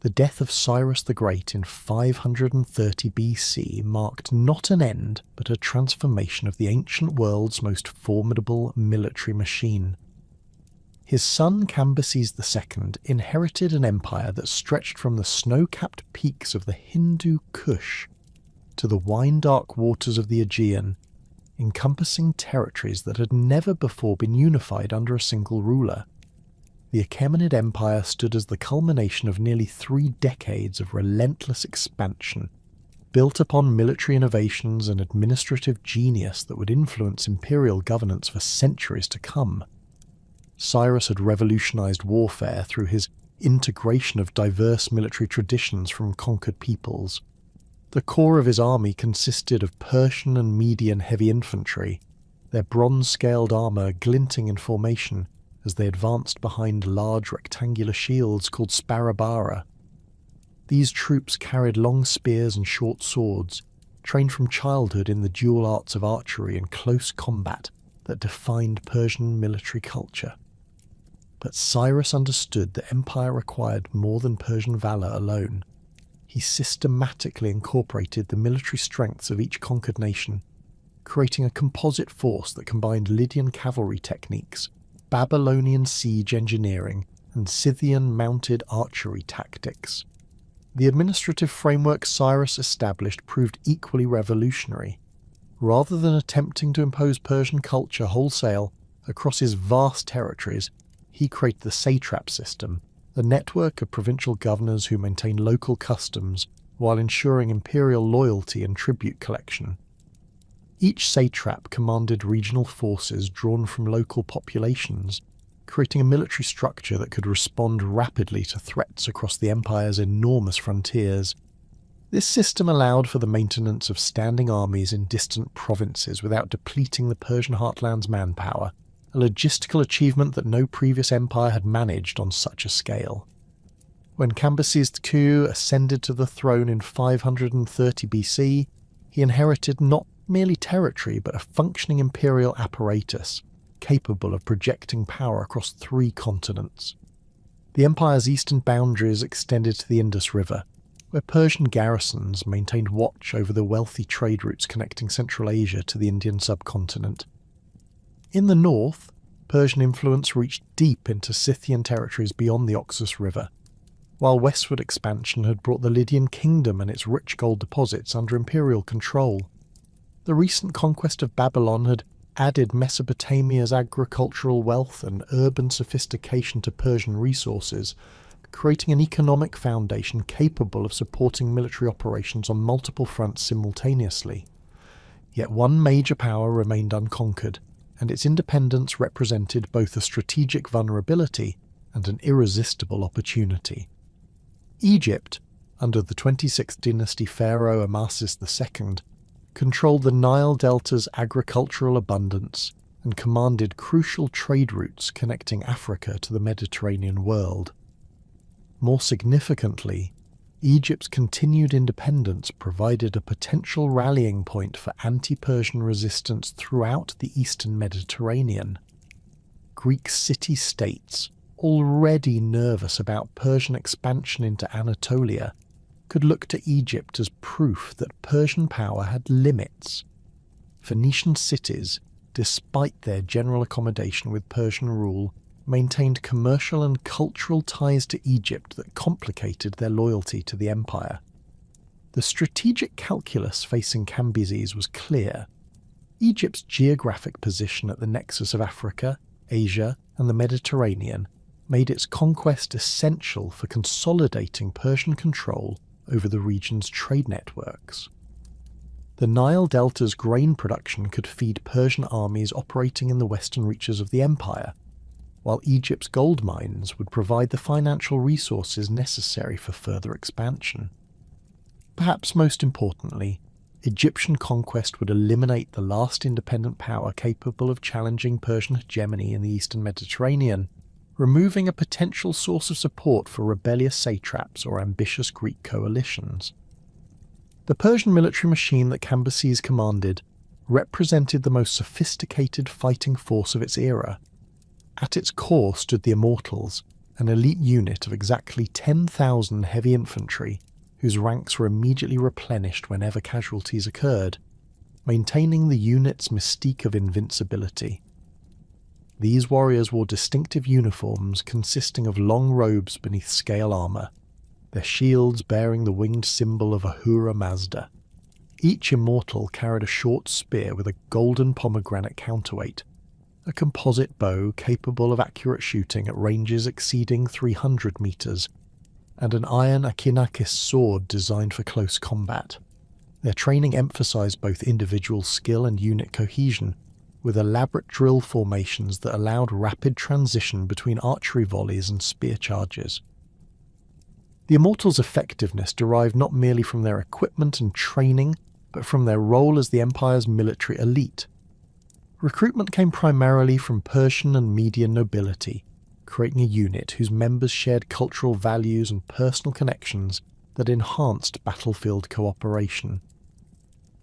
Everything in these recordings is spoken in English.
The death of Cyrus the Great in 530 BC marked not an end, but a transformation of the ancient world's most formidable military machine. His son Cambyses II inherited an empire that stretched from the snow-capped peaks of the Hindu Kush to the wine-dark waters of the Aegean, encompassing territories that had never before been unified under a single ruler. The Achaemenid Empire stood as the culmination of nearly 3 decades of relentless expansion, built upon military innovations and administrative genius that would influence imperial governance for centuries to come. Cyrus had revolutionized warfare through his integration of diverse military traditions from conquered peoples. The core of his army consisted of Persian and Median heavy infantry, their bronze-scaled armour glinting in formation as they advanced behind large rectangular shields called sparabara. These troops carried long spears and short swords, trained from childhood in the dual arts of archery and close combat that defined Persian military culture. But Cyrus understood the empire required more than Persian valour alone. He systematically incorporated the military strengths of each conquered nation, creating a composite force that combined Lydian cavalry techniques, Babylonian siege engineering, and Scythian mounted archery tactics. The administrative framework Cyrus established proved equally revolutionary. Rather than attempting to impose Persian culture wholesale across his vast territories, he created the satrap system, a network of provincial governors who maintained local customs while ensuring imperial loyalty and tribute collection. Each satrap commanded regional forces drawn from local populations, creating a military structure that could respond rapidly to threats across the empire's enormous frontiers. This system allowed for the maintenance of standing armies in distant provinces without depleting the Persian heartland's manpower, a logistical achievement that no previous empire had managed on such a scale. When Cambyses II ascended to the throne in 530 BC, he inherited not merely territory but a functioning imperial apparatus, capable of projecting power across 3 continents. The empire's eastern boundaries extended to the Indus River, where Persian garrisons maintained watch over the wealthy trade routes connecting Central Asia to the Indian subcontinent. In the north, Persian influence reached deep into Scythian territories beyond the Oxus River, while westward expansion had brought the Lydian kingdom and its rich gold deposits under imperial control. The recent conquest of Babylon had added Mesopotamia's agricultural wealth and urban sophistication to Persian resources, creating an economic foundation capable of supporting military operations on multiple fronts simultaneously. Yet one major power remained unconquered, and its independence represented both a strategic vulnerability and an irresistible opportunity. Egypt, under the 26th dynasty pharaoh Amasis II, controlled the Nile Delta's agricultural abundance and commanded crucial trade routes connecting Africa to the Mediterranean world. More significantly, Egypt's continued independence provided a potential rallying point for anti-Persian resistance throughout the eastern Mediterranean. Greek city-states, already nervous about Persian expansion into Anatolia, could look to Egypt as proof that Persian power had limits. Phoenician cities, despite their general accommodation with Persian rule, maintained commercial and cultural ties to Egypt that complicated their loyalty to the empire. The strategic calculus facing Cambyses was clear. Egypt's geographic position at the nexus of Africa, Asia, and the Mediterranean made its conquest essential for consolidating Persian control over the region's trade networks. The Nile Delta's grain production could feed Persian armies operating in the western reaches of the empire, while Egypt's gold mines would provide the financial resources necessary for further expansion. Perhaps most importantly, Egyptian conquest would eliminate the last independent power capable of challenging Persian hegemony in the eastern Mediterranean, removing a potential source of support for rebellious satraps or ambitious Greek coalitions. The Persian military machine that Cambyses commanded represented the most sophisticated fighting force of its era. At its core stood the Immortals, an elite unit of exactly 10,000 heavy infantry whose ranks were immediately replenished whenever casualties occurred, maintaining the unit's mystique of invincibility. These warriors wore distinctive uniforms consisting of long robes beneath scale armour, their shields bearing the winged symbol of Ahura Mazda. Each immortal carried a short spear with a golden pomegranate counterweight, a composite bow capable of accurate shooting at ranges exceeding 300 metres, and an iron Akinakis sword designed for close combat. Their training emphasised both individual skill and unit cohesion, with elaborate drill formations that allowed rapid transition between archery volleys and spear charges. The Immortals' effectiveness derived not merely from their equipment and training, but from their role as the Empire's military elite. Recruitment came primarily from Persian and Median nobility, creating a unit whose members shared cultural values and personal connections that enhanced battlefield cooperation.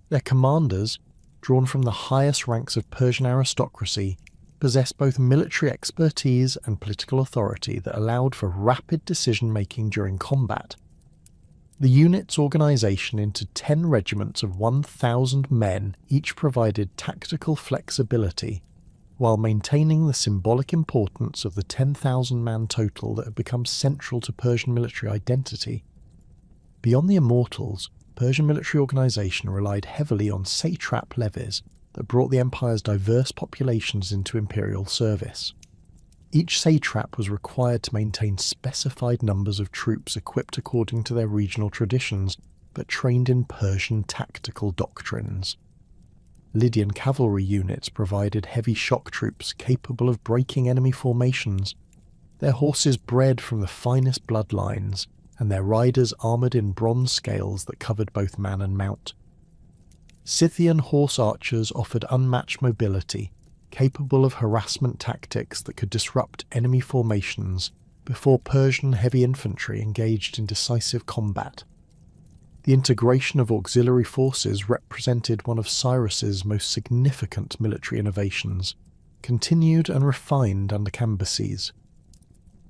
Their commanders, drawn from the highest ranks of Persian aristocracy, possessed both military expertise and political authority that allowed for rapid decision-making during combat. The unit's organisation into 10 regiments of 1,000 men each provided tactical flexibility, while maintaining the symbolic importance of the 10,000-man total that had become central to Persian military identity. Beyond the Immortals, Persian military organisation relied heavily on satrap levies that brought the Empire's diverse populations into imperial service. Each satrap was required to maintain specified numbers of troops equipped according to their regional traditions, but trained in Persian tactical doctrines. Lydian cavalry units provided heavy shock troops capable of breaking enemy formations, their horses bred from the finest bloodlines, and their riders armoured in bronze scales that covered both man and mount. Scythian horse archers offered unmatched mobility, capable of harassment tactics that could disrupt enemy formations before Persian heavy infantry engaged in decisive combat. The integration of auxiliary forces represented one of Cyrus's most significant military innovations, continued and refined under Cambyses.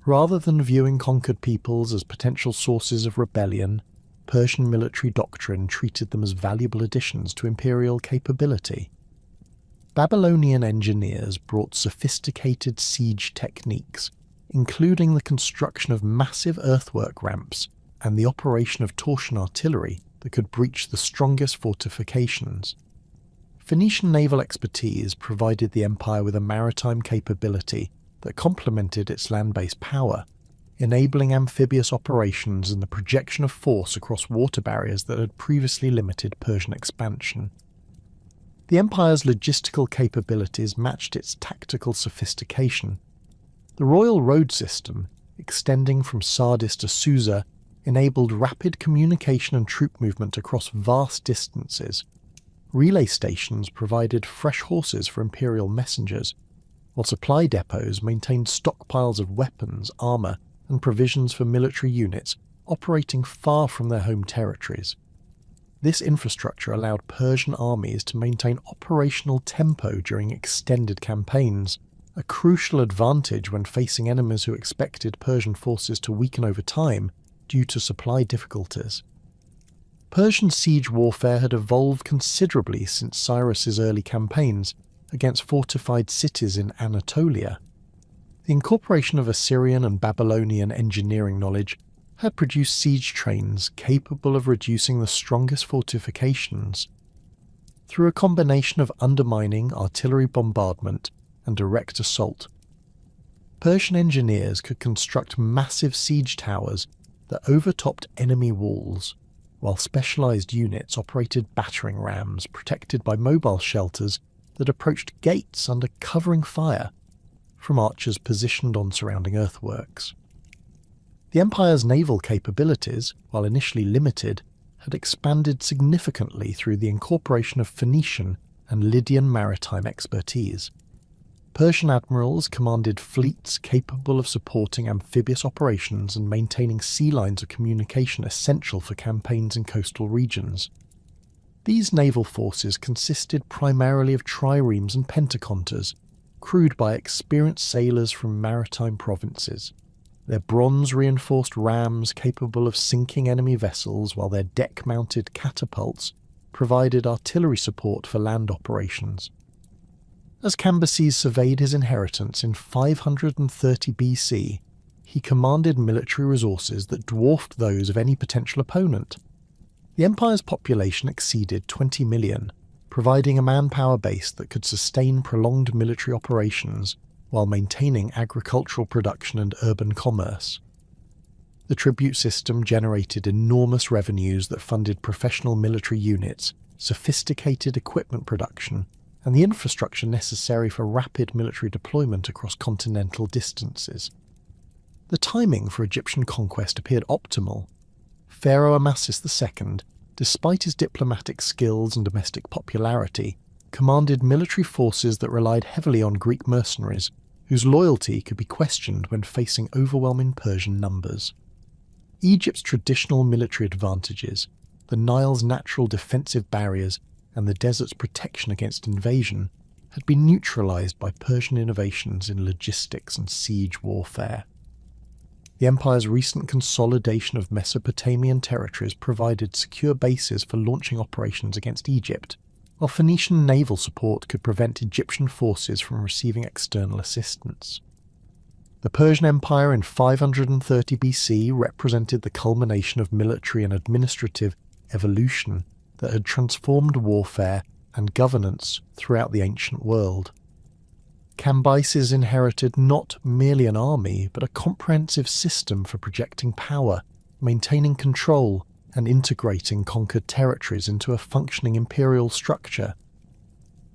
Rather than viewing conquered peoples as potential sources of rebellion, Persian military doctrine treated them as valuable additions to imperial capability. Babylonian engineers brought sophisticated siege techniques, including the construction of massive earthwork ramps and the operation of torsion artillery that could breach the strongest fortifications. Phoenician naval expertise provided the empire with a maritime capability that complemented its land-based power, enabling amphibious operations and the projection of force across water barriers that had previously limited Persian expansion. The empire's logistical capabilities matched its tactical sophistication. The royal road system, extending from Sardis to Susa, enabled rapid communication and troop movement across vast distances. Relay stations provided fresh horses for imperial messengers, while supply depots maintained stockpiles of weapons, armour, and provisions for military units operating far from their home territories. This infrastructure allowed Persian armies to maintain operational tempo during extended campaigns, a crucial advantage when facing enemies who expected Persian forces to weaken over time due to supply difficulties. Persian siege warfare had evolved considerably since Cyrus's early campaigns against fortified cities in Anatolia. The incorporation of Assyrian and Babylonian engineering knowledge had produced siege trains capable of reducing the strongest fortifications. Through a combination of undermining, artillery bombardment, and direct assault, Persian engineers could construct massive siege towers that overtopped enemy walls, while specialised units operated battering rams protected by mobile shelters that approached gates under covering fire from archers positioned on surrounding earthworks. The empire's naval capabilities, while initially limited, had expanded significantly through the incorporation of Phoenician and Lydian maritime expertise. Persian admirals commanded fleets capable of supporting amphibious operations and maintaining sea lines of communication essential for campaigns in coastal regions. These naval forces consisted primarily of triremes and pentaconters, crewed by experienced sailors from maritime provinces. Their bronze-reinforced rams capable of sinking enemy vessels, while their deck-mounted catapults provided artillery support for land operations. As Cambyses surveyed his inheritance in 530 BC, he commanded military resources that dwarfed those of any potential opponent. The empire's population exceeded 20 million, providing a manpower base that could sustain prolonged military operations while maintaining agricultural production and urban commerce. The tribute system generated enormous revenues that funded professional military units, sophisticated equipment production, and the infrastructure necessary for rapid military deployment across continental distances. The timing for Egyptian conquest appeared optimal. Pharaoh Amasis II, despite his diplomatic skills and domestic popularity, commanded military forces that relied heavily on Greek mercenaries, whose loyalty could be questioned when facing overwhelming Persian numbers. Egypt's traditional military advantages, the Nile's natural defensive barriers, and the desert's protection against invasion had been neutralized by Persian innovations in logistics and siege warfare. The empire's recent consolidation of Mesopotamian territories provided secure bases for launching operations against Egypt, while Phoenician naval support could prevent Egyptian forces from receiving external assistance. The Persian Empire in 530 BC represented the culmination of military and administrative evolution that had transformed warfare and governance throughout the ancient world. Cambyses inherited not merely an army, but a comprehensive system for projecting power, maintaining control, and integrating conquered territories into a functioning imperial structure.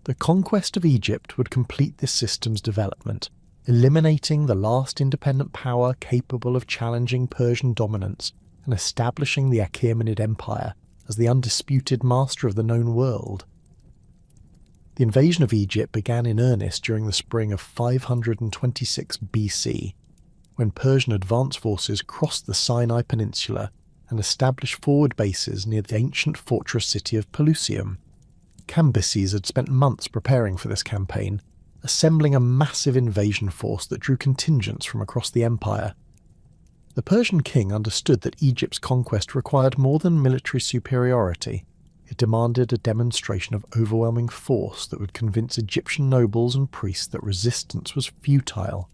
The conquest of Egypt would complete this system's development, eliminating the last independent power capable of challenging Persian dominance and establishing the Achaemenid Empire as the undisputed master of the known world. The invasion of Egypt began in earnest during the spring of 526 BC, when Persian advance forces crossed the Sinai Peninsula and established forward bases near the ancient fortress city of Pelusium. Cambyses had spent months preparing for this campaign, assembling a massive invasion force that drew contingents from across the empire. The Persian king understood that Egypt's conquest required more than military superiority. It demanded a demonstration of overwhelming force that would convince Egyptian nobles and priests that resistance was futile.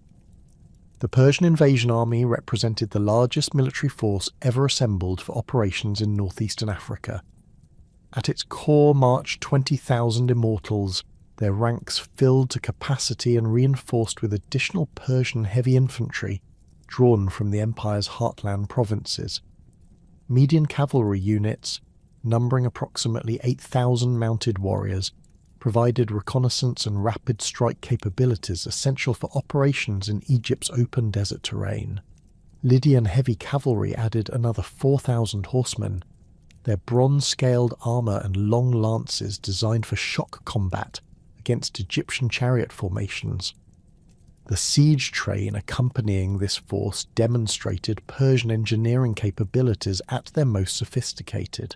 The Persian invasion army represented the largest military force ever assembled for operations in northeastern Africa. At its core marched 20,000 immortals, their ranks filled to capacity and reinforced with additional Persian heavy infantry drawn from the empire's heartland provinces. Median cavalry units, numbering approximately 8,000 mounted warriors, provided reconnaissance and rapid strike capabilities essential for operations in Egypt's open desert terrain. Lydian heavy cavalry added another 4,000 horsemen, their bronze-scaled armour and long lances designed for shock combat against Egyptian chariot formations. The siege train accompanying this force demonstrated Persian engineering capabilities at their most sophisticated.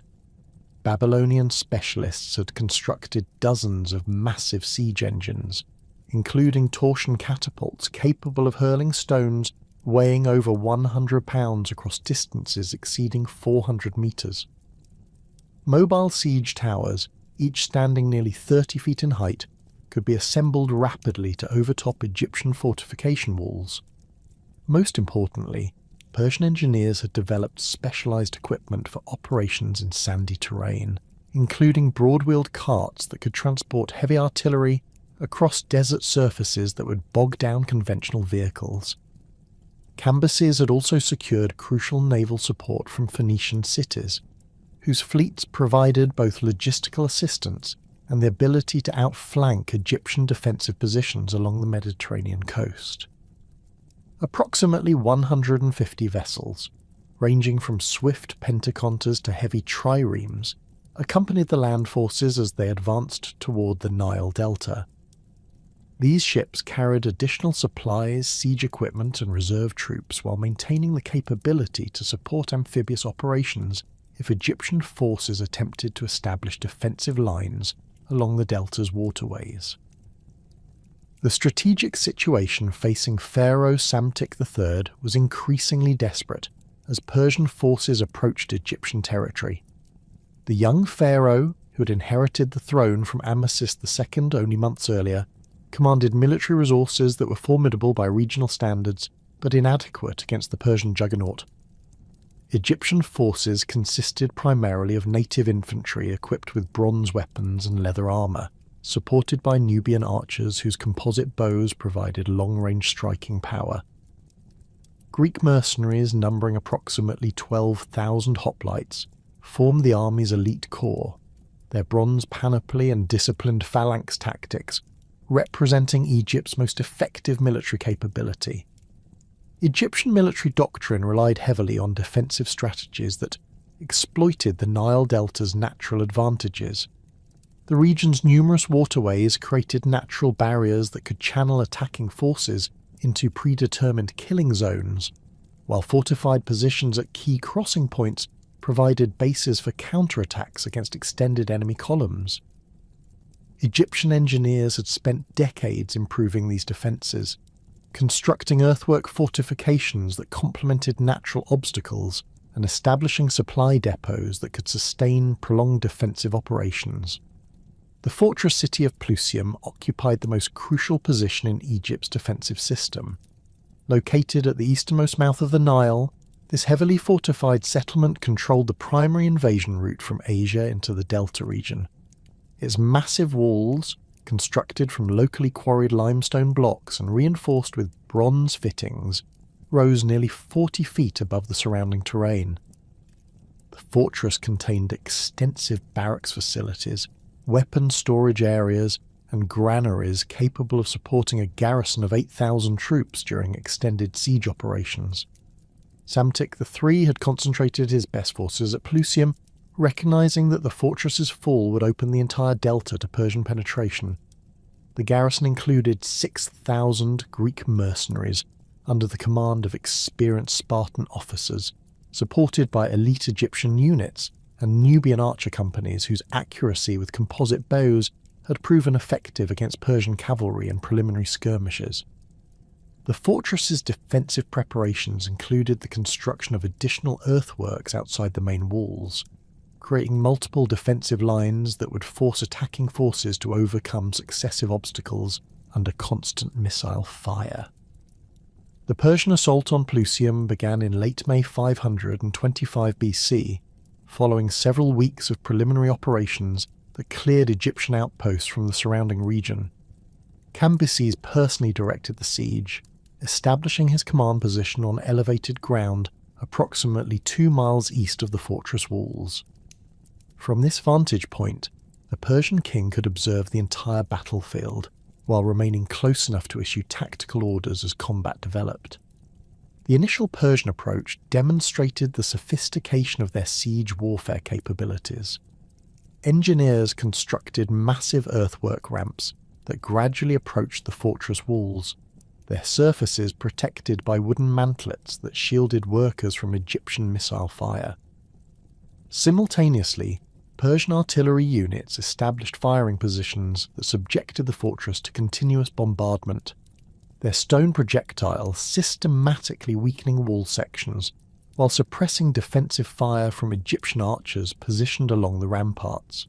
Babylonian specialists had constructed dozens of massive siege engines, including torsion catapults capable of hurling stones weighing over 100 pounds across distances exceeding 400 metres. Mobile siege towers, each standing nearly 30 feet in height, could be assembled rapidly to overtop Egyptian fortification walls. Most importantly, Persian engineers had developed specialized equipment for operations in sandy terrain, including broad-wheeled carts that could transport heavy artillery across desert surfaces that would bog down conventional vehicles. Cambyses had also secured crucial naval support from Phoenician cities, whose fleets provided both logistical assistance and the ability to outflank Egyptian defensive positions along the Mediterranean coast. Approximately 150 vessels, ranging from swift pentaconters to heavy triremes, accompanied the land forces as they advanced toward the Nile Delta. These ships carried additional supplies, siege equipment, and reserve troops while maintaining the capability to support amphibious operations if Egyptian forces attempted to establish defensive lines along the delta's waterways. The strategic situation facing Pharaoh Psamtik III was increasingly desperate as Persian forces approached Egyptian territory. The young pharaoh, who had inherited the throne from Amasis II only months earlier, commanded military resources that were formidable by regional standards, but inadequate against the Persian juggernaut. Egyptian forces consisted primarily of native infantry equipped with bronze weapons and leather armour, supported by Nubian archers whose composite bows provided long-range striking power. Greek mercenaries numbering approximately 12,000 hoplites formed the army's elite corps, their bronze panoply and disciplined phalanx tactics representing Egypt's most effective military capability. Egyptian military doctrine relied heavily on defensive strategies that exploited the Nile Delta's natural advantages. The region's numerous waterways created natural barriers that could channel attacking forces into predetermined killing zones, while fortified positions at key crossing points provided bases for counterattacks against extended enemy columns. Egyptian engineers had spent decades improving these defences, constructing earthwork fortifications that complemented natural obstacles and establishing supply depots that could sustain prolonged defensive operations. The fortress city of Pelusium occupied the most crucial position in Egypt's defensive system. Located at the easternmost mouth of the Nile, this heavily fortified settlement controlled the primary invasion route from Asia into the Delta region. Its massive walls, constructed from locally quarried limestone blocks and reinforced with bronze fittings, rose nearly 40 feet above the surrounding terrain. The fortress contained extensive barracks facilities, weapon storage areas, and granaries capable of supporting a garrison of 8,000 troops during extended siege operations. Psamtik III had concentrated his best forces at Pelusium, recognizing that the fortress's fall would open the entire delta to Persian penetration. The garrison included 6,000 Greek mercenaries under the command of experienced Spartan officers, supported by elite Egyptian units and Nubian archer companies whose accuracy with composite bows had proven effective against Persian cavalry in preliminary skirmishes. The fortress's defensive preparations included the construction of additional earthworks outside the main walls, creating multiple defensive lines that would force attacking forces to overcome successive obstacles under constant missile fire. The Persian assault on Pelusium began in late May 525 BC, following several weeks of preliminary operations that cleared Egyptian outposts from the surrounding region. Cambyses personally directed the siege, establishing his command position on elevated ground approximately 2 miles east of the fortress walls. From this vantage point, the Persian king could observe the entire battlefield, while remaining close enough to issue tactical orders as combat developed. The initial Persian approach demonstrated the sophistication of their siege warfare capabilities. Engineers constructed massive earthwork ramps that gradually approached the fortress walls, their surfaces protected by wooden mantlets that shielded workers from Egyptian missile fire. Simultaneously, Persian artillery units established firing positions that subjected the fortress to continuous bombardment, their stone projectiles systematically weakening wall sections while suppressing defensive fire from Egyptian archers positioned along the ramparts.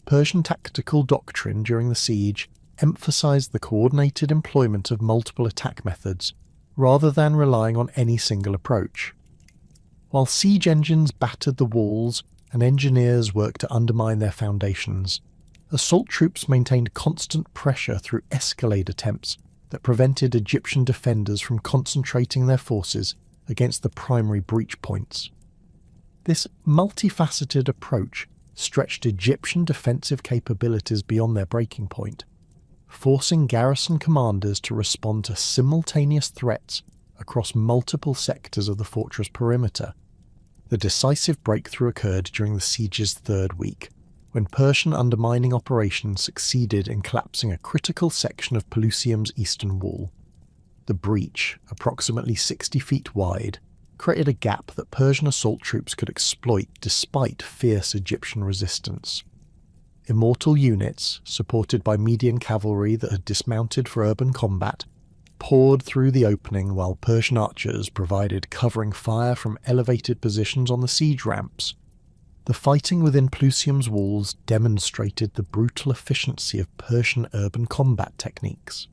Persian tactical doctrine during the siege emphasized the coordinated employment of multiple attack methods, rather than relying on any single approach. While siege engines battered the walls and engineers worked to undermine their foundations, assault troops maintained constant pressure through escalade attempts that prevented Egyptian defenders from concentrating their forces against the primary breach points. This multifaceted approach stretched Egyptian defensive capabilities beyond their breaking point, forcing garrison commanders to respond to simultaneous threats across multiple sectors of the fortress perimeter. The decisive breakthrough occurred during the siege's third week, when Persian undermining operations succeeded in collapsing a critical section of Pelusium's eastern wall. The breach, approximately 60 feet wide, created a gap that Persian assault troops could exploit despite fierce Egyptian resistance. Immortal units, supported by Median cavalry that had dismounted for urban combat, poured through the opening while Persian archers provided covering fire from elevated positions on the siege ramps. The fighting within Pelusium's walls demonstrated the brutal efficiency of Persian urban combat techniques.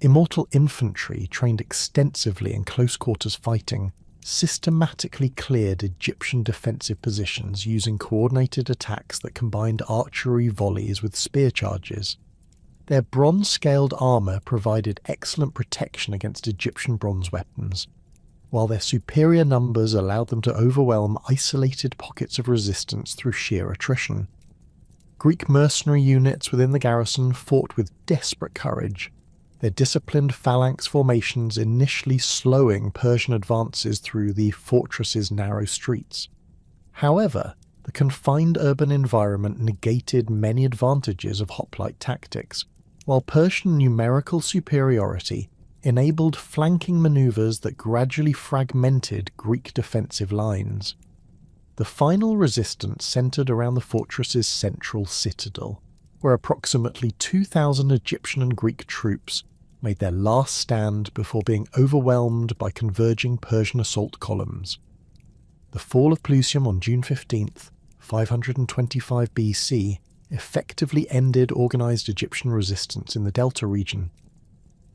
Immortal infantry, trained extensively in close-quarters fighting, systematically cleared Egyptian defensive positions using coordinated attacks that combined archery volleys with spear charges. Their bronze-scaled armour provided excellent protection against Egyptian bronze weapons, while their superior numbers allowed them to overwhelm isolated pockets of resistance through sheer attrition. Greek mercenary units within the garrison fought with desperate courage, their disciplined phalanx formations initially slowing Persian advances through the fortress's narrow streets. However, the confined urban environment negated many advantages of hoplite tactics, while Persian numerical superiority enabled flanking maneuvers that gradually fragmented Greek defensive lines. The final resistance centered around the fortress's central citadel, where approximately 2,000 Egyptian and Greek troops made their last stand before being overwhelmed by converging Persian assault columns. The fall of Pelusium on June 15th, 525 BC, effectively ended organised Egyptian resistance in the Delta region.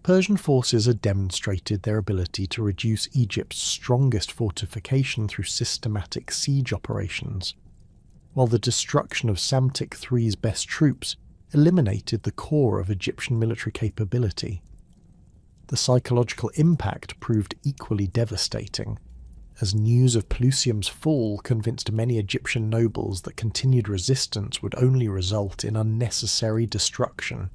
Persian forces had demonstrated their ability to reduce Egypt's strongest fortification through systematic siege operations, while the destruction of Psamtik III's best troops eliminated the core of Egyptian military capability. The psychological impact proved equally devastating, as news of Pelusium's fall convinced many Egyptian nobles that continued resistance would only result in unnecessary destruction.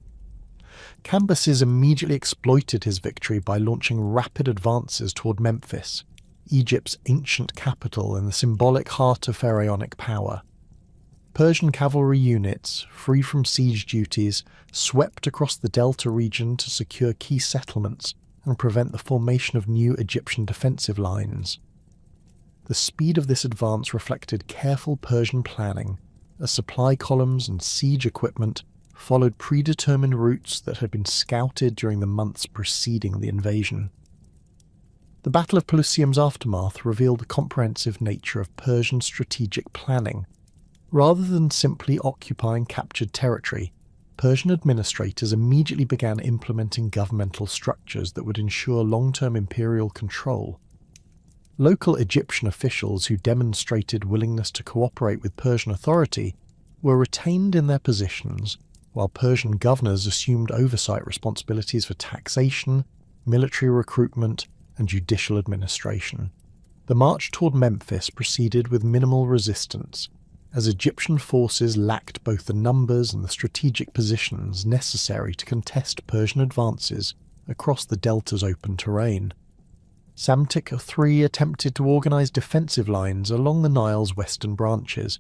Cambyses immediately exploited his victory by launching rapid advances toward Memphis, Egypt's ancient capital and the symbolic heart of pharaonic power. Persian cavalry units, free from siege duties, swept across the Delta region to secure key settlements and prevent the formation of new Egyptian defensive lines. The speed of this advance reflected careful Persian planning, as supply columns and siege equipment followed predetermined routes that had been scouted during the months preceding the invasion. The Battle of Pelusium's aftermath revealed the comprehensive nature of Persian strategic planning. Rather than simply occupying captured territory, Persian administrators immediately began implementing governmental structures that would ensure long-term imperial control. Local Egyptian officials who demonstrated willingness to cooperate with Persian authority were retained in their positions, while Persian governors assumed oversight responsibilities for taxation, military recruitment, and judicial administration. The march toward Memphis proceeded with minimal resistance, as Egyptian forces lacked both the numbers and the strategic positions necessary to contest Persian advances across the Delta's open terrain. Psamtik III attempted to organise defensive lines along the Nile's western branches,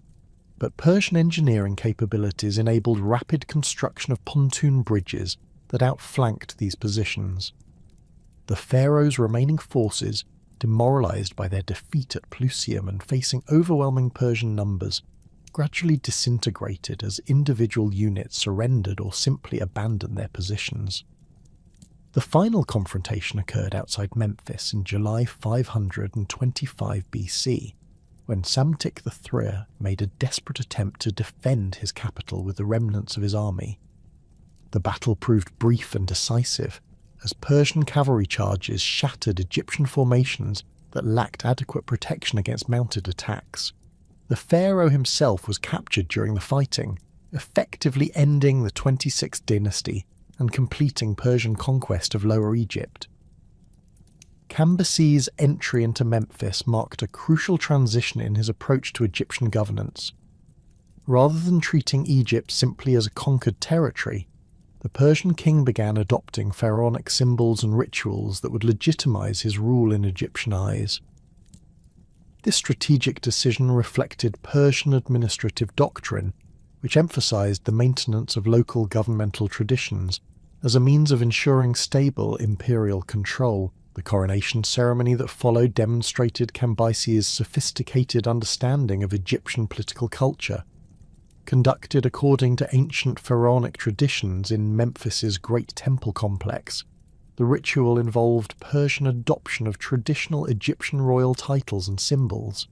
but Persian engineering capabilities enabled rapid construction of pontoon bridges that outflanked these positions. The pharaoh's remaining forces, demoralised by their defeat at Pelusium and facing overwhelming Persian numbers, gradually disintegrated as individual units surrendered or simply abandoned their positions. The final confrontation occurred outside Memphis in July 525 BC, when Psamtik III made a desperate attempt to defend his capital with the remnants of his army. The battle proved brief and decisive, as Persian cavalry charges shattered Egyptian formations that lacked adequate protection against mounted attacks. The pharaoh himself was captured during the fighting, effectively ending the 26th dynasty and completing Persian conquest of Lower Egypt. Cambyses' entry into Memphis marked a crucial transition in his approach to Egyptian governance. Rather than treating Egypt simply as a conquered territory, the Persian king began adopting pharaonic symbols and rituals that would legitimize his rule in Egyptian eyes. This strategic decision reflected Persian administrative doctrine, which emphasized the maintenance of local governmental traditions as a means of ensuring stable imperial control. The coronation ceremony that followed demonstrated Cambyses' sophisticated understanding of Egyptian political culture. conducted according to ancient pharaonic traditions in Memphis's Great Temple Complex. The ritual involved Persian adoption of traditional Egyptian royal titles and symbols.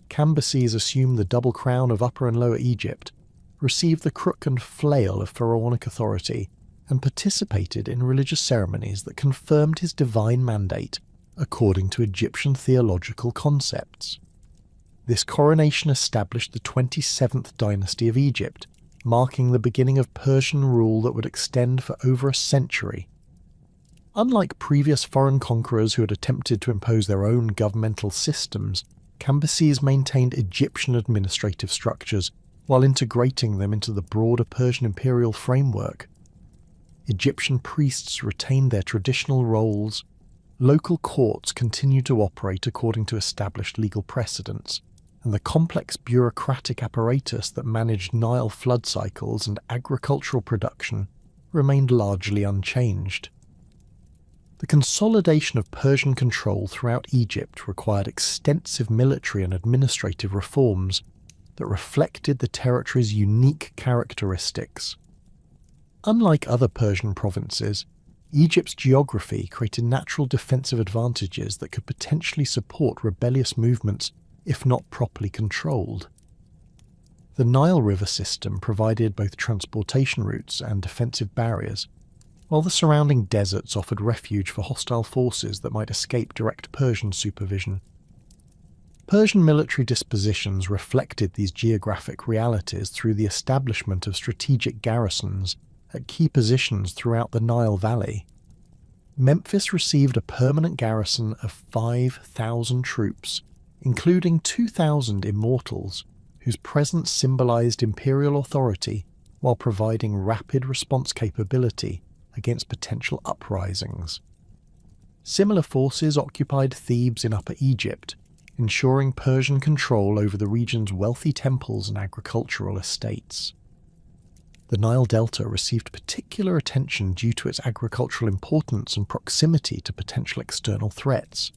Cambyses assumed the double crown of Upper and Lower Egypt, received the crook and flail of pharaonic authority, and participated in religious ceremonies that confirmed his divine mandate according to Egyptian theological concepts. This coronation established the 27th dynasty of Egypt, marking the beginning of Persian rule that would extend for over a century. Unlike previous foreign conquerors who had attempted to impose their own governmental systems, Cambyses maintained Egyptian administrative structures while integrating them into the broader Persian imperial framework. Egyptian priests retained their traditional roles. Local courts continued to operate according to established legal precedents, and the complex bureaucratic apparatus that managed Nile flood cycles and agricultural production remained largely unchanged. The consolidation of Persian control throughout Egypt required extensive military and administrative reforms that reflected the territory's unique characteristics. Unlike other Persian provinces, Egypt's geography created natural defensive advantages that could potentially support rebellious movements if not properly controlled. The Nile River system provided both transportation routes and defensive barriers, while the surrounding deserts offered refuge for hostile forces that might escape direct Persian supervision. Persian military dispositions reflected these geographic realities through the establishment of strategic garrisons at key positions throughout the Nile Valley. Memphis received a permanent garrison of 5,000 troops, including 2,000 immortals, whose presence symbolized imperial authority while providing rapid response capability against potential uprisings. Similar forces occupied Thebes in Upper Egypt, ensuring Persian control over the region's wealthy temples and agricultural estates. The Nile Delta received particular attention due to its agricultural importance and proximity to potential external threats.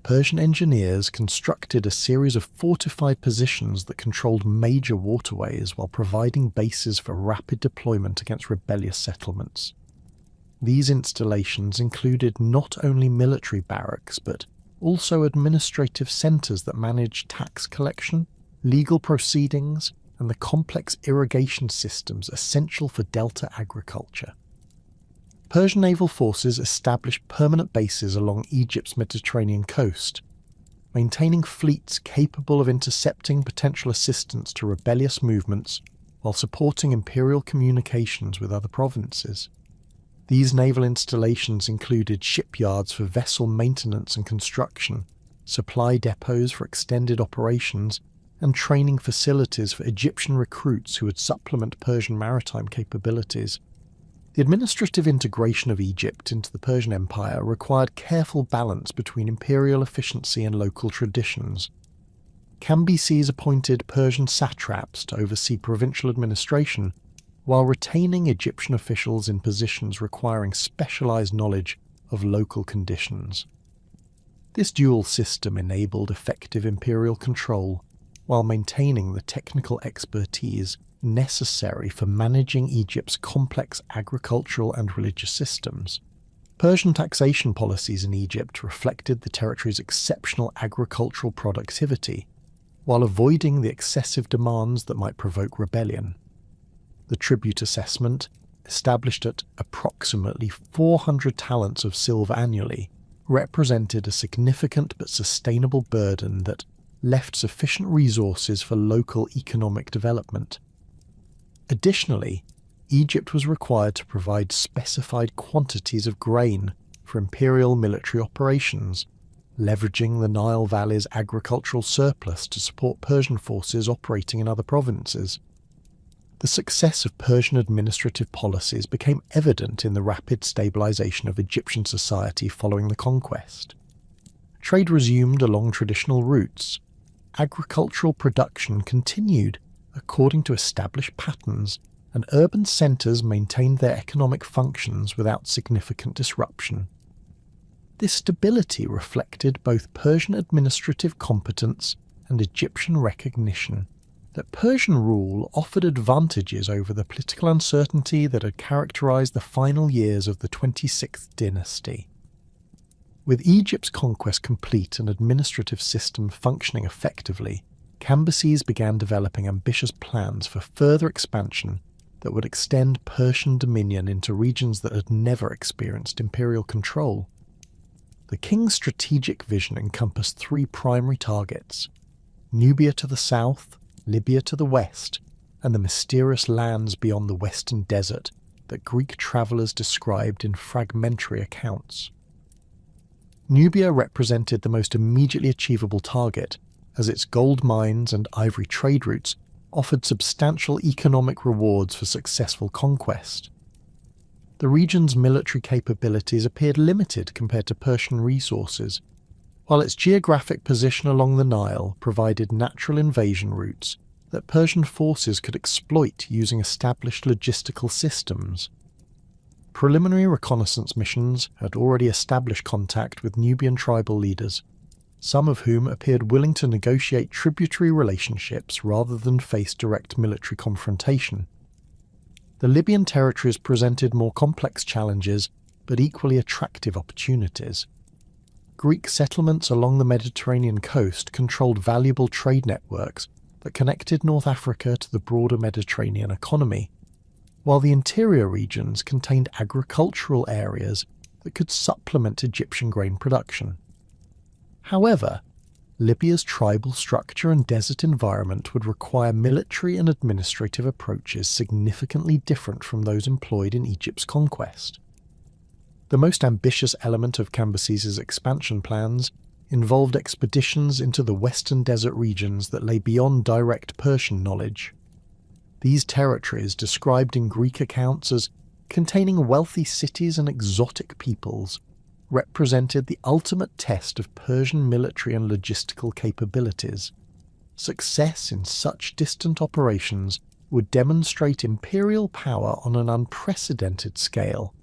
Persian engineers constructed a series of fortified positions that controlled major waterways while providing bases for rapid deployment against rebellious settlements. These installations included not only military barracks but also administrative centres that managed tax collection, legal proceedings, and the complex irrigation systems essential for delta agriculture. Persian naval forces established permanent bases along Egypt's Mediterranean coast, maintaining fleets capable of intercepting potential assistance to rebellious movements while supporting imperial communications with other provinces. These naval installations included shipyards for vessel maintenance and construction, supply depots for extended operations, and training facilities for Egyptian recruits who would supplement Persian maritime capabilities. The administrative integration of Egypt into the Persian Empire required careful balance between imperial efficiency and local traditions. Cambyses appointed Persian satraps to oversee provincial administration, while retaining Egyptian officials in positions requiring specialized knowledge of local conditions. This dual system enabled effective imperial control, while maintaining the technical expertise necessary for managing Egypt's complex agricultural and religious systems. Persian taxation policies in Egypt reflected the territory's exceptional agricultural productivity, while avoiding the excessive demands that might provoke rebellion. The tribute assessment, established at approximately 400 talents of silver annually, represented a significant but sustainable burden that left sufficient resources for local economic development. Additionally, Egypt was required to provide specified quantities of grain for imperial military operations, leveraging the Nile Valley's agricultural surplus to support Persian forces operating in other provinces. The success of Persian administrative policies became evident in the rapid stabilization of Egyptian society following the conquest. Trade resumed along traditional routes. Agricultural production continued according to established patterns, and urban centres maintained their economic functions without significant disruption. This stability reflected both Persian administrative competence and Egyptian recognition that Persian rule offered advantages over the political uncertainty that had characterized the final years of the 26th dynasty. With Egypt's conquest complete and administrative system functioning effectively, Cambyses began developing ambitious plans for further expansion that would extend Persian dominion into regions that had never experienced imperial control. The king's strategic vision encompassed three primary targets: Nubia to the south, Libya to the west, and the mysterious lands beyond the Western Desert that Greek travellers described in fragmentary accounts. Nubia represented the most immediately achievable target, as its gold mines and ivory trade routes offered substantial economic rewards for successful conquest. The region's military capabilities appeared limited compared to Persian resources, while its geographic position along the Nile provided natural invasion routes that Persian forces could exploit using established logistical systems. Preliminary reconnaissance missions had already established contact with Nubian tribal leaders, some of whom appeared willing to negotiate tributary relationships rather than face direct military confrontation. The Libyan territories presented more complex challenges, but equally attractive opportunities. Greek settlements along the Mediterranean coast controlled valuable trade networks that connected North Africa to the broader Mediterranean economy, while the interior regions contained agricultural areas that could supplement Egyptian grain production. However, Libya's tribal structure and desert environment would require military and administrative approaches significantly different from those employed in Egypt's conquest. The most ambitious element of Cambyses' expansion plans involved expeditions into the western desert regions that lay beyond direct Persian knowledge. These territories, described in Greek accounts as containing wealthy cities and exotic peoples, represented the ultimate test of Persian military and logistical capabilities. Success in such distant operations would demonstrate imperial power on an unprecedented scale,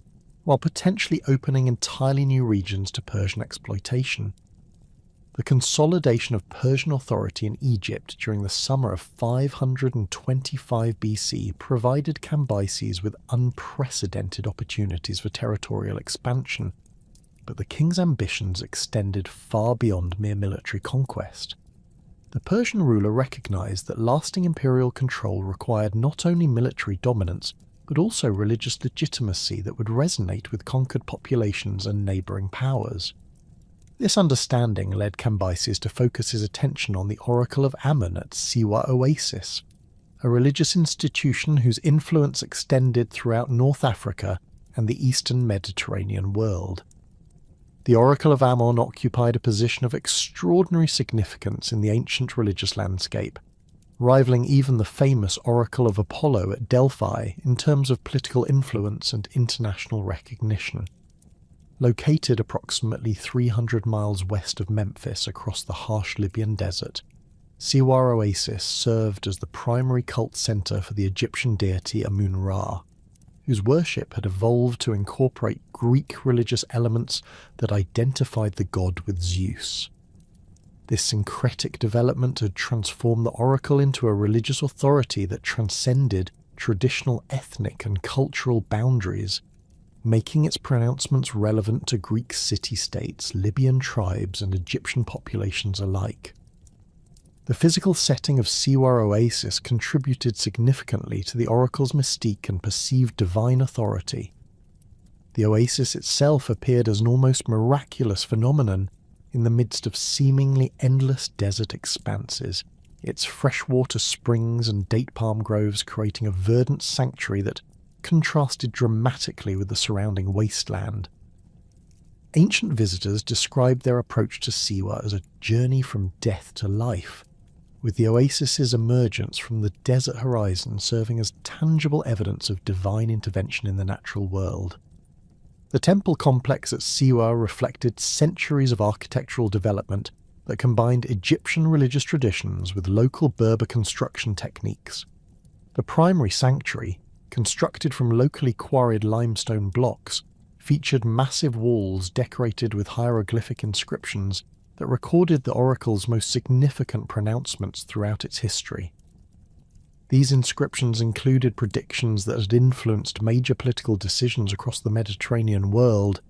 while potentially opening entirely new regions to Persian exploitation. The consolidation of Persian authority in Egypt during the summer of 525 BC provided Cambyses with unprecedented opportunities for territorial expansion, but the king's ambitions extended far beyond mere military conquest. The Persian ruler recognized that lasting imperial control required not only military dominance, but also religious legitimacy that would resonate with conquered populations and neighbouring powers. This understanding led Cambyses to focus his attention on the Oracle of Ammon at Siwa Oasis, a religious institution whose influence extended throughout North Africa and the eastern Mediterranean world. The Oracle of Ammon occupied a position of extraordinary significance in the ancient religious landscape, rivaling even the famous Oracle of Apollo at Delphi in terms of political influence and international recognition. Located approximately 300 miles west of Memphis across the harsh Libyan desert, Siwa Oasis served as the primary cult center for the Egyptian deity Amun-Ra, whose worship had evolved to incorporate Greek religious elements that identified the god with Zeus. This syncretic development had transformed the oracle into a religious authority that transcended traditional ethnic and cultural boundaries, making its pronouncements relevant to Greek city-states, Libyan tribes, and Egyptian populations alike. The physical setting of Siwa Oasis contributed significantly to the oracle's mystique and perceived divine authority. The oasis itself appeared as an almost miraculous phenomenon in the midst of seemingly endless desert expanses, its freshwater springs and date palm groves creating a verdant sanctuary that contrasted dramatically with the surrounding wasteland. Ancient visitors described their approach to Siwa as a journey from death to life, with the oasis's emergence from the desert horizon serving as tangible evidence of divine intervention in the natural world. The temple complex at Siwa reflected centuries of architectural development that combined Egyptian religious traditions with local Berber construction techniques. The primary sanctuary, constructed from locally quarried limestone blocks, featured massive walls decorated with hieroglyphic inscriptions that recorded the oracle's most significant pronouncements throughout its history. These inscriptions included predictions that had influenced major political decisions across the Mediterranean world,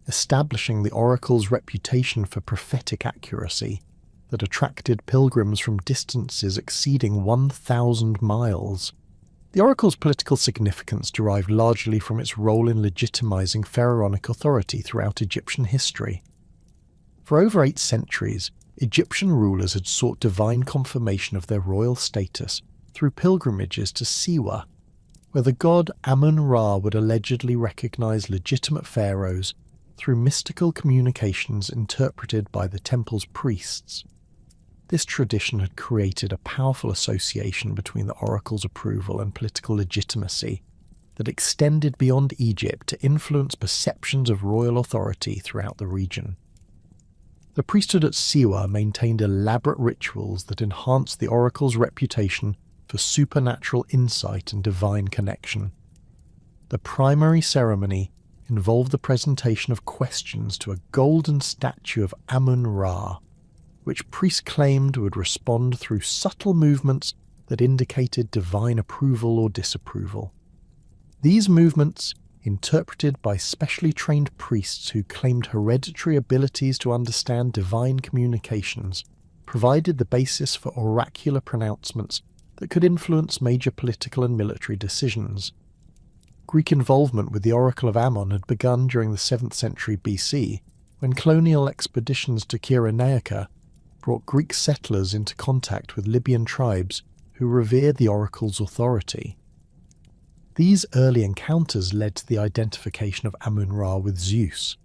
establishing the oracle's reputation for prophetic accuracy that attracted pilgrims from distances exceeding 1,000 miles. The oracle's political significance derived largely from its role in legitimizing pharaonic authority throughout Egyptian history. For over 8 centuries, Egyptian rulers had sought divine confirmation of their royal status through pilgrimages to Siwa, where the god Amun-Ra would allegedly recognize legitimate pharaohs through mystical communications interpreted by the temple's priests. This tradition had created a powerful association between the oracle's approval and political legitimacy that extended beyond Egypt to influence perceptions of royal authority throughout the region. The priesthood at Siwa maintained elaborate rituals that enhanced the oracle's reputation for supernatural insight and divine connection. The primary ceremony involved the presentation of questions to a golden statue of Amun-Ra, which priests claimed would respond through subtle movements that indicated divine approval or disapproval. These movements, interpreted by specially trained priests who claimed hereditary abilities to understand divine communications, provided the basis for oracular pronouncements that could influence major political and military decisions. Greek involvement with the Oracle of Ammon had begun during the 7th century BC, when colonial expeditions to Cyrenaica brought Greek settlers into contact with Libyan tribes who revered the oracle's authority. These early encounters led to the identification of Amun-Ra with Zeus,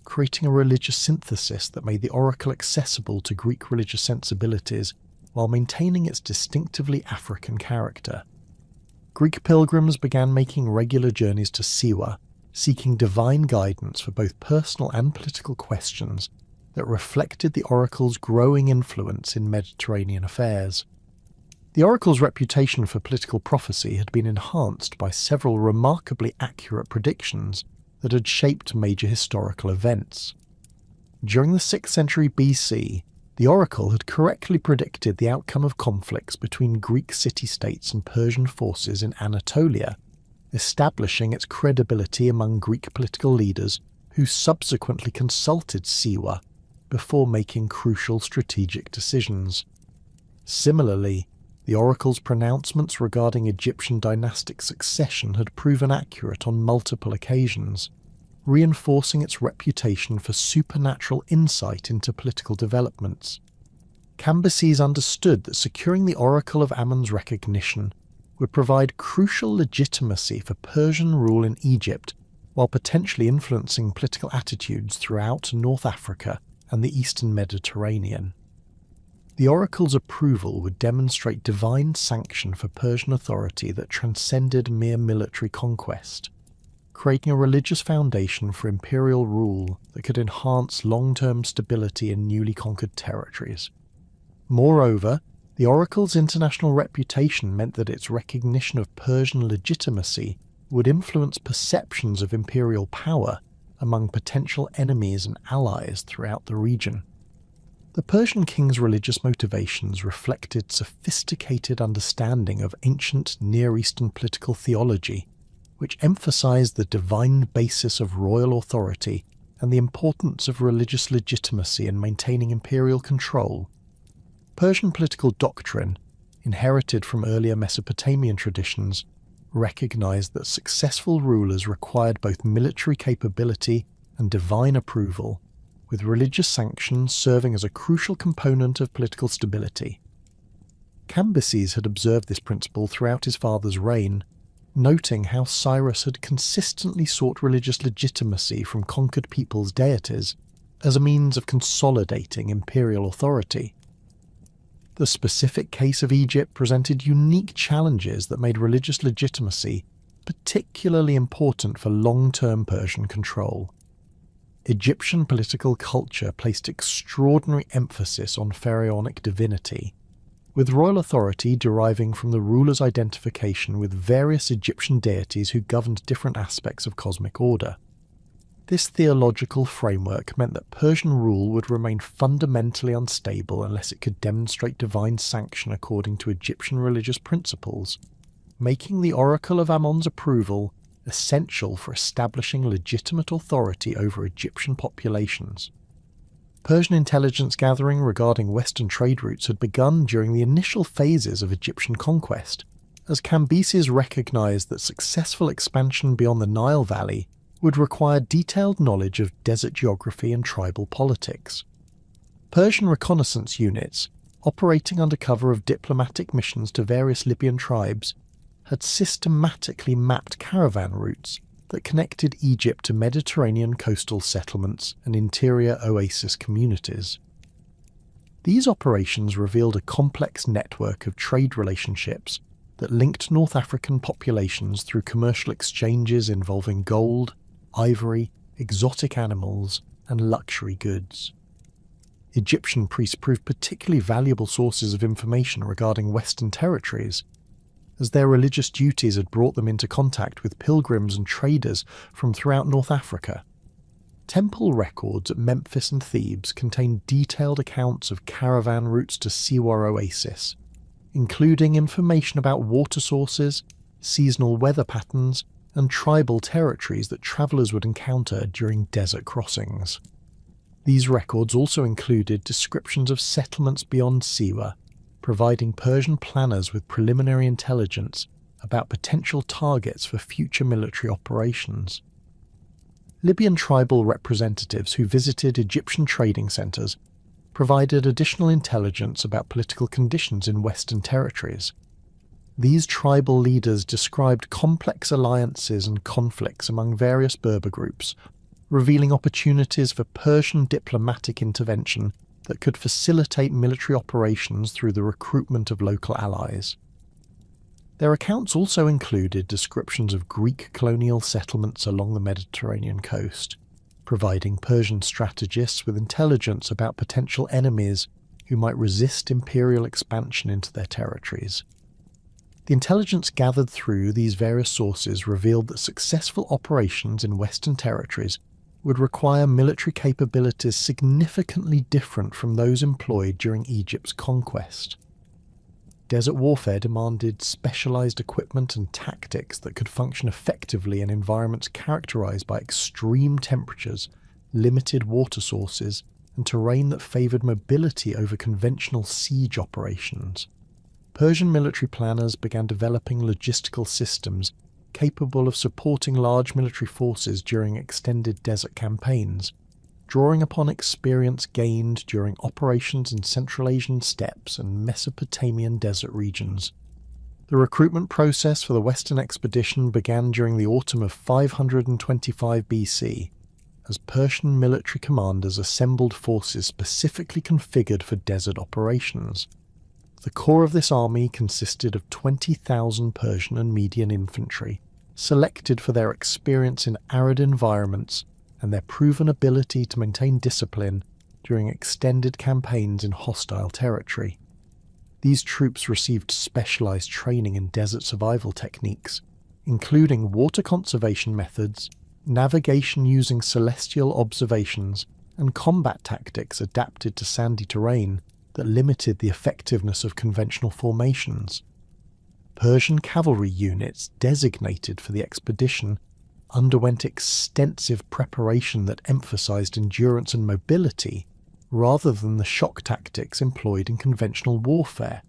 creating a religious synthesis that made the oracle accessible to Greek religious sensibilities while maintaining its distinctively African character. Greek pilgrims began making regular journeys to Siwa, seeking divine guidance for both personal and political questions that reflected the oracle's growing influence in Mediterranean affairs. The oracle's reputation for political prophecy had been enhanced by several remarkably accurate predictions that had shaped major historical events. During the 6th century BC, the oracle had correctly predicted the outcome of conflicts between Greek city-states and Persian forces in Anatolia, establishing its credibility among Greek political leaders who subsequently consulted Siwa before making crucial strategic decisions. Similarly, the oracle's pronouncements regarding Egyptian dynastic succession had proven accurate on multiple occasions, reinforcing its reputation for supernatural insight into political developments. Cambyses understood that securing the Oracle of Ammon's recognition would provide crucial legitimacy for Persian rule in Egypt, while potentially influencing political attitudes throughout North Africa and the Eastern Mediterranean. The oracle's approval would demonstrate divine sanction for Persian authority that transcended mere military conquest, creating a religious foundation for imperial rule that could enhance long-term stability in newly conquered territories. Moreover, the oracle's international reputation meant that its recognition of Persian legitimacy would influence perceptions of imperial power among potential enemies and allies throughout the region. The Persian king's religious motivations reflected sophisticated understanding of ancient Near Eastern political theology, which emphasized the divine basis of royal authority and the importance of religious legitimacy in maintaining imperial control. Persian political doctrine, inherited from earlier Mesopotamian traditions, recognized that successful rulers required both military capability and divine approval, with religious sanction serving as a crucial component of political stability. Cambyses had observed this principle throughout his father's reign, noting how Cyrus had consistently sought religious legitimacy from conquered peoples' deities as a means of consolidating imperial authority. The specific case of Egypt presented unique challenges that made religious legitimacy particularly important for long-term Persian control. Egyptian political culture placed extraordinary emphasis on pharaonic divinity, with royal authority deriving from the ruler's identification with various Egyptian deities who governed different aspects of cosmic order. This theological framework meant that Persian rule would remain fundamentally unstable unless it could demonstrate divine sanction according to Egyptian religious principles, making the Oracle of Ammon's approval essential for establishing legitimate authority over Egyptian populations. Persian intelligence gathering regarding Western trade routes had begun during the initial phases of Egyptian conquest, as Cambyses recognized that successful expansion beyond the Nile Valley would require detailed knowledge of desert geography and tribal politics. Persian reconnaissance units, operating under cover of diplomatic missions to various Libyan tribes, had systematically mapped caravan routes that connected Egypt to Mediterranean coastal settlements and interior oasis communities. These operations revealed a complex network of trade relationships that linked North African populations through commercial exchanges involving gold, ivory, exotic animals, and luxury goods. Egyptian priests proved particularly valuable sources of information regarding Western territories, as their religious duties had brought them into contact with pilgrims and traders from throughout North Africa. Temple records at Memphis and Thebes contain detailed accounts of caravan routes to Siwa Oasis, including information about water sources, seasonal weather patterns, and tribal territories that travellers would encounter during desert crossings. These records also included descriptions of settlements beyond Siwa, providing Persian planners with preliminary intelligence about potential targets for future military operations. Libyan tribal representatives who visited Egyptian trading centres provided additional intelligence about political conditions in Western territories. These tribal leaders described complex alliances and conflicts among various Berber groups, revealing opportunities for Persian diplomatic intervention that could facilitate military operations through the recruitment of local allies. Their accounts also included descriptions of Greek colonial settlements along the Mediterranean coast, providing Persian strategists with intelligence about potential enemies who might resist imperial expansion into their territories. The intelligence gathered through these various sources revealed that successful operations in Western territories would require military capabilities significantly different from those employed during Egypt's conquest. Desert warfare demanded specialized equipment and tactics that could function effectively in environments characterized by extreme temperatures, limited water sources, and terrain that favored mobility over conventional siege operations. Persian military planners began developing logistical systems capable of supporting large military forces during extended desert campaigns, drawing upon experience gained during operations in Central Asian steppes and Mesopotamian desert regions. The recruitment process for the Western expedition began during the autumn of 525 BC, as Persian military commanders assembled forces specifically configured for desert operations. The core of this army consisted of 20,000 Persian and Median infantry, selected for their experience in arid environments and their proven ability to maintain discipline during extended campaigns in hostile territory. These troops received specialized training in desert survival techniques, including water conservation methods, navigation using celestial observations, and combat tactics adapted to sandy terrain that limited the effectiveness of conventional formations. Persian cavalry units designated for the expedition underwent extensive preparation that emphasized endurance and mobility rather than the shock tactics employed in conventional warfare.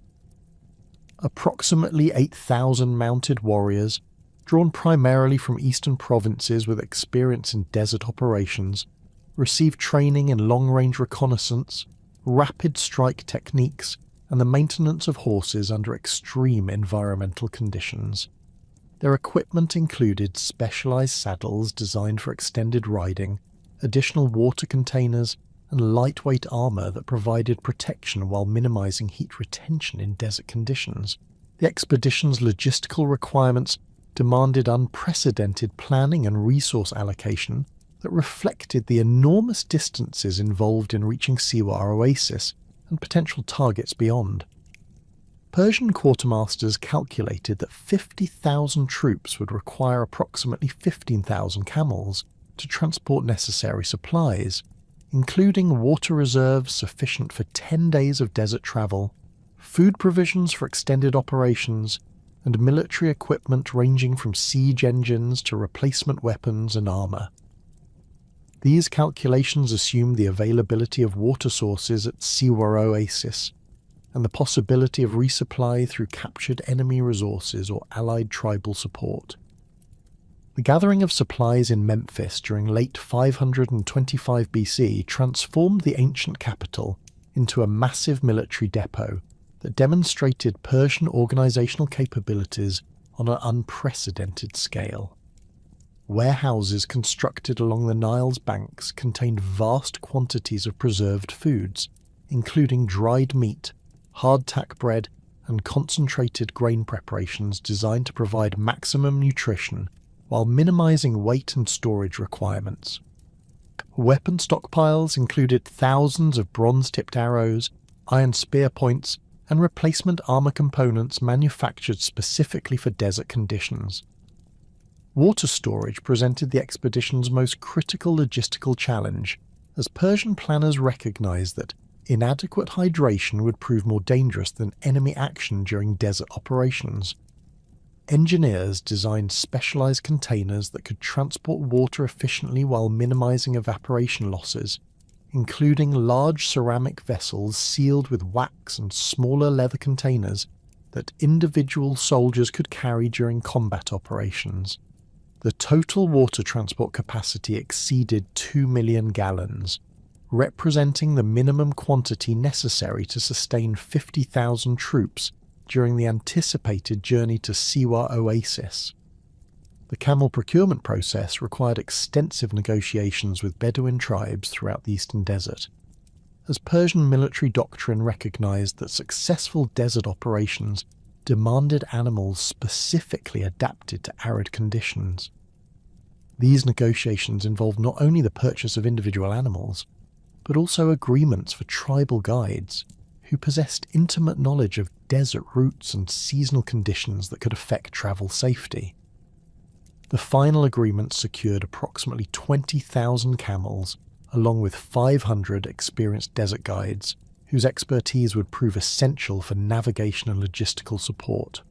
Approximately 8,000 mounted warriors, drawn primarily from eastern provinces with experience in desert operations, received training in long-range reconnaissance, rapid strike techniques, and the maintenance of horses under extreme environmental conditions. Their equipment included specialized saddles designed for extended riding, additional water containers, and lightweight armor that provided protection while minimizing heat retention in desert conditions. The expedition's logistical requirements demanded unprecedented planning and resource allocation that reflected the enormous distances involved in reaching Siwa Oasis and potential targets beyond. Persian quartermasters calculated that 50,000 troops would require approximately 15,000 camels, to transport necessary supplies, including water reserves sufficient for 10 days of desert travel, food provisions for extended operations, and military equipment ranging from siege engines to replacement weapons and armour. These calculations assumed the availability of water sources at Siwa Oasis, and the possibility of resupply through captured enemy resources or allied tribal support. The gathering of supplies in Memphis during late 525 BC transformed the ancient capital into a massive military depot that demonstrated Persian organizational capabilities on an unprecedented scale. Warehouses constructed along the Nile's banks contained vast quantities of preserved foods, including dried meat, hardtack bread, and concentrated grain preparations designed to provide maximum nutrition while minimizing weight and storage requirements. Weapon stockpiles included thousands of bronze-tipped arrows, iron spear points, and replacement armor components manufactured specifically for desert conditions. Water storage presented the expedition's most critical logistical challenge, as Persian planners recognized that inadequate hydration would prove more dangerous than enemy action during desert operations. Engineers designed specialized containers that could transport water efficiently while minimizing evaporation losses, including large ceramic vessels sealed with wax and smaller leather containers that individual soldiers could carry during combat operations. The total water transport capacity exceeded 2 million gallons, representing the minimum quantity necessary to sustain 50,000 troops during the anticipated journey to Siwa Oasis. The camel procurement process required extensive negotiations with Bedouin tribes throughout the eastern desert, as Persian military doctrine recognized that successful desert operations demanded animals specifically adapted to arid conditions. These negotiations involved not only the purchase of individual animals, but also agreements for tribal guides who possessed intimate knowledge of desert routes and seasonal conditions that could affect travel safety. The final agreement secured approximately 20,000 camels, along with 500 experienced desert guides, whose expertise would prove essential for navigation and logistical support.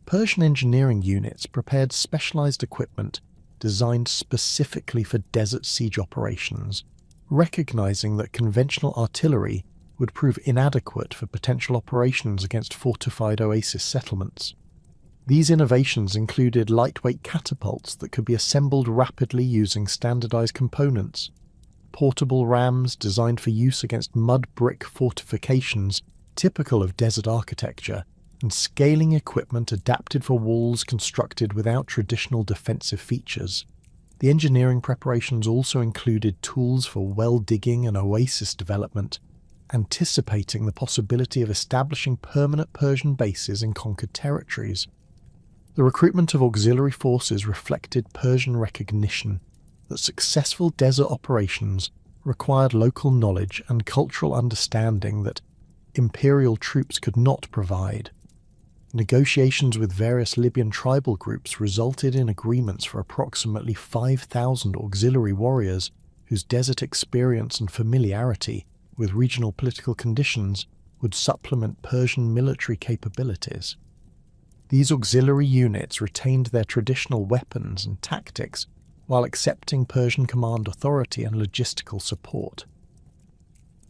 Persian engineering units prepared specialized equipment designed specifically for desert siege operations, recognizing that conventional artillery would prove inadequate for potential operations against fortified oasis settlements. These innovations included lightweight catapults that could be assembled rapidly using standardized components, portable rams designed for use against mud brick fortifications typical of desert architecture, and scaling equipment adapted for walls constructed without traditional defensive features. The engineering preparations also included tools for well digging and oasis development, anticipating the possibility of establishing permanent Persian bases in conquered territories. The recruitment of auxiliary forces reflected Persian recognition that successful desert operations required local knowledge and cultural understanding that imperial troops could not provide. Negotiations with various Libyan tribal groups resulted in agreements for approximately 5,000 auxiliary warriors whose desert experience and familiarity with regional political conditions would supplement Persian military capabilities. These auxiliary units retained their traditional weapons and tactics while accepting Persian command authority and logistical support.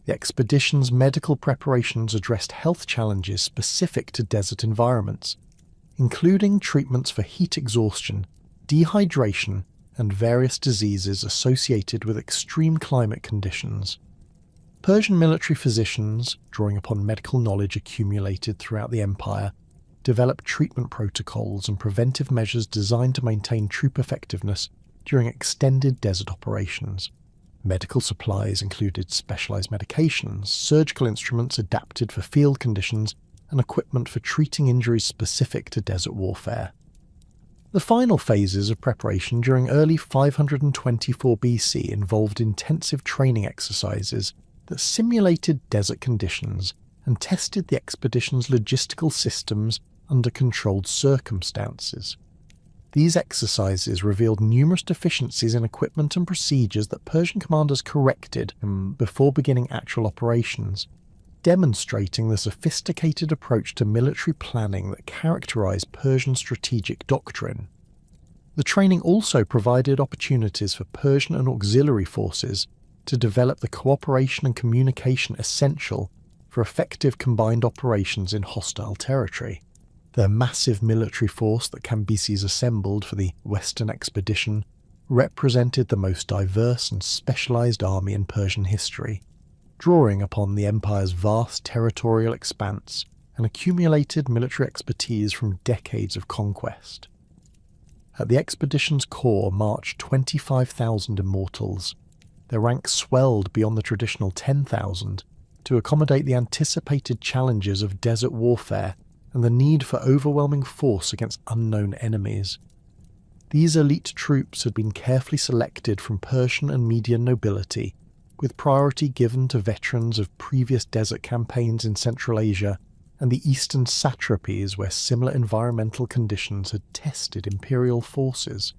The expedition's medical preparations addressed health challenges specific to desert environments, including treatments for heat exhaustion, dehydration, and various diseases associated with extreme climate conditions. Persian military physicians, drawing upon medical knowledge accumulated throughout the empire, developed treatment protocols and preventive measures designed to maintain troop effectiveness during extended desert operations. Medical supplies included specialized medications, surgical instruments adapted for field conditions, and equipment for treating injuries specific to desert warfare. The final phases of preparation during early 524 BC involved intensive training exercises that simulated desert conditions and tested the expedition's logistical systems under controlled circumstances. These exercises revealed numerous deficiencies in equipment and procedures that Persian commanders corrected before beginning actual operations, demonstrating the sophisticated approach to military planning that characterized Persian strategic doctrine. The training also provided opportunities for Persian and auxiliary forces to develop the cooperation and communication essential for effective combined operations in hostile territory. The massive military force that Cambyses assembled for the Western expedition represented the most diverse and specialized army in Persian history, drawing upon the empire's vast territorial expanse and accumulated military expertise from decades of conquest. At the expedition's core marched 25,000 immortals. Their ranks swelled beyond the traditional 10,000 to accommodate the anticipated challenges of desert warfare and the need for overwhelming force against unknown enemies. These elite troops had been carefully selected from Persian and Median nobility, with priority given to veterans of previous desert campaigns in Central Asia and the eastern satrapies where similar environmental conditions had tested imperial forces.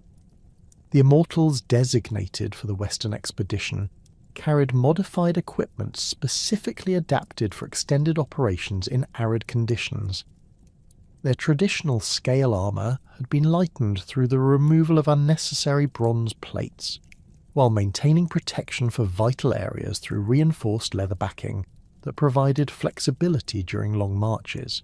The immortals designated for the Western expedition carried modified equipment specifically adapted for extended operations in arid conditions. Their traditional scale armour had been lightened through the removal of unnecessary bronze plates, while maintaining protection for vital areas through reinforced leather backing that provided flexibility during long marches.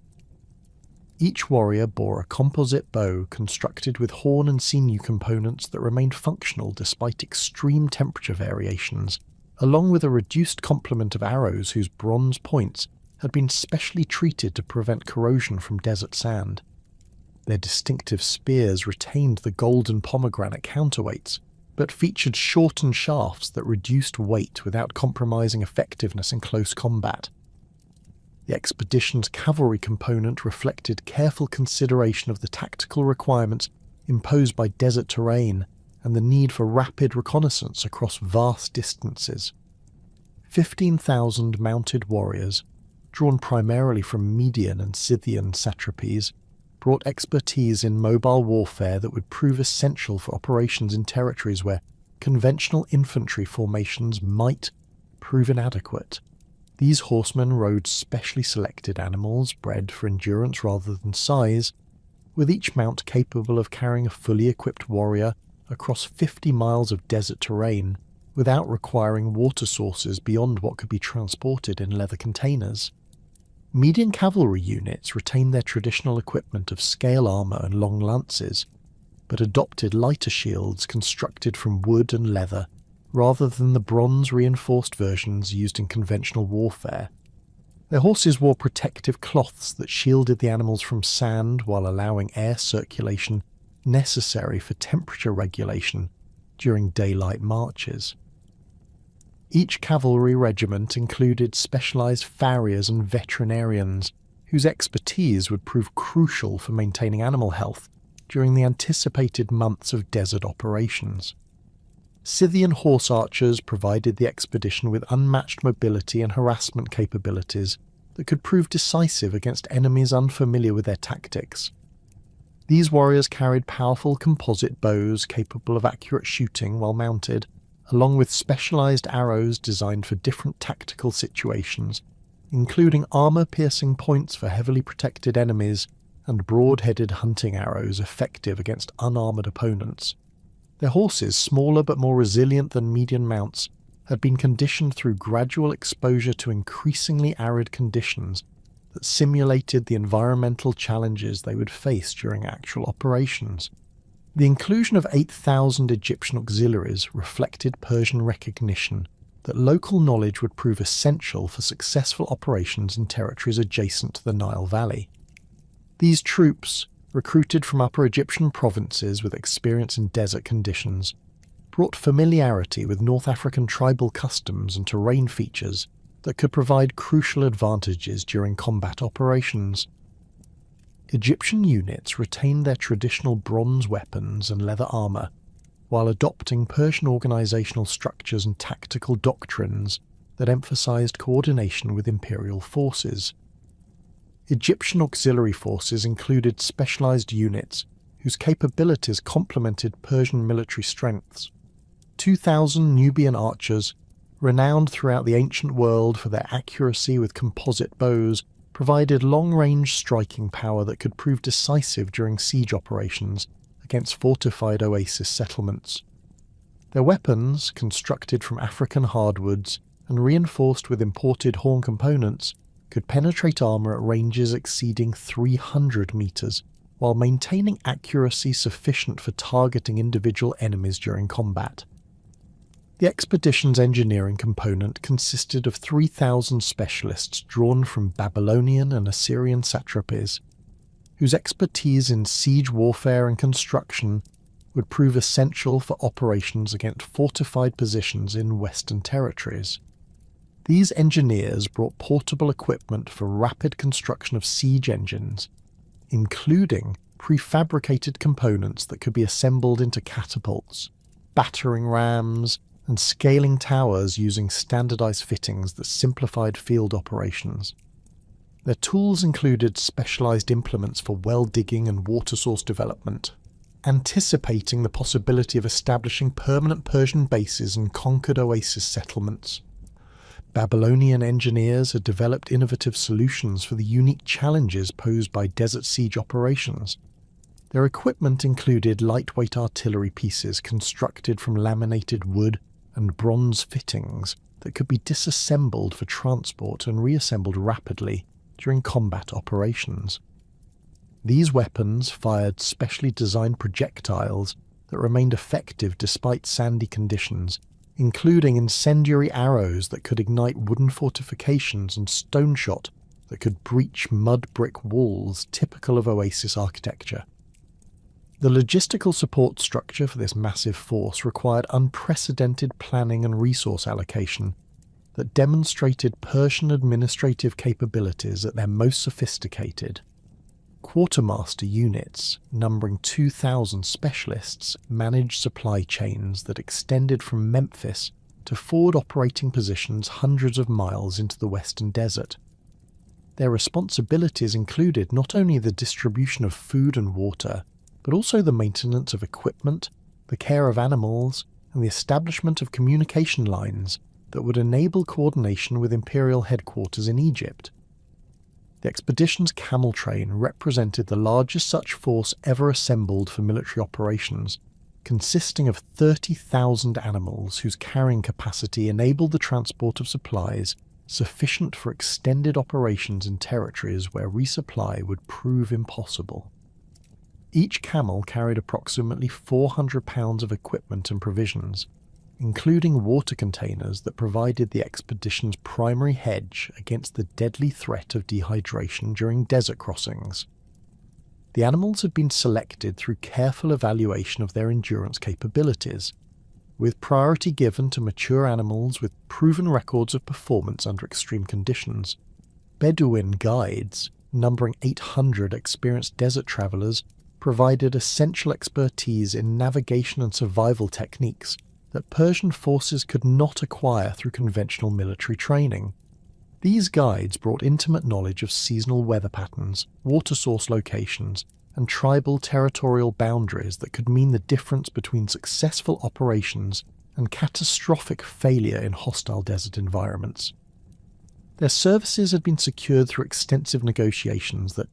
Each warrior bore a composite bow constructed with horn and sinew components that remained functional despite extreme temperature variations, along with a reduced complement of arrows whose bronze points had been specially treated to prevent corrosion from desert sand. Their distinctive spears retained the golden pomegranate counterweights, but featured shortened shafts that reduced weight without compromising effectiveness in close combat. The expedition's cavalry component reflected careful consideration of the tactical requirements imposed by desert terrain and the need for rapid reconnaissance across vast distances. 15,000 mounted warriors, drawn primarily from Median and Scythian satrapies, brought expertise in mobile warfare that would prove essential for operations in territories where conventional infantry formations might prove inadequate. These horsemen rode specially selected animals bred for endurance rather than size, with each mount capable of carrying a fully equipped warrior across 50 miles of desert terrain without requiring water sources beyond what could be transported in leather containers. Median cavalry units retained their traditional equipment of scale armour and long lances, but adopted lighter shields constructed from wood and leather rather than the bronze-reinforced versions used in conventional warfare. Their horses wore protective cloths that shielded the animals from sand while allowing air circulation necessary for temperature regulation during daylight marches. Each cavalry regiment included specialised farriers and veterinarians whose expertise would prove crucial for maintaining animal health during the anticipated months of desert operations. Scythian horse archers provided the expedition with unmatched mobility and harassment capabilities that could prove decisive against enemies unfamiliar with their tactics. These warriors carried powerful composite bows capable of accurate shooting while mounted, along with specialised arrows designed for different tactical situations, including armour-piercing points for heavily protected enemies and broad-headed hunting arrows effective against unarmoured opponents. Their horses, smaller but more resilient than median mounts, had been conditioned through gradual exposure to increasingly arid conditions that simulated the environmental challenges they would face during actual operations. The inclusion of 8,000 Egyptian auxiliaries reflected Persian recognition that local knowledge would prove essential for successful operations in territories adjacent to the Nile Valley. These troops, recruited from Upper Egyptian provinces with experience in desert conditions, brought familiarity with North African tribal customs and terrain features that could provide crucial advantages during combat operations. Egyptian units retained their traditional bronze weapons and leather armour, while adopting Persian organisational structures and tactical doctrines that emphasised coordination with imperial forces. Egyptian auxiliary forces included specialised units whose capabilities complemented Persian military strengths. 2,000 Nubian archers, renowned throughout the ancient world for their accuracy with composite bows, provided long-range striking power that could prove decisive during siege operations against fortified oasis settlements. Their weapons, constructed from African hardwoods and reinforced with imported horn components, could penetrate armour at ranges exceeding 300 metres, while maintaining accuracy sufficient for targeting individual enemies during combat. The expedition's engineering component consisted of 3,000 specialists drawn from Babylonian and Assyrian satrapies, whose expertise in siege warfare and construction would prove essential for operations against fortified positions in Western territories. These engineers brought portable equipment for rapid construction of siege engines, including prefabricated components that could be assembled into catapults, battering rams, and scaling towers using standardized fittings that simplified field operations. Their tools included specialized implements for well digging and water source development, anticipating the possibility of establishing permanent Persian bases and conquered oasis settlements. Babylonian engineers had developed innovative solutions for the unique challenges posed by desert siege operations. Their equipment included lightweight artillery pieces constructed from laminated wood and bronze fittings that could be disassembled for transport and reassembled rapidly during combat operations. These weapons fired specially designed projectiles that remained effective despite sandy conditions, including incendiary arrows that could ignite wooden fortifications and stone shot that could breach mud brick walls typical of oasis architecture. The logistical support structure for this massive force required unprecedented planning and resource allocation that demonstrated Persian administrative capabilities at their most sophisticated. Quartermaster units, numbering 2,000 specialists, managed supply chains that extended from Memphis to forward operating positions hundreds of miles into the western desert. Their responsibilities included not only the distribution of food and water, but also the maintenance of equipment, the care of animals, and the establishment of communication lines that would enable coordination with imperial headquarters in Egypt. The expedition's camel train represented the largest such force ever assembled for military operations, consisting of 30,000 animals whose carrying capacity enabled the transport of supplies sufficient for extended operations in territories where resupply would prove impossible. Each camel carried approximately 400 pounds of equipment and provisions, including water containers that provided the expedition's primary hedge against the deadly threat of dehydration during desert crossings. The animals had been selected through careful evaluation of their endurance capabilities, with priority given to mature animals with proven records of performance under extreme conditions. Bedouin guides, numbering 800 experienced desert travelers, provided essential expertise in navigation and survival techniques that Persian forces could not acquire through conventional military training. These guides brought intimate knowledge of seasonal weather patterns, water source locations, and tribal territorial boundaries that could mean the difference between successful operations and catastrophic failure in hostile desert environments. Their services had been secured through extensive negotiations that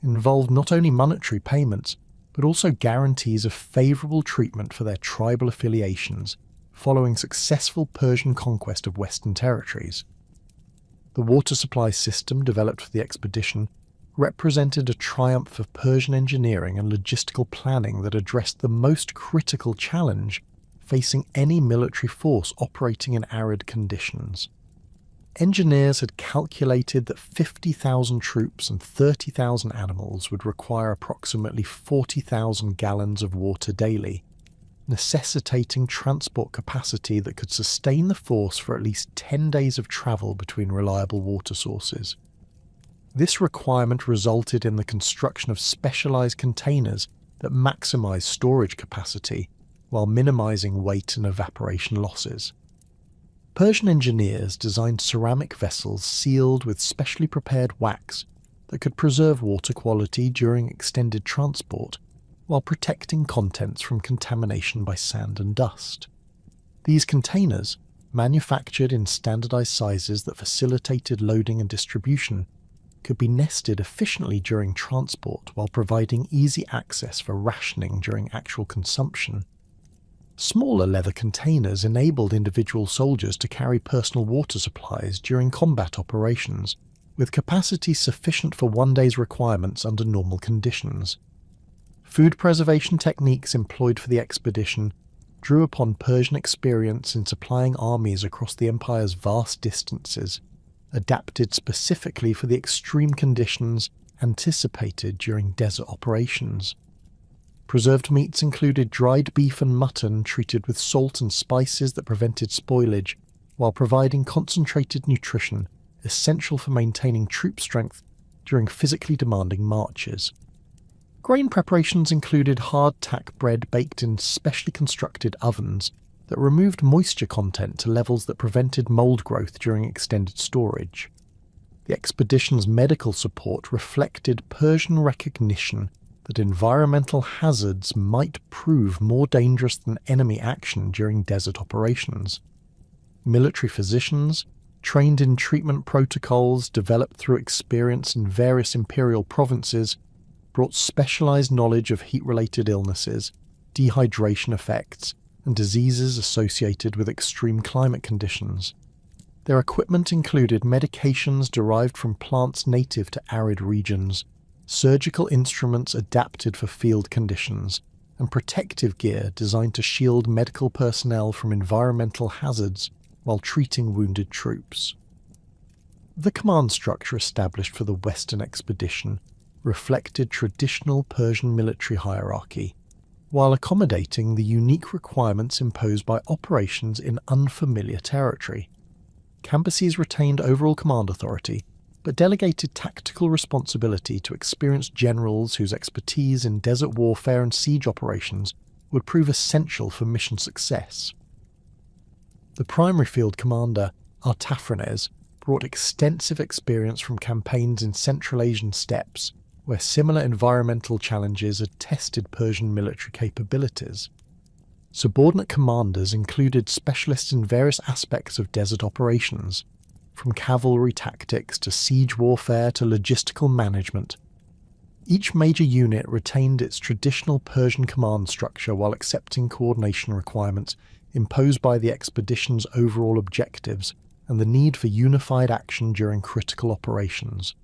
involved not only monetary payments, but also guarantees of favourable treatment for their tribal affiliations following successful Persian conquest of Western territories. The water supply system developed for the expedition represented a triumph of Persian engineering and logistical planning that addressed the most critical challenge facing any military force operating in arid conditions. Engineers had calculated that 50,000 troops and 30,000 animals would require approximately 40,000 gallons of water daily, necessitating transport capacity that could sustain the force for at least 10 days of travel between reliable water sources. This requirement resulted in the construction of specialized containers that maximize storage capacity while minimizing weight and evaporation losses. Persian engineers designed ceramic vessels sealed with specially prepared wax that could preserve water quality during extended transport, while protecting contents from contamination by sand and dust. These containers, manufactured in standardized sizes that facilitated loading and distribution, could be nested efficiently during transport while providing easy access for rationing during actual consumption. Smaller leather containers enabled individual soldiers to carry personal water supplies during combat operations, with capacity sufficient for one day's requirements under normal conditions. Food preservation techniques employed for the expedition drew upon Persian experience in supplying armies across the empire's vast distances, adapted specifically for the extreme conditions anticipated during desert operations. Preserved meats included dried beef and mutton treated with salt and spices that prevented spoilage, while providing concentrated nutrition essential for maintaining troop strength during physically demanding marches. Grain preparations included hard-tack bread baked in specially constructed ovens that removed moisture content to levels that prevented mold growth during extended storage. The expedition's medical support reflected Persian recognition that environmental hazards might prove more dangerous than enemy action during desert operations. Military physicians, trained in treatment protocols developed through experience in various imperial provinces, brought specialized knowledge of heat-related illnesses, dehydration effects, and diseases associated with extreme climate conditions. Their equipment included medications derived from plants native to arid regions, surgical instruments adapted for field conditions, and protective gear designed to shield medical personnel from environmental hazards while treating wounded troops. The command structure established for the Western expedition reflected traditional Persian military hierarchy, while accommodating the unique requirements imposed by operations in unfamiliar territory. Cambyses retained overall command authority, but delegated tactical responsibility to experienced generals whose expertise in desert warfare and siege operations would prove essential for mission success. The primary field commander, Artaphernes, brought extensive experience from campaigns in Central Asian steppes, where similar environmental challenges had tested Persian military capabilities. Subordinate commanders included specialists in various aspects of desert operations, from cavalry tactics to siege warfare to logistical management. Each major unit retained its traditional Persian command structure while accepting coordination requirements imposed by the expedition's overall objectives and the need for unified action during critical operations.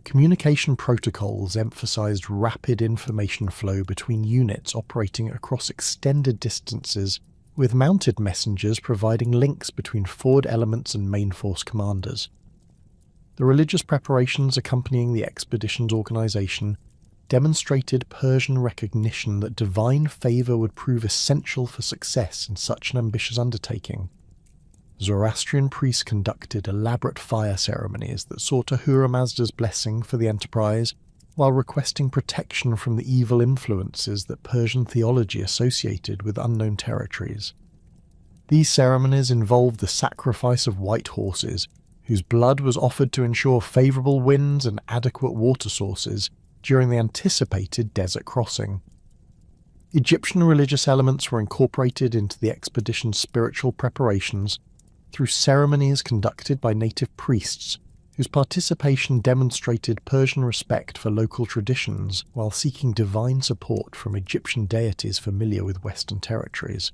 Communication protocols emphasized rapid information flow between units operating across extended distances, with mounted messengers providing links between forward elements and main force commanders. The religious preparations accompanying the expedition's organization demonstrated Persian recognition that divine favor would prove essential for success in such an ambitious undertaking. Zoroastrian priests conducted elaborate fire ceremonies that sought Ahura Mazda's blessing for the enterprise, while requesting protection from the evil influences that Persian theology associated with unknown territories. These ceremonies involved the sacrifice of white horses, whose blood was offered to ensure favourable winds and adequate water sources during the anticipated desert crossing. Egyptian religious elements were incorporated into the expedition's spiritual preparations through ceremonies conducted by native priests, whose participation demonstrated Persian respect for local traditions while seeking divine support from Egyptian deities familiar with Western territories.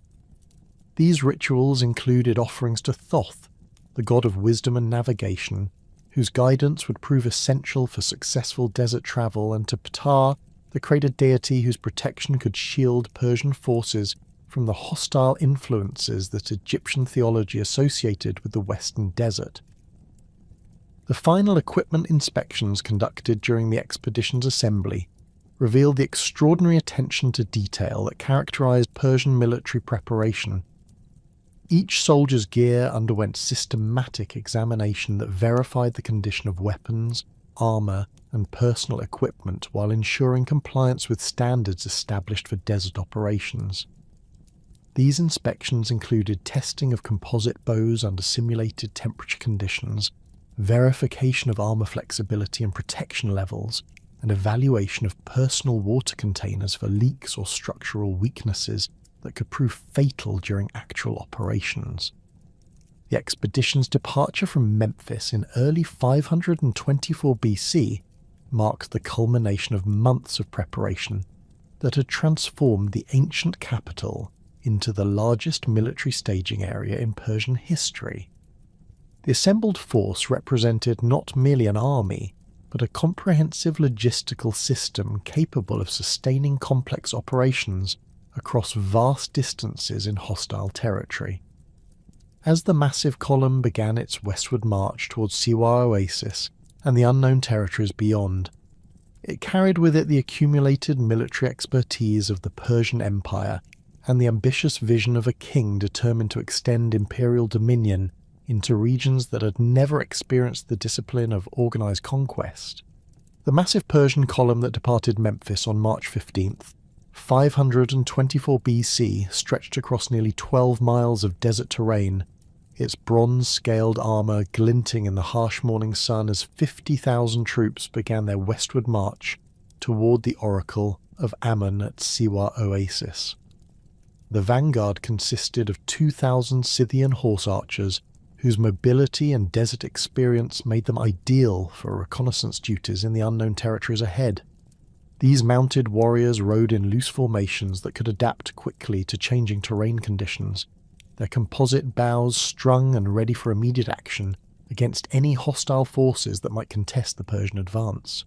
These rituals included offerings to Thoth, the god of wisdom and navigation, whose guidance would prove essential for successful desert travel, and to Ptah, the crater deity whose protection could shield Persian forces from the hostile influences that Egyptian theology associated with the Western desert. The final equipment inspections conducted during the expedition's assembly revealed the extraordinary attention to detail that characterized Persian military preparation. Each soldier's gear underwent systematic examination that verified the condition of weapons, armor, and personal equipment while ensuring compliance with standards established for desert operations. These inspections included testing of composite bows under simulated temperature conditions, verification of armor flexibility and protection levels, and evaluation of personal water containers for leaks or structural weaknesses that could prove fatal during actual operations. The expedition's departure from Memphis in early 524 BC marked the culmination of months of preparation that had transformed the ancient capital into the largest military staging area in Persian history. The assembled force represented not merely an army, but a comprehensive logistical system capable of sustaining complex operations across vast distances in hostile territory. As the massive column began its westward march towards Siwa Oasis and the unknown territories beyond, it carried with it the accumulated military expertise of the Persian Empire and the ambitious vision of a king determined to extend imperial dominion into regions that had never experienced the discipline of organized conquest. The massive Persian column that departed Memphis on March 15th, 524 BC, stretched across nearly 12 miles of desert terrain, its bronze-scaled armour glinting in the harsh morning sun as 50,000 troops began their westward march toward the oracle of Ammon at Siwa Oasis. The vanguard consisted of 2,000 Scythian horse archers whose mobility and desert experience made them ideal for reconnaissance duties in the unknown territories ahead. These mounted warriors rode in loose formations that could adapt quickly to changing terrain conditions, their composite bows strung and ready for immediate action against any hostile forces that might contest the Persian advance.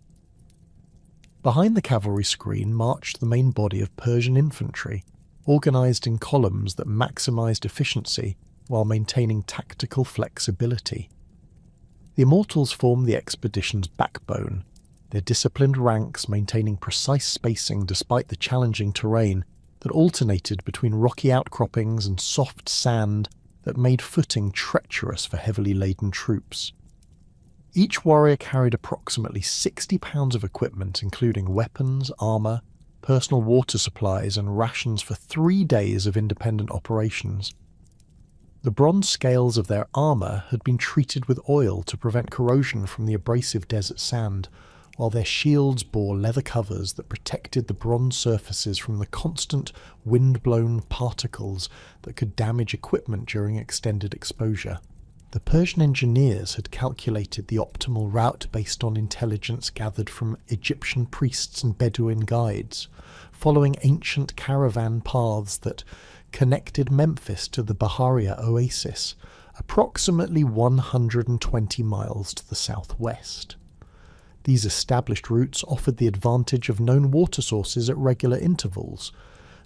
Behind the cavalry screen marched the main body of Persian infantry, organised in columns that maximised efficiency while maintaining tactical flexibility. The Immortals formed the expedition's backbone, their disciplined ranks maintaining precise spacing despite the challenging terrain that alternated between rocky outcroppings and soft sand that made footing treacherous for heavily laden troops. Each warrior carried approximately 60 pounds of equipment including weapons, armour, personal water supplies and rations for 3 days of independent operations. The bronze scales of their armour had been treated with oil to prevent corrosion from the abrasive desert sand, while their shields bore leather covers that protected the bronze surfaces from the constant wind-blown particles that could damage equipment during extended exposure. The Persian engineers had calculated the optimal route based on intelligence gathered from Egyptian priests and Bedouin guides, following ancient caravan paths that connected Memphis to the Baharia Oasis, approximately 120 miles to the southwest. These established routes offered the advantage of known water sources at regular intervals,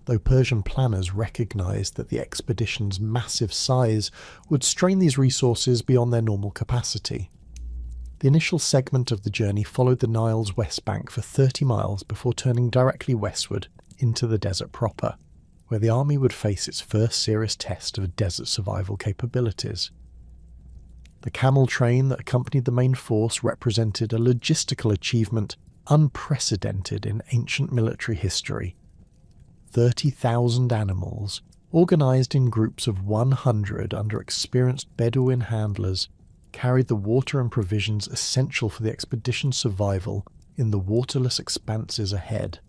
though Persian planners recognised that the expedition's massive size would strain these resources beyond their normal capacity. The initial segment of the journey followed the Nile's west bank for 30 miles before turning directly westward into the desert proper, where the army would face its first serious test of desert survival capabilities. The camel train that accompanied the main force represented a logistical achievement unprecedented in ancient military history. 30,000 animals, organised in groups of 100 under experienced Bedouin handlers, carried the water and provisions essential for the expedition's survival in the waterless expanses ahead.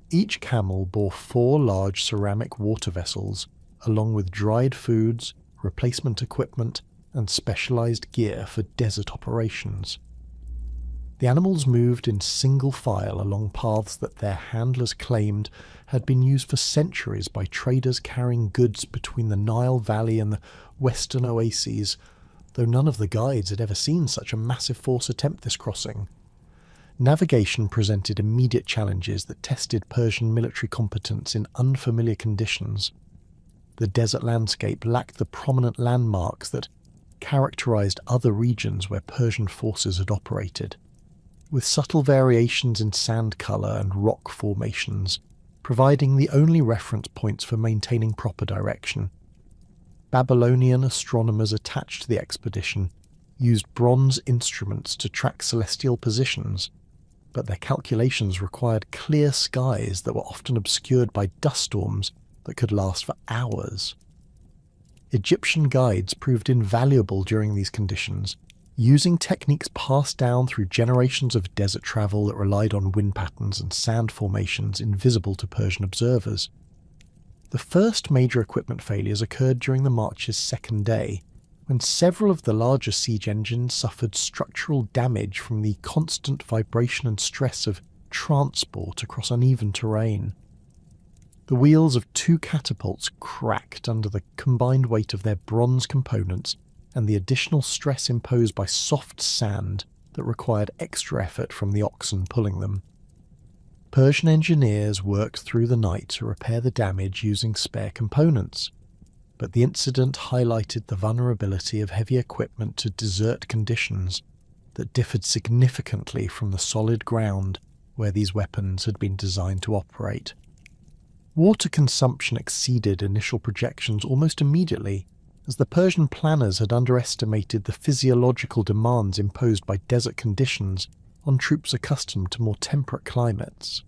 Each camel bore 4 large ceramic water vessels, along with dried foods, replacement equipment, and specialised gear for desert operations. The animals moved in single file along paths that their handlers claimed had been used for centuries by traders carrying goods between the Nile Valley and the western oases, though none of the guides had ever seen such a massive force attempt this crossing. Navigation presented immediate challenges that tested Persian military competence in unfamiliar conditions. The desert landscape lacked the prominent landmarks that characterized other regions where Persian forces had operated, with subtle variations in sand color and rock formations, providing the only reference points for maintaining proper direction. Babylonian astronomers attached to the expedition used bronze instruments to track celestial positions, but their calculations required clear skies that were often obscured by dust storms that could last for hours. Egyptian guides proved invaluable during these conditions, Using techniques passed down through generations of desert travel that relied on wind patterns and sand formations invisible to Persian observers. The first major equipment failures occurred during the march's second day, when several of the larger siege engines suffered structural damage from the constant vibration and stress of transport across uneven terrain. The wheels of 2 catapults cracked under the combined weight of their bronze components and the additional stress imposed by soft sand that required extra effort from the oxen pulling them. Persian engineers worked through the night to repair the damage using spare components, but the incident highlighted the vulnerability of heavy equipment to desert conditions that differed significantly from the solid ground where these weapons had been designed to operate. Water consumption exceeded initial projections almost immediately, as the Persian planners had underestimated the physiological demands imposed by desert conditions on troops accustomed to more temperate climates.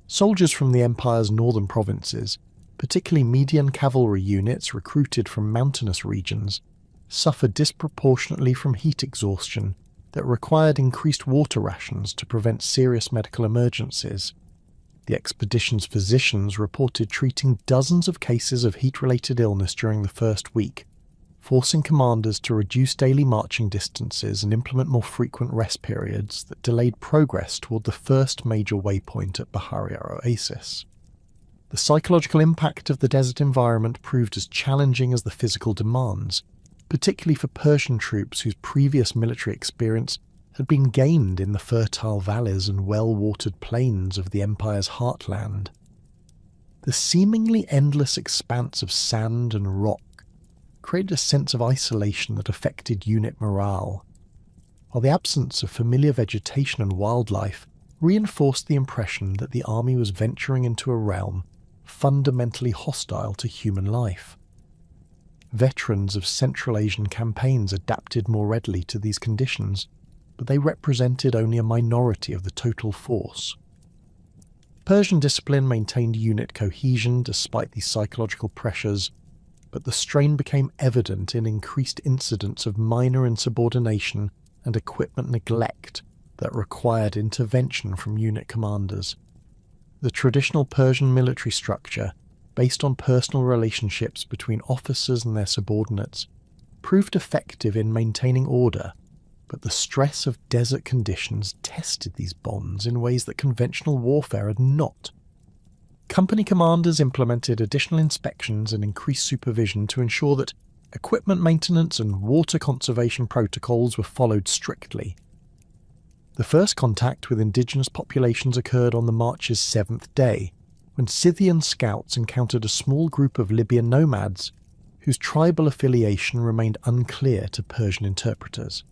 Soldiers from the empire's northern provinces, particularly Median cavalry units recruited from mountainous regions, suffered disproportionately from heat exhaustion that required increased water rations to prevent serious medical emergencies. The expedition's physicians reported treating dozens of cases of heat-related illness during the first week, forcing commanders to reduce daily marching distances and implement more frequent rest periods that delayed progress toward the first major waypoint at Bahariya Oasis. The psychological impact of the desert environment proved as challenging as the physical demands, particularly for Persian troops whose previous military experience had been gained in the fertile valleys and well-watered plains of the empire's heartland. The seemingly endless expanse of sand and rock created a sense of isolation that affected unit morale, while the absence of familiar vegetation and wildlife reinforced the impression that the army was venturing into a realm fundamentally hostile to human life. Veterans of Central Asian campaigns adapted more readily to these conditions, but they represented only a minority of the total force. Persian discipline maintained unit cohesion despite these psychological pressures, but the strain became evident in increased incidents of minor insubordination and equipment neglect that required intervention from unit commanders. The traditional Persian military structure, based on personal relationships between officers and their subordinates, proved effective in maintaining order, but the stress of desert conditions tested these bonds in ways that conventional warfare had not. Company commanders implemented additional inspections and increased supervision to ensure that equipment maintenance and water conservation protocols were followed strictly. The first contact with indigenous populations occurred on the march's 7th day, when Scythian scouts encountered a small group of Libyan nomads whose tribal affiliation remained unclear to Persian interpreters.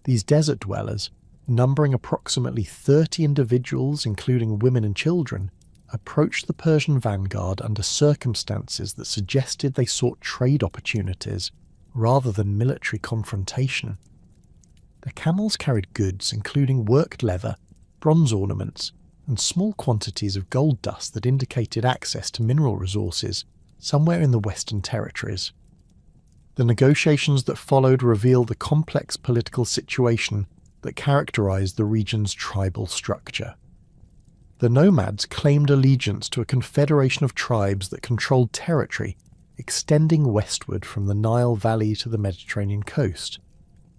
These desert dwellers, numbering approximately 30 individuals including women and children, approached the Persian vanguard under circumstances that suggested they sought trade opportunities rather than military confrontation. Their camels carried goods including worked leather, bronze ornaments, and small quantities of gold dust that indicated access to mineral resources somewhere in the Western Territories. The negotiations that followed revealed the complex political situation that characterized the region's tribal structure. The nomads claimed allegiance to a confederation of tribes that controlled territory extending westward from the Nile Valley to the Mediterranean coast,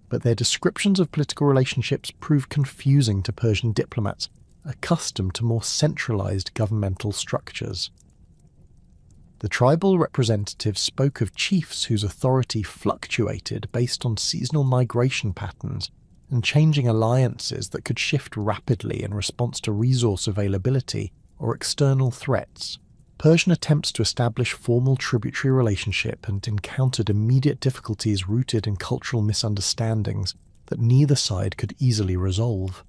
but their descriptions of political relationships proved confusing to Persian diplomats accustomed to more centralized governmental structures. The tribal representatives spoke of chiefs whose authority fluctuated based on seasonal migration patterns and changing alliances that could shift rapidly in response to resource availability or external threats. Persian attempts to establish formal tributary relationship and encountered immediate difficulties rooted in cultural misunderstandings that neither side could easily resolve.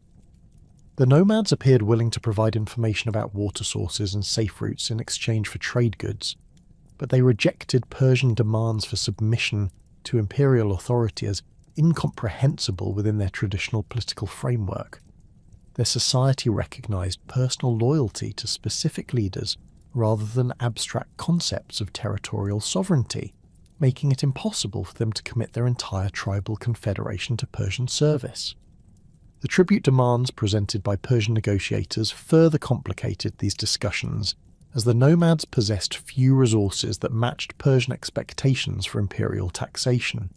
The nomads appeared willing to provide information about water sources and safe routes in exchange for trade goods, but they rejected Persian demands for submission to imperial authority as incomprehensible within their traditional political framework. Their society recognized personal loyalty to specific leaders rather than abstract concepts of territorial sovereignty, making it impossible for them to commit their entire tribal confederation to Persian service. The tribute demands presented by Persian negotiators further complicated these discussions, as the nomads possessed few resources that matched Persian expectations for imperial taxation.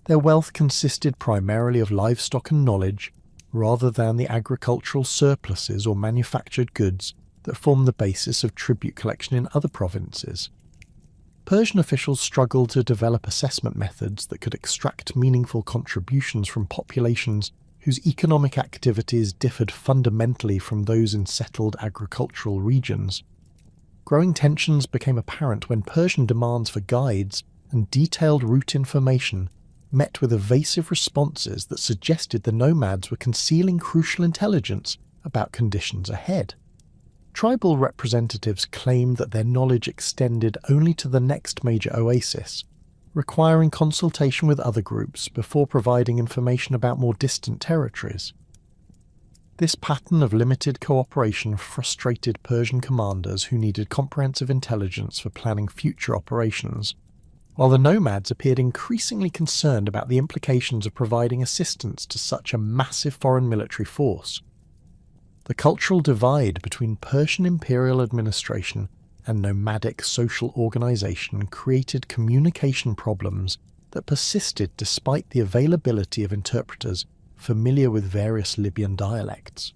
Their wealth consisted primarily of livestock and knowledge, rather than the agricultural surpluses or manufactured goods that formed the basis of tribute collection in other provinces. Persian officials struggled to develop assessment methods that could extract meaningful contributions from populations whose economic activities differed fundamentally from those in settled agricultural regions. Growing tensions became apparent when Persian demands for guides and detailed route information met with evasive responses that suggested the nomads were concealing crucial intelligence about conditions ahead. Tribal representatives claimed that their knowledge extended only to the next major oasis, requiring consultation with other groups before providing information about more distant territories. This pattern of limited cooperation frustrated Persian commanders who needed comprehensive intelligence for planning future operations, while the nomads appeared increasingly concerned about the implications of providing assistance to such a massive foreign military force. The cultural divide between Persian imperial administration and nomadic social organization created communication problems that persisted despite the availability of interpreters familiar with various Libyan dialects.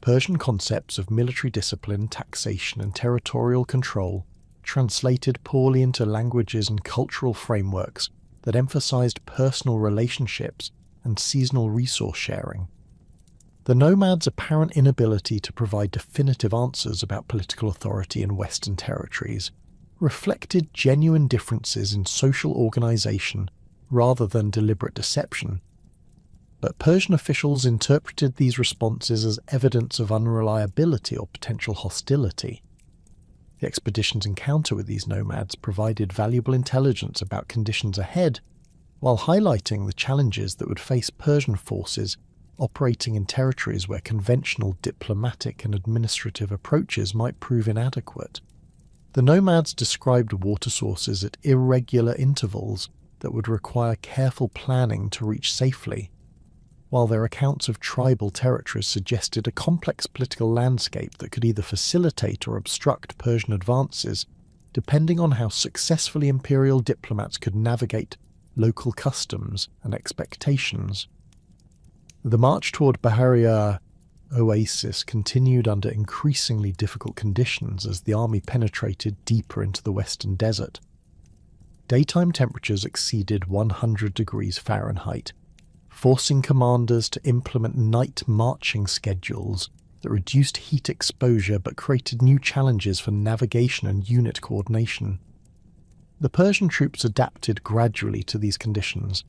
Persian concepts of military discipline, taxation, and territorial control translated poorly into languages and cultural frameworks that emphasized personal relationships and seasonal resource sharing. The nomads' apparent inability to provide definitive answers about political authority in Western territories reflected genuine differences in social organization rather than deliberate deception. But Persian officials interpreted these responses as evidence of unreliability or potential hostility. The expedition's encounter with these nomads provided valuable intelligence about conditions ahead, while highlighting the challenges that would face Persian forces operating in territories where conventional diplomatic and administrative approaches might prove inadequate. The nomads described water sources at irregular intervals that would require careful planning to reach safely, while their accounts of tribal territories suggested a complex political landscape that could either facilitate or obstruct Persian advances, depending on how successfully imperial diplomats could navigate local customs and expectations. The march toward Bahariya Oasis continued under increasingly difficult conditions as the army penetrated deeper into the western desert. Daytime temperatures exceeded 100 degrees Fahrenheit, forcing commanders to implement night marching schedules that reduced heat exposure but created new challenges for navigation and unit coordination. The Persian troops adapted gradually to these conditions,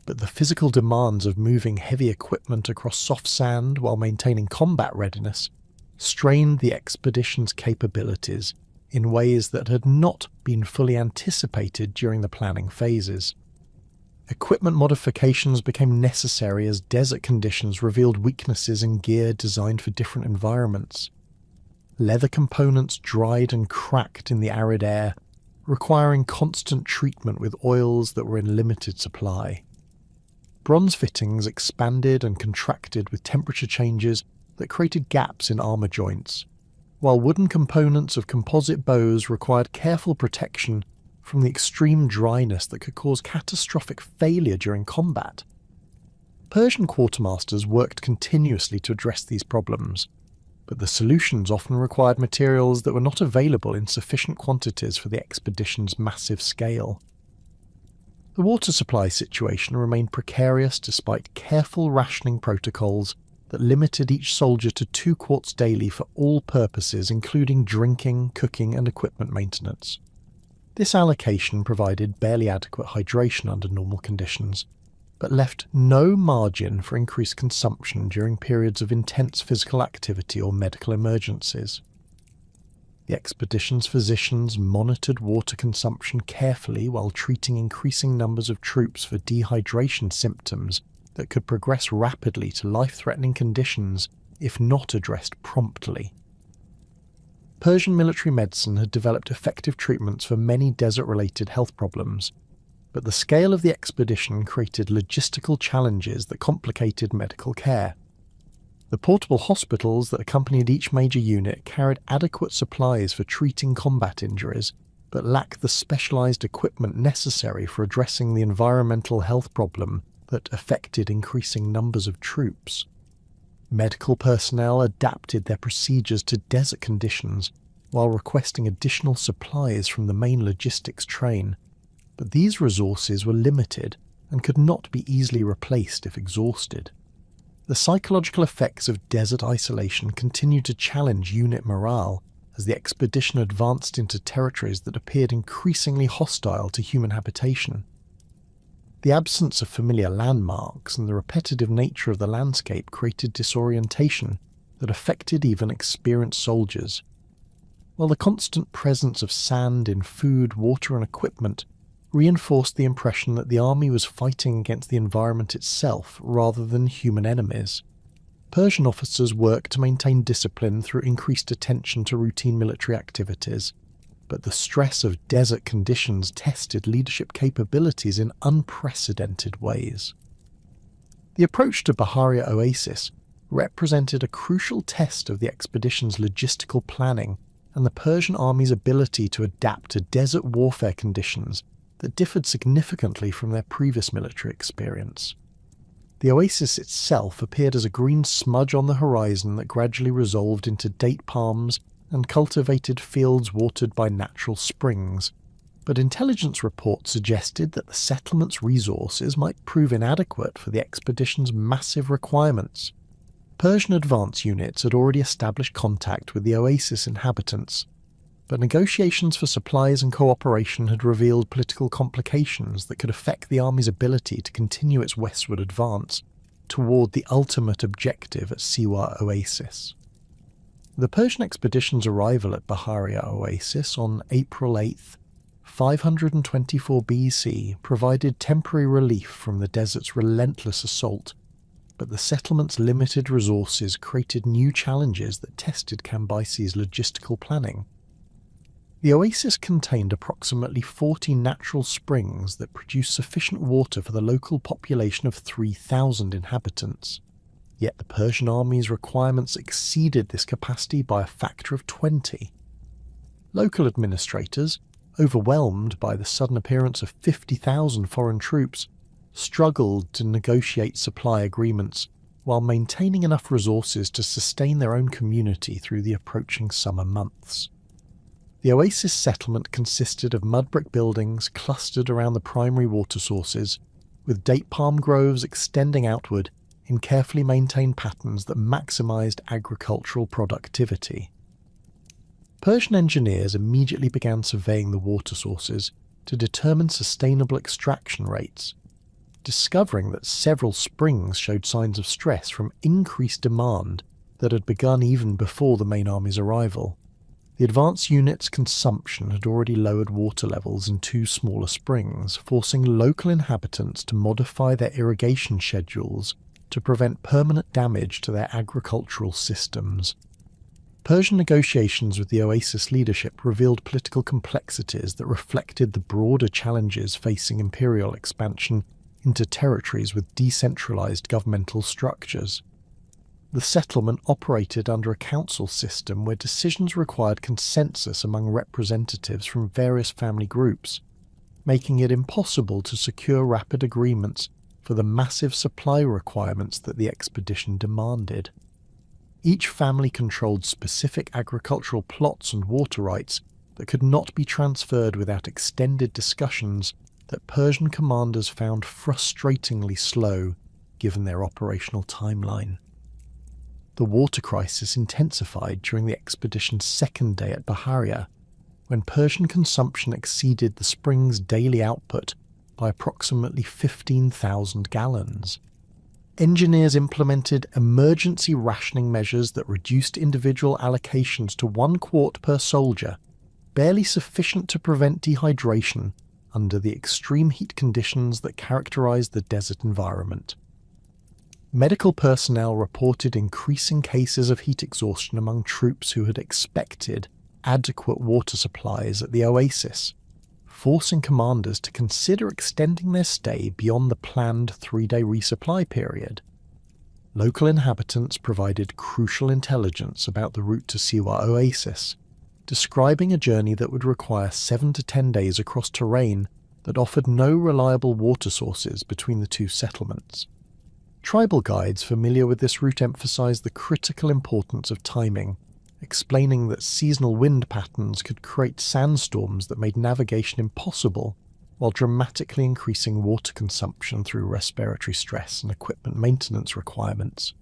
but the physical demands of moving heavy equipment across soft sand while maintaining combat readiness strained the expedition's capabilities in ways that had not been fully anticipated during the planning phases. Equipment modifications became necessary as desert conditions revealed weaknesses in gear designed for different environments. Leather components dried and cracked in the arid air, requiring constant treatment with oils that were in limited supply. Bronze fittings expanded and contracted with temperature changes that created gaps in armor joints, while wooden components of composite bows required careful protection from the extreme dryness that could cause catastrophic failure during combat. Persian quartermasters worked continuously to address these problems, but the solutions often required materials that were not available in sufficient quantities for the expedition's massive scale. The water supply situation remained precarious despite careful rationing protocols that limited each soldier to 2 quarts daily for all purposes, including drinking, cooking, and equipment maintenance. This allocation provided barely adequate hydration under normal conditions, but left no margin for increased consumption during periods of intense physical activity or medical emergencies. The expedition's physicians monitored water consumption carefully while treating increasing numbers of troops for dehydration symptoms that could progress rapidly to life-threatening conditions if not addressed promptly. Persian military medicine had developed effective treatments for many desert-related health problems, but the scale of the expedition created logistical challenges that complicated medical care. The portable hospitals that accompanied each major unit carried adequate supplies for treating combat injuries, but lacked the specialized equipment necessary for addressing the environmental health problem that affected increasing numbers of troops. Medical personnel adapted their procedures to desert conditions while requesting additional supplies from the main logistics train, but these resources were limited and could not be easily replaced if exhausted. The psychological effects of desert isolation continued to challenge unit morale as the expedition advanced into territories that appeared increasingly hostile to human habitation. The absence of familiar landmarks and the repetitive nature of the landscape created disorientation that affected even experienced soldiers, while the constant presence of sand in food, water and equipment reinforced the impression that the army was fighting against the environment itself rather than human enemies. Persian officers worked to maintain discipline through increased attention to routine military activities, but the stress of desert conditions tested leadership capabilities in unprecedented ways. The approach to Baharia Oasis represented a crucial test of the expedition's logistical planning and the Persian army's ability to adapt to desert warfare conditions that differed significantly from their previous military experience. The oasis itself appeared as a green smudge on the horizon that gradually resolved into date palms and cultivated fields watered by natural springs, but intelligence reports suggested that the settlement's resources might prove inadequate for the expedition's massive requirements. Persian advance units had already established contact with the oasis inhabitants, but negotiations for supplies and cooperation had revealed political complications that could affect the army's ability to continue its westward advance toward the ultimate objective at Siwa Oasis. The Persian expedition's arrival at Baharia Oasis on April 8, 524 BC provided temporary relief from the desert's relentless assault, but the settlement's limited resources created new challenges that tested Cambyses' logistical planning. The oasis contained approximately 40 natural springs that produced sufficient water for the local population of 3,000 inhabitants. Yet the Persian army's requirements exceeded this capacity by a factor of 20. Local administrators, overwhelmed by the sudden appearance of 50,000 foreign troops, struggled to negotiate supply agreements while maintaining enough resources to sustain their own community through the approaching summer months. The oasis settlement consisted of mud brick buildings clustered around the primary water sources, with date palm groves extending outward in carefully maintained patterns that maximised agricultural productivity. Persian engineers immediately began surveying the water sources to determine sustainable extraction rates, discovering that several springs showed signs of stress from increased demand that had begun even before the main army's arrival. The advance unit's consumption had already lowered water levels in 2 smaller springs, forcing local inhabitants to modify their irrigation schedules to prevent permanent damage to their agricultural systems. Persian negotiations with the oasis leadership revealed political complexities that reflected the broader challenges facing imperial expansion into territories with decentralized governmental structures. The settlement operated under a council system where decisions required consensus among representatives from various family groups, making it impossible to secure rapid agreements for the massive supply requirements that the expedition demanded. Each family controlled specific agricultural plots and water rights that could not be transferred without extended discussions that Persian commanders found frustratingly slow given their operational timeline. The water crisis intensified during the expedition's second day at Baharia, when Persian consumption exceeded the spring's daily output by approximately 15,000 gallons. Engineers implemented emergency rationing measures that reduced individual allocations to 1 quart per soldier, barely sufficient to prevent dehydration under the extreme heat conditions that characterized the desert environment. Medical personnel reported increasing cases of heat exhaustion among troops who had expected adequate water supplies at the oasis, forcing commanders to consider extending their stay beyond the planned 3-day resupply period. Local inhabitants provided crucial intelligence about the route to Siwa Oasis, describing a journey that would require 7 to 10 days across terrain that offered no reliable water sources between the two settlements. Tribal guides familiar with this route emphasized the critical importance of timing, explaining that seasonal wind patterns could create sandstorms that made navigation impossible, while dramatically increasing water consumption through respiratory stress and equipment maintenance requirements.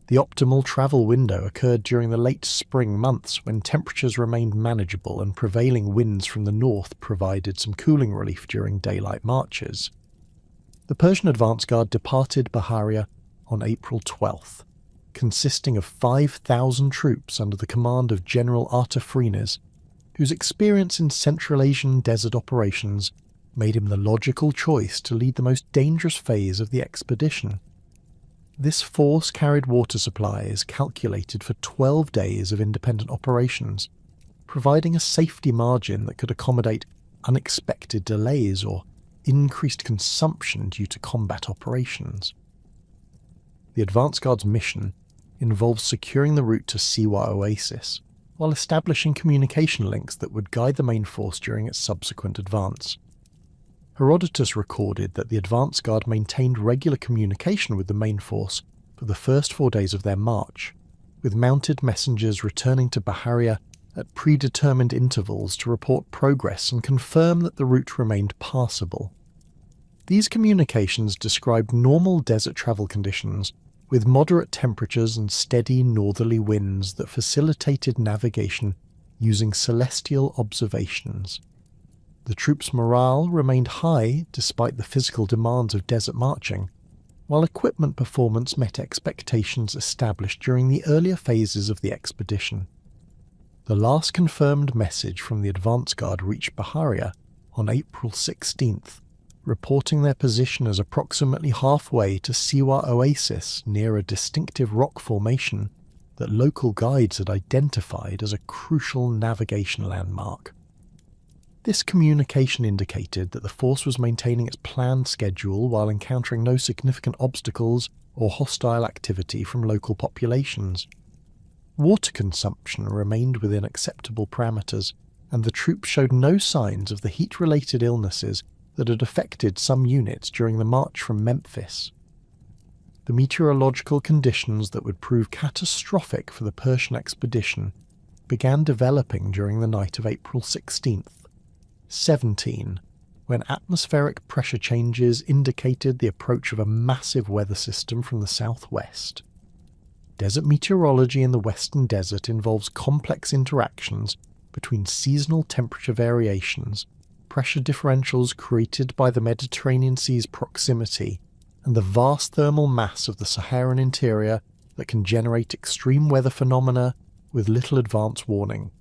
The optimal travel window occurred during the late spring months when temperatures remained manageable and prevailing winds from the north provided some cooling relief during daylight marches. The Persian advance guard departed Baharia on April 12th, consisting of 5,000 troops under the command of General Artafrinas, whose experience in Central Asian desert operations made him the logical choice to lead the most dangerous phase of the expedition. This force carried water supplies calculated for 12 days of independent operations, providing a safety margin that could accommodate unexpected delays or increased consumption due to combat operations. The advance guard's mission involves securing the route to Siwa Oasis, while establishing communication links that would guide the main force during its subsequent advance. Herodotus recorded that the advance guard maintained regular communication with the main force for the first 4 days of their march, with mounted messengers returning to Baharia at predetermined intervals to report progress and confirm that the route remained passable. These communications described normal desert travel conditions, with moderate temperatures and steady northerly winds that facilitated navigation using celestial observations. The troops' morale remained high despite the physical demands of desert marching, while equipment performance met expectations established during the earlier phases of the expedition. The last confirmed message from the advance guard reached Baharia on April 16th, reporting their position as approximately halfway to Siwa Oasis near a distinctive rock formation that local guides had identified as a crucial navigation landmark. This communication indicated that the force was maintaining its planned schedule while encountering no significant obstacles or hostile activity from local populations. Water consumption remained within acceptable parameters, and the troops showed no signs of the heat-related illnesses that had affected some units during the march from Memphis. The meteorological conditions that would prove catastrophic for the Persian expedition began developing during the night of April 16th. 17, when atmospheric pressure changes indicated the approach of a massive weather system from the southwest. Desert meteorology in the western desert involves complex interactions between seasonal temperature variations, pressure differentials created by the Mediterranean Sea's proximity, and the vast thermal mass of the Saharan interior that can generate extreme weather phenomena with little advance warning.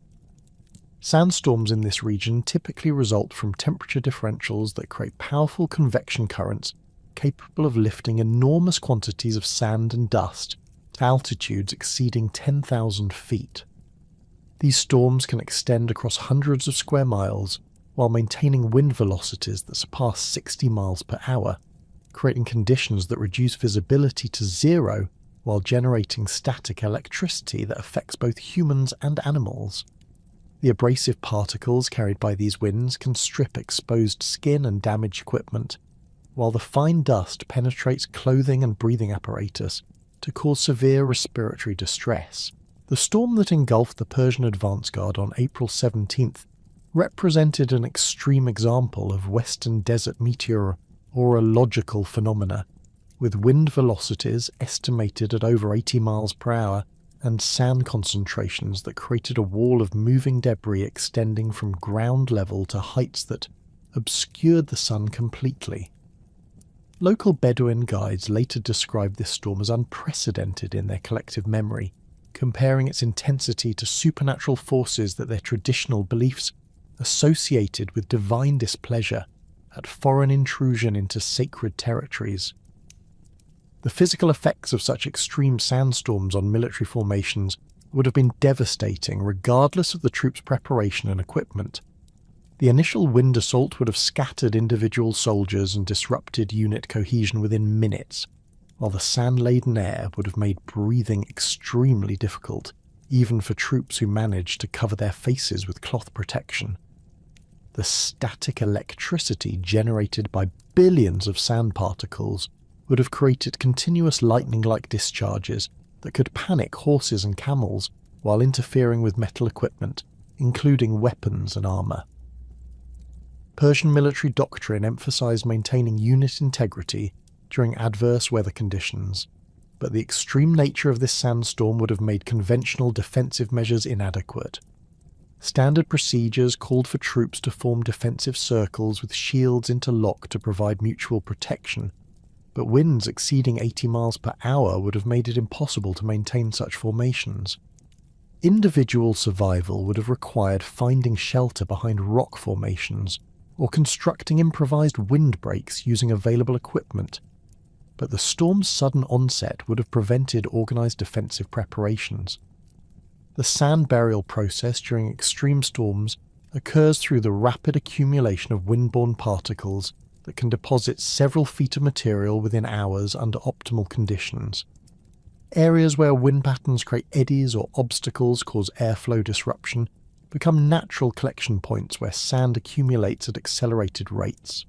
Sandstorms in this region typically result from temperature differentials that create powerful convection currents capable of lifting enormous quantities of sand and dust to altitudes exceeding 10,000 feet. These storms can extend across hundreds of square miles while maintaining wind velocities that surpass 60 miles per hour, creating conditions that reduce visibility to zero while generating static electricity that affects both humans and animals. The abrasive particles carried by these winds can strip exposed skin and damage equipment, while the fine dust penetrates clothing and breathing apparatus to cause severe respiratory distress. The storm that engulfed the Persian advance guard on April 17th represented an extreme example of western desert meteorological phenomena, with wind velocities estimated at over 80 miles per hour and sand concentrations that created a wall of moving debris extending from ground level to heights that obscured the sun completely. Local Bedouin guides later described this storm as unprecedented in their collective memory, comparing its intensity to supernatural forces that their traditional beliefs associated with divine displeasure at foreign intrusion into sacred territories. The physical effects of such extreme sandstorms on military formations would have been devastating regardless of the troops' preparation and equipment. The initial wind assault would have scattered individual soldiers and disrupted unit cohesion within minutes, while the sand-laden air would have made breathing extremely difficult, even for troops who managed to cover their faces with cloth protection. The static electricity generated by billions of sand particles would have created continuous lightning-like discharges that could panic horses and camels while interfering with metal equipment, including weapons and armour. Persian military doctrine emphasised maintaining unit integrity during adverse weather conditions, but the extreme nature of this sandstorm would have made conventional defensive measures inadequate. Standard procedures called for troops to form defensive circles with shields interlocked to provide mutual protection, but winds exceeding 80 miles per hour would have made it impossible to maintain such formations. Individual survival would have required finding shelter behind rock formations or constructing improvised windbreaks using available equipment, but the storm's sudden onset would have prevented organised defensive preparations. The sand burial process during extreme storms occurs through the rapid accumulation of windborne particles that can deposit several feet of material within hours under optimal conditions. Areas where wind patterns create eddies or obstacles cause airflow disruption become natural collection points where sand accumulates at accelerated rates.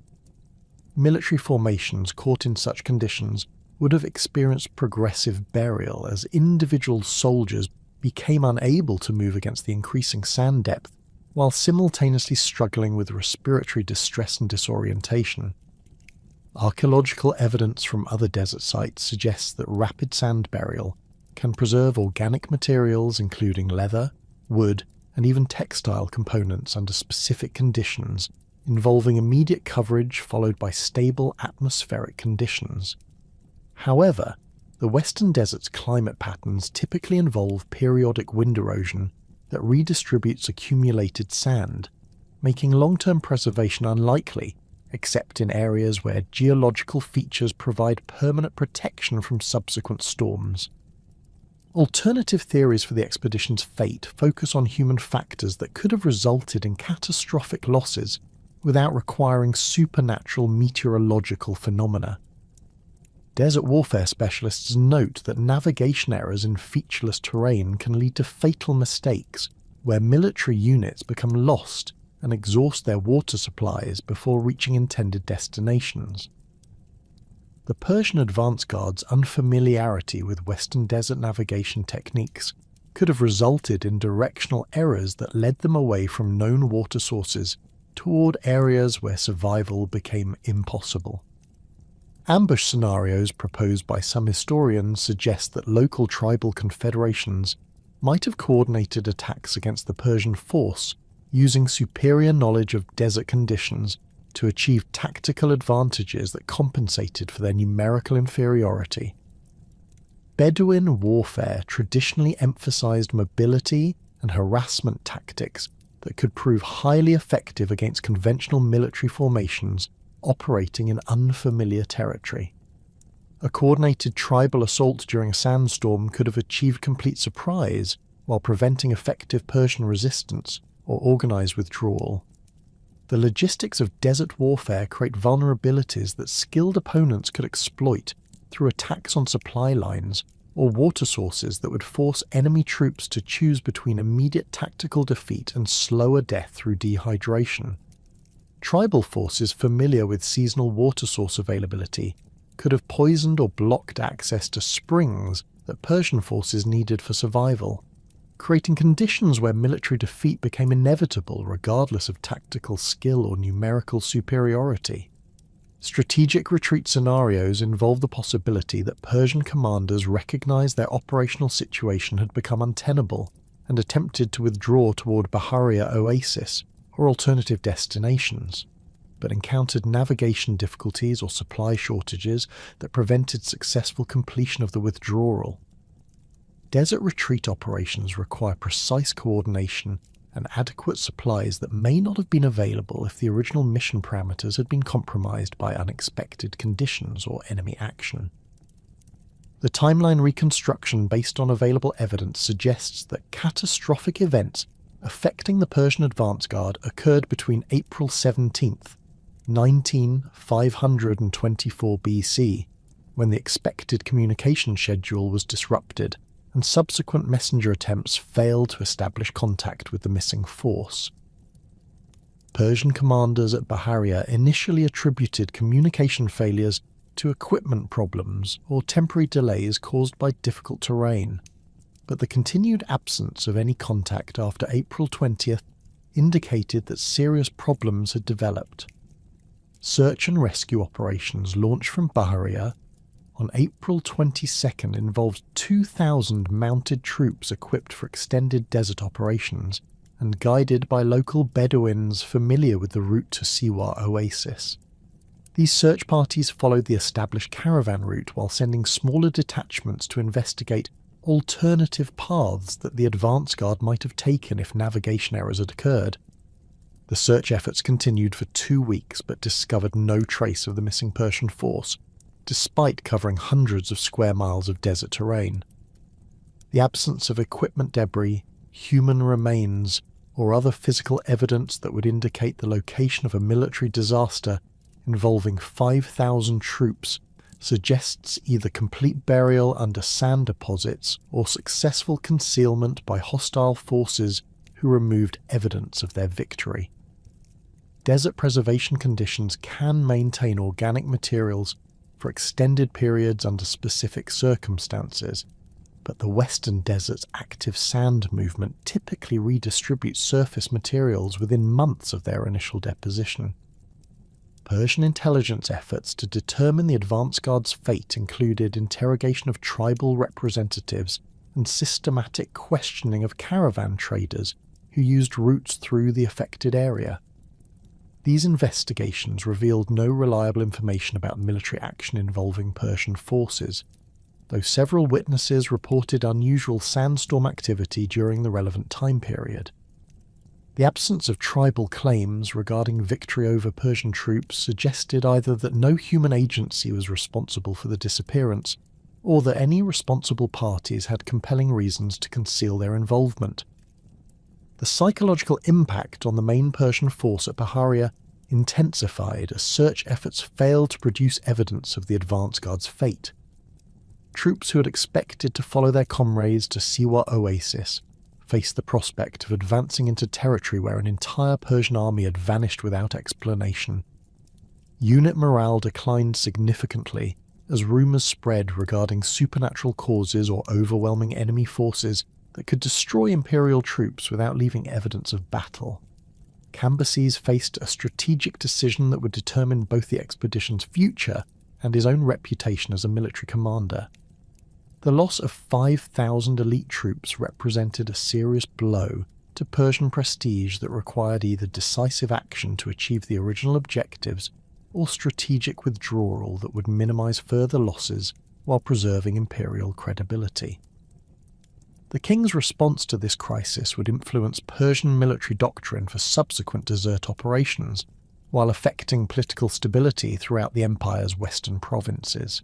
Military formations caught in such conditions would have experienced progressive burial as individual soldiers became unable to move against the increasing sand depth, while simultaneously struggling with respiratory distress and disorientation. Archaeological evidence from other desert sites suggests that rapid sand burial can preserve organic materials including leather, wood, and even textile components under specific conditions, involving immediate coverage followed by stable atmospheric conditions. However, the western desert's climate patterns typically involve periodic wind erosion that redistributes accumulated sand, making long-term preservation unlikely, except in areas where geological features provide permanent protection from subsequent storms. Alternative theories for the expedition's fate focus on human factors that could have resulted in catastrophic losses without requiring supernatural meteorological phenomena. Desert warfare specialists note that navigation errors in featureless terrain can lead to fatal mistakes, where military units become lost and exhaust their water supplies before reaching intended destinations. The Persian advance guard's unfamiliarity with Western desert navigation techniques could have resulted in directional errors that led them away from known water sources toward areas where survival became impossible. Ambush scenarios proposed by some historians suggest that local tribal confederations might have coordinated attacks against the Persian force using superior knowledge of desert conditions to achieve tactical advantages that compensated for their numerical inferiority. Bedouin warfare traditionally emphasized mobility and harassment tactics that could prove highly effective against conventional military formations operating in unfamiliar territory. A coordinated tribal assault during a sandstorm could have achieved complete surprise while preventing effective Persian resistance or organized withdrawal. The logistics of desert warfare create vulnerabilities that skilled opponents could exploit through attacks on supply lines or water sources that would force enemy troops to choose between immediate tactical defeat and slower death through dehydration. Tribal forces familiar with seasonal water source availability could have poisoned or blocked access to springs that Persian forces needed for survival, creating conditions where military defeat became inevitable regardless of tactical skill or numerical superiority. Strategic retreat scenarios involve the possibility that Persian commanders recognized their operational situation had become untenable and attempted to withdraw toward Bahariya Oasis or alternative destinations, but encountered navigation difficulties or supply shortages that prevented successful completion of the withdrawal. Desert retreat operations require precise coordination and adequate supplies that may not have been available if the original mission parameters had been compromised by unexpected conditions or enemy action. The timeline reconstruction based on available evidence suggests that catastrophic events affecting the Persian advance guard occurred between April 17th, 524 BC, when the expected communication schedule was disrupted and subsequent messenger attempts failed to establish contact with the missing force. Persian commanders at Bahariya initially attributed communication failures to equipment problems or temporary delays caused by difficult terrain, but the continued absence of any contact after April 20th indicated that serious problems had developed. Search and rescue operations launched from Bahariya on April 22nd involved 2,000 mounted troops equipped for extended desert operations and guided by local Bedouins familiar with the route to Siwa Oasis. These search parties followed the established caravan route while sending smaller detachments to investigate alternative paths that the advance guard might have taken if navigation errors had occurred. The search efforts continued for 2 weeks but discovered no trace of the missing Persian force, despite covering hundreds of square miles of desert terrain. The absence of equipment debris, human remains, or other physical evidence that would indicate the location of a military disaster involving 5,000 troops suggests either complete burial under sand deposits or successful concealment by hostile forces who removed evidence of their victory. Desert preservation conditions can maintain organic materials for extended periods under specific circumstances, but the Western Desert's active sand movement typically redistributes surface materials within months of their initial deposition. Persian intelligence efforts to determine the advance guard's fate included interrogation of tribal representatives and systematic questioning of caravan traders who used routes through the affected area. These investigations revealed no reliable information about military action involving Persian forces, though several witnesses reported unusual sandstorm activity during the relevant time period. The absence of tribal claims regarding victory over Persian troops suggested either that no human agency was responsible for the disappearance, or that any responsible parties had compelling reasons to conceal their involvement. The psychological impact on the main Persian force at Bahariya intensified as search efforts failed to produce evidence of the advance guard's fate. Troops who had expected to follow their comrades to Siwa Oasis faced the prospect of advancing into territory where an entire Persian army had vanished without explanation. Unit morale declined significantly as rumours spread regarding supernatural causes or overwhelming enemy forces that could destroy Imperial troops without leaving evidence of battle. Cambyses faced a strategic decision that would determine both the expedition's future and his own reputation as a military commander. The loss of 5,000 elite troops represented a serious blow to Persian prestige that required either decisive action to achieve the original objectives or strategic withdrawal that would minimize further losses while preserving imperial credibility. The king's response to this crisis would influence Persian military doctrine for subsequent desert operations, while affecting political stability throughout the empire's western provinces.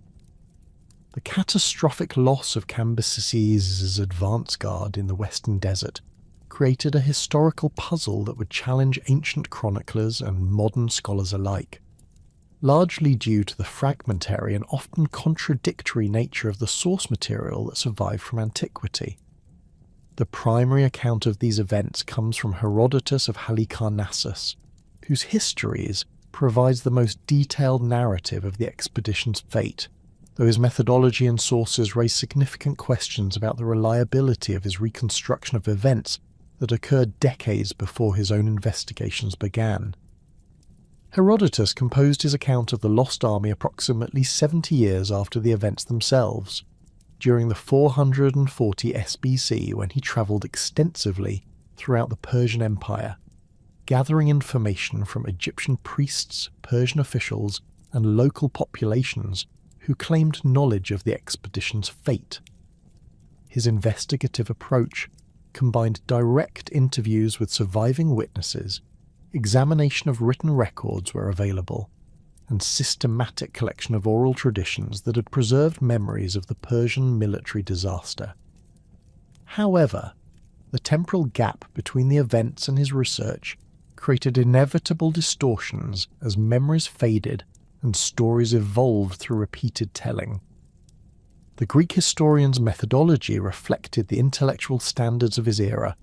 The catastrophic loss of Cambyses' advance guard in the western desert created a historical puzzle that would challenge ancient chroniclers and modern scholars alike, largely due to the fragmentary and often contradictory nature of the source material that survived from antiquity. The primary account of these events comes from Herodotus of Halicarnassus, whose histories provides the most detailed narrative of the expedition's fate, though his methodology and sources raise significant questions about the reliability of his reconstruction of events that occurred decades before his own investigations began. Herodotus composed his account of the Lost Army approximately 70 years after the events themselves, during the 440 SBC, when he travelled extensively throughout the Persian Empire, gathering information from Egyptian priests, Persian officials, and local populations who claimed knowledge of the expedition's fate. His investigative approach combined direct interviews with surviving witnesses, examination of written records where available, and systematic collection of oral traditions that had preserved memories of the Persian military disaster. However, the temporal gap between the events and his research created inevitable distortions as memories faded and stories evolved through repeated telling. The Greek historian's methodology reflected the intellectual standards of his era,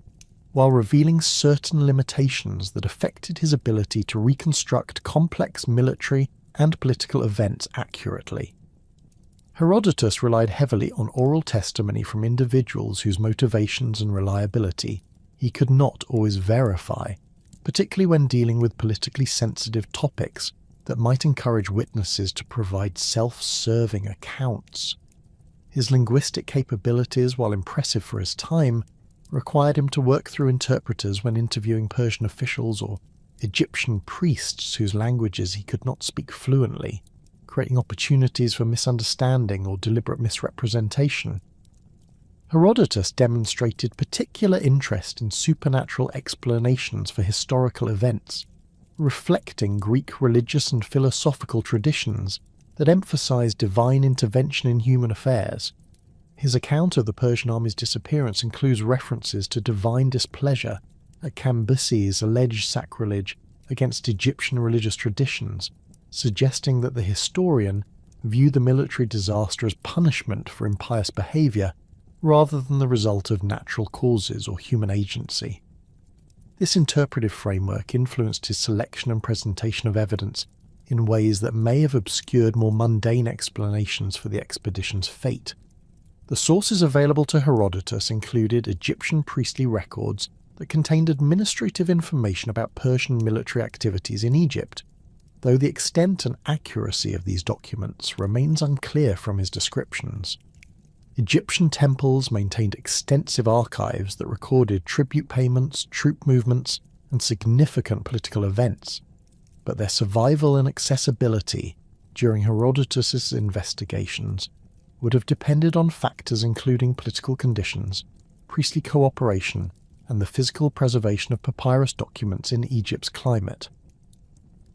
while revealing certain limitations that affected his ability to reconstruct complex military and political events accurately. Herodotus relied heavily on oral testimony from individuals whose motivations and reliability he could not always verify, particularly when dealing with politically sensitive topics that might encourage witnesses to provide self-serving accounts. His linguistic capabilities, while impressive for his time, required him to work through interpreters when interviewing Persian officials or Egyptian priests whose languages he could not speak fluently, creating opportunities for misunderstanding or deliberate misrepresentation. Herodotus demonstrated particular interest in supernatural explanations for historical events, reflecting Greek religious and philosophical traditions that emphasized divine intervention in human affairs. His account of the Persian army's disappearance includes references to divine displeasure at Cambyses' alleged sacrilege against Egyptian religious traditions, suggesting that the historian viewed the military disaster as punishment for impious behaviour rather than the result of natural causes or human agency. This interpretive framework influenced his selection and presentation of evidence in ways that may have obscured more mundane explanations for the expedition's fate. The sources available to Herodotus included Egyptian priestly records that contained administrative information about Persian military activities in Egypt, though the extent and accuracy of these documents remains unclear from his descriptions. Egyptian temples maintained extensive archives that recorded tribute payments, troop movements, and significant political events, but their survival and accessibility during Herodotus's investigations would have depended on factors including political conditions, priestly cooperation, and the physical preservation of papyrus documents in Egypt's climate.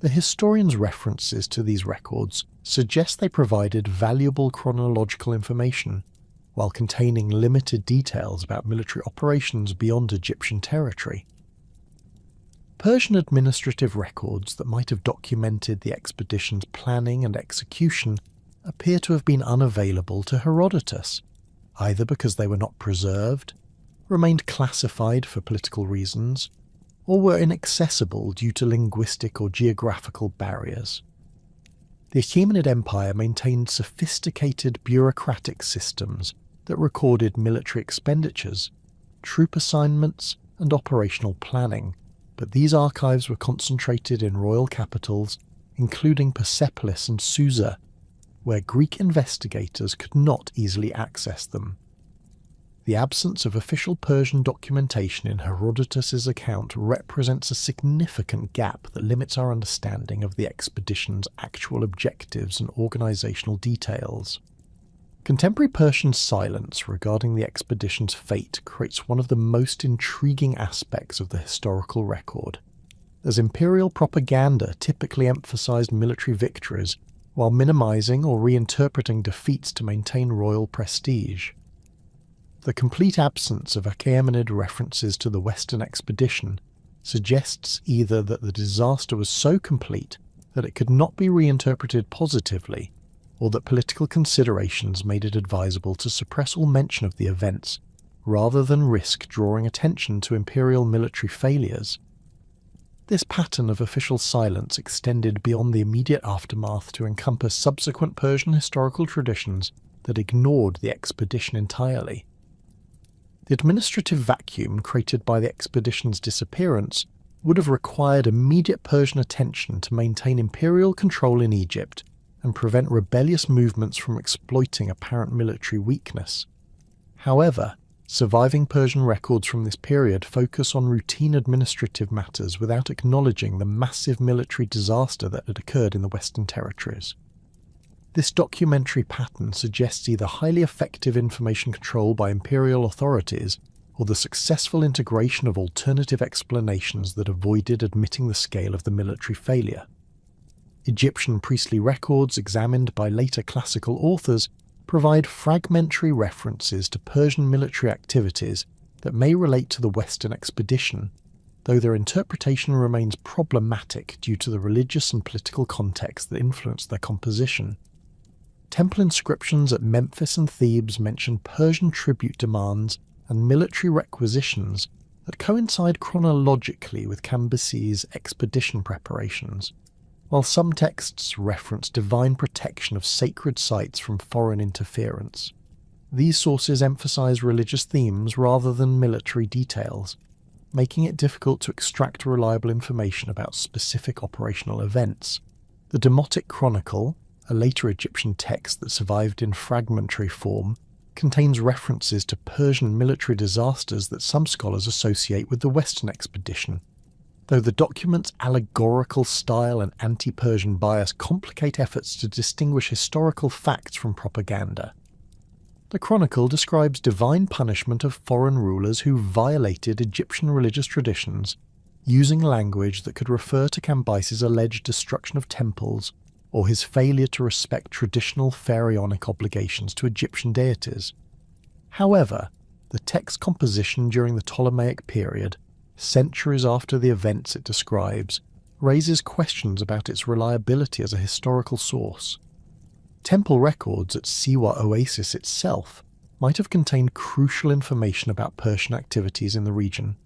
The historian's references to these records suggest they provided valuable chronological information, while containing limited details about military operations beyond Egyptian territory. Persian administrative records that might have documented the expedition's planning and execution appear to have been unavailable to Herodotus, either because they were not preserved, remained classified for political reasons, or were inaccessible due to linguistic or geographical barriers. The Achaemenid Empire maintained sophisticated bureaucratic systems that recorded military expenditures, troop assignments, and operational planning, but these archives were concentrated in royal capitals, including Persepolis and Susa, where Greek investigators could not easily access them. The absence of official Persian documentation in Herodotus's account represents a significant gap that limits our understanding of the expedition's actual objectives and organizational details. Contemporary Persian silence regarding the expedition's fate creates one of the most intriguing aspects of the historical record, as imperial propaganda typically emphasized military victories while minimizing or reinterpreting defeats to maintain royal prestige. The complete absence of Achaemenid references to the Western expedition suggests either that the disaster was so complete that it could not be reinterpreted positively, or that political considerations made it advisable to suppress all mention of the events, rather than risk drawing attention to imperial military failures. This pattern of official silence extended beyond the immediate aftermath to encompass subsequent Persian historical traditions that ignored the expedition entirely. The administrative vacuum created by the expedition's disappearance would have required immediate Persian attention to maintain imperial control in Egypt and prevent rebellious movements from exploiting apparent military weakness. However, surviving Persian records from this period focus on routine administrative matters without acknowledging the massive military disaster that had occurred in the Western territories. This documentary pattern suggests either highly effective information control by imperial authorities or the successful integration of alternative explanations that avoided admitting the scale of the military failure. Egyptian priestly records examined by later classical authors provide fragmentary references to Persian military activities that may relate to the Western expedition, though their interpretation remains problematic due to the religious and political context that influenced their composition. Temple inscriptions at Memphis and Thebes mention Persian tribute demands and military requisitions that coincide chronologically with Cambyses' expedition preparations, while some texts reference divine protection of sacred sites from foreign interference. These sources emphasize religious themes rather than military details, making it difficult to extract reliable information about specific operational events. The Demotic Chronicle, a later Egyptian text that survived in fragmentary form, contains references to Persian military disasters that some scholars associate with the Western expedition, though the document's allegorical style and anti-Persian bias complicate efforts to distinguish historical facts from propaganda. The Chronicle describes divine punishment of foreign rulers who violated Egyptian religious traditions, using language that could refer to Cambyses' alleged destruction of temples or his failure to respect traditional pharaonic obligations to Egyptian deities. However, the text composition during the Ptolemaic period, centuries after the events it describes, raises questions about its reliability as a historical source. Temple records at Siwa Oasis itself might have contained crucial information about Persian activities in the region,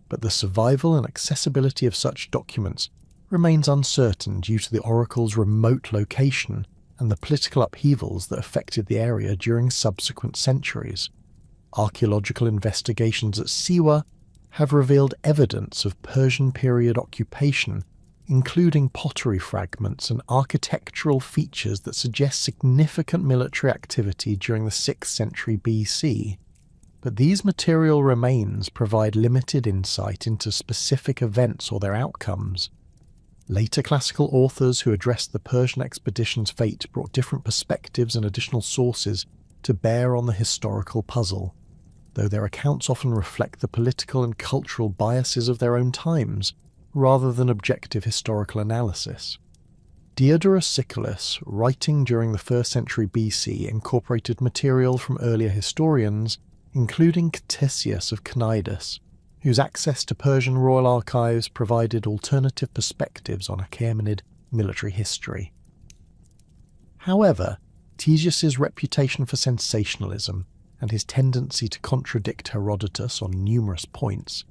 but the survival and accessibility of such documents remains uncertain due to the oracle's remote location and the political upheavals that affected the area during subsequent centuries. Archaeological investigations at Siwa have revealed evidence of Persian period occupation, including pottery fragments and architectural features that suggest significant military activity during the 6th century BC. But these material remains provide limited insight into specific events or their outcomes. Later classical authors who addressed the Persian expedition's fate brought different perspectives and additional sources to bear on the historical puzzle, though their accounts often reflect the political and cultural biases of their own times, rather than objective historical analysis. Diodorus Siculus, writing during the 1st century BC, incorporated material from earlier historians, including Ctesias of Cnidus, whose access to Persian royal archives provided alternative perspectives on Achaemenid military history. However, Ctesias's reputation for sensationalism and his tendency to contradict Herodotus on numerous points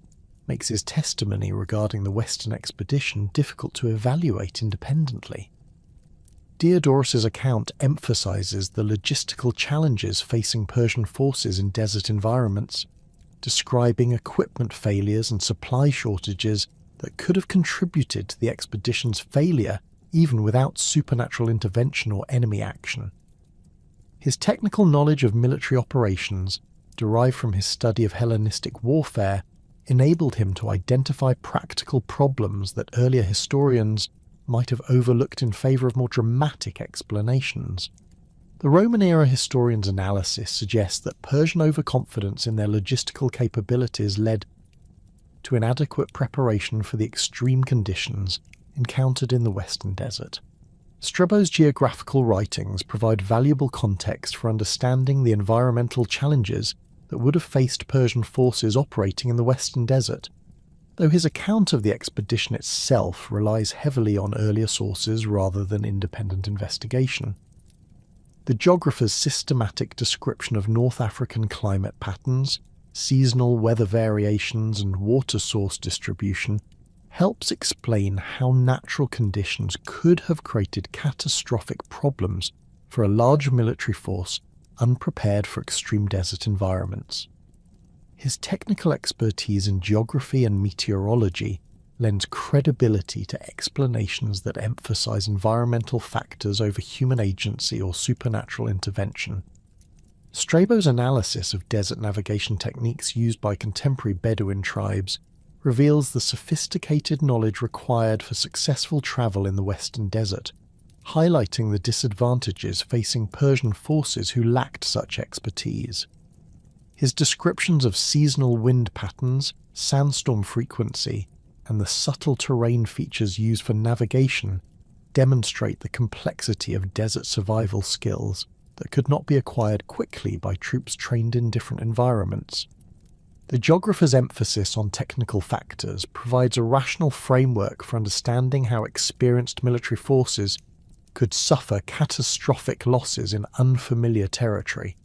makes his testimony regarding the Western expedition difficult to evaluate independently. Diodorus's account emphasizes the logistical challenges facing Persian forces in desert environments, describing equipment failures and supply shortages that could have contributed to the expedition's failure even without supernatural intervention or enemy action. His technical knowledge of military operations, derived from his study of Hellenistic warfare, enabled him to identify practical problems that earlier historians might have overlooked in favour of more dramatic explanations. The Roman-era historians' analysis suggests that Persian overconfidence in their logistical capabilities led to inadequate preparation for the extreme conditions encountered in the Western Desert. Strabo's geographical writings provide valuable context for understanding the environmental challenges that would have faced Persian forces operating in the Western Desert, though his account of the expedition itself relies heavily on earlier sources rather than independent investigation. The geographer's systematic description of North African climate patterns, seasonal weather variations, and water source distribution helps explain how natural conditions could have created catastrophic problems for a large military force unprepared for extreme desert environments. His technical expertise in geography and meteorology lends credibility to explanations that emphasize environmental factors over human agency or supernatural intervention. Strabo's analysis of desert navigation techniques used by contemporary Bedouin tribes reveals the sophisticated knowledge required for successful travel in the Western Desert, highlighting the disadvantages facing Persian forces who lacked such expertise. His descriptions of seasonal wind patterns, sandstorm frequency, and the subtle terrain features used for navigation demonstrate the complexity of desert survival skills that could not be acquired quickly by troops trained in different environments. The geographer's emphasis on technical factors provides a rational framework for understanding how experienced military forces could suffer catastrophic losses in unfamiliar territory.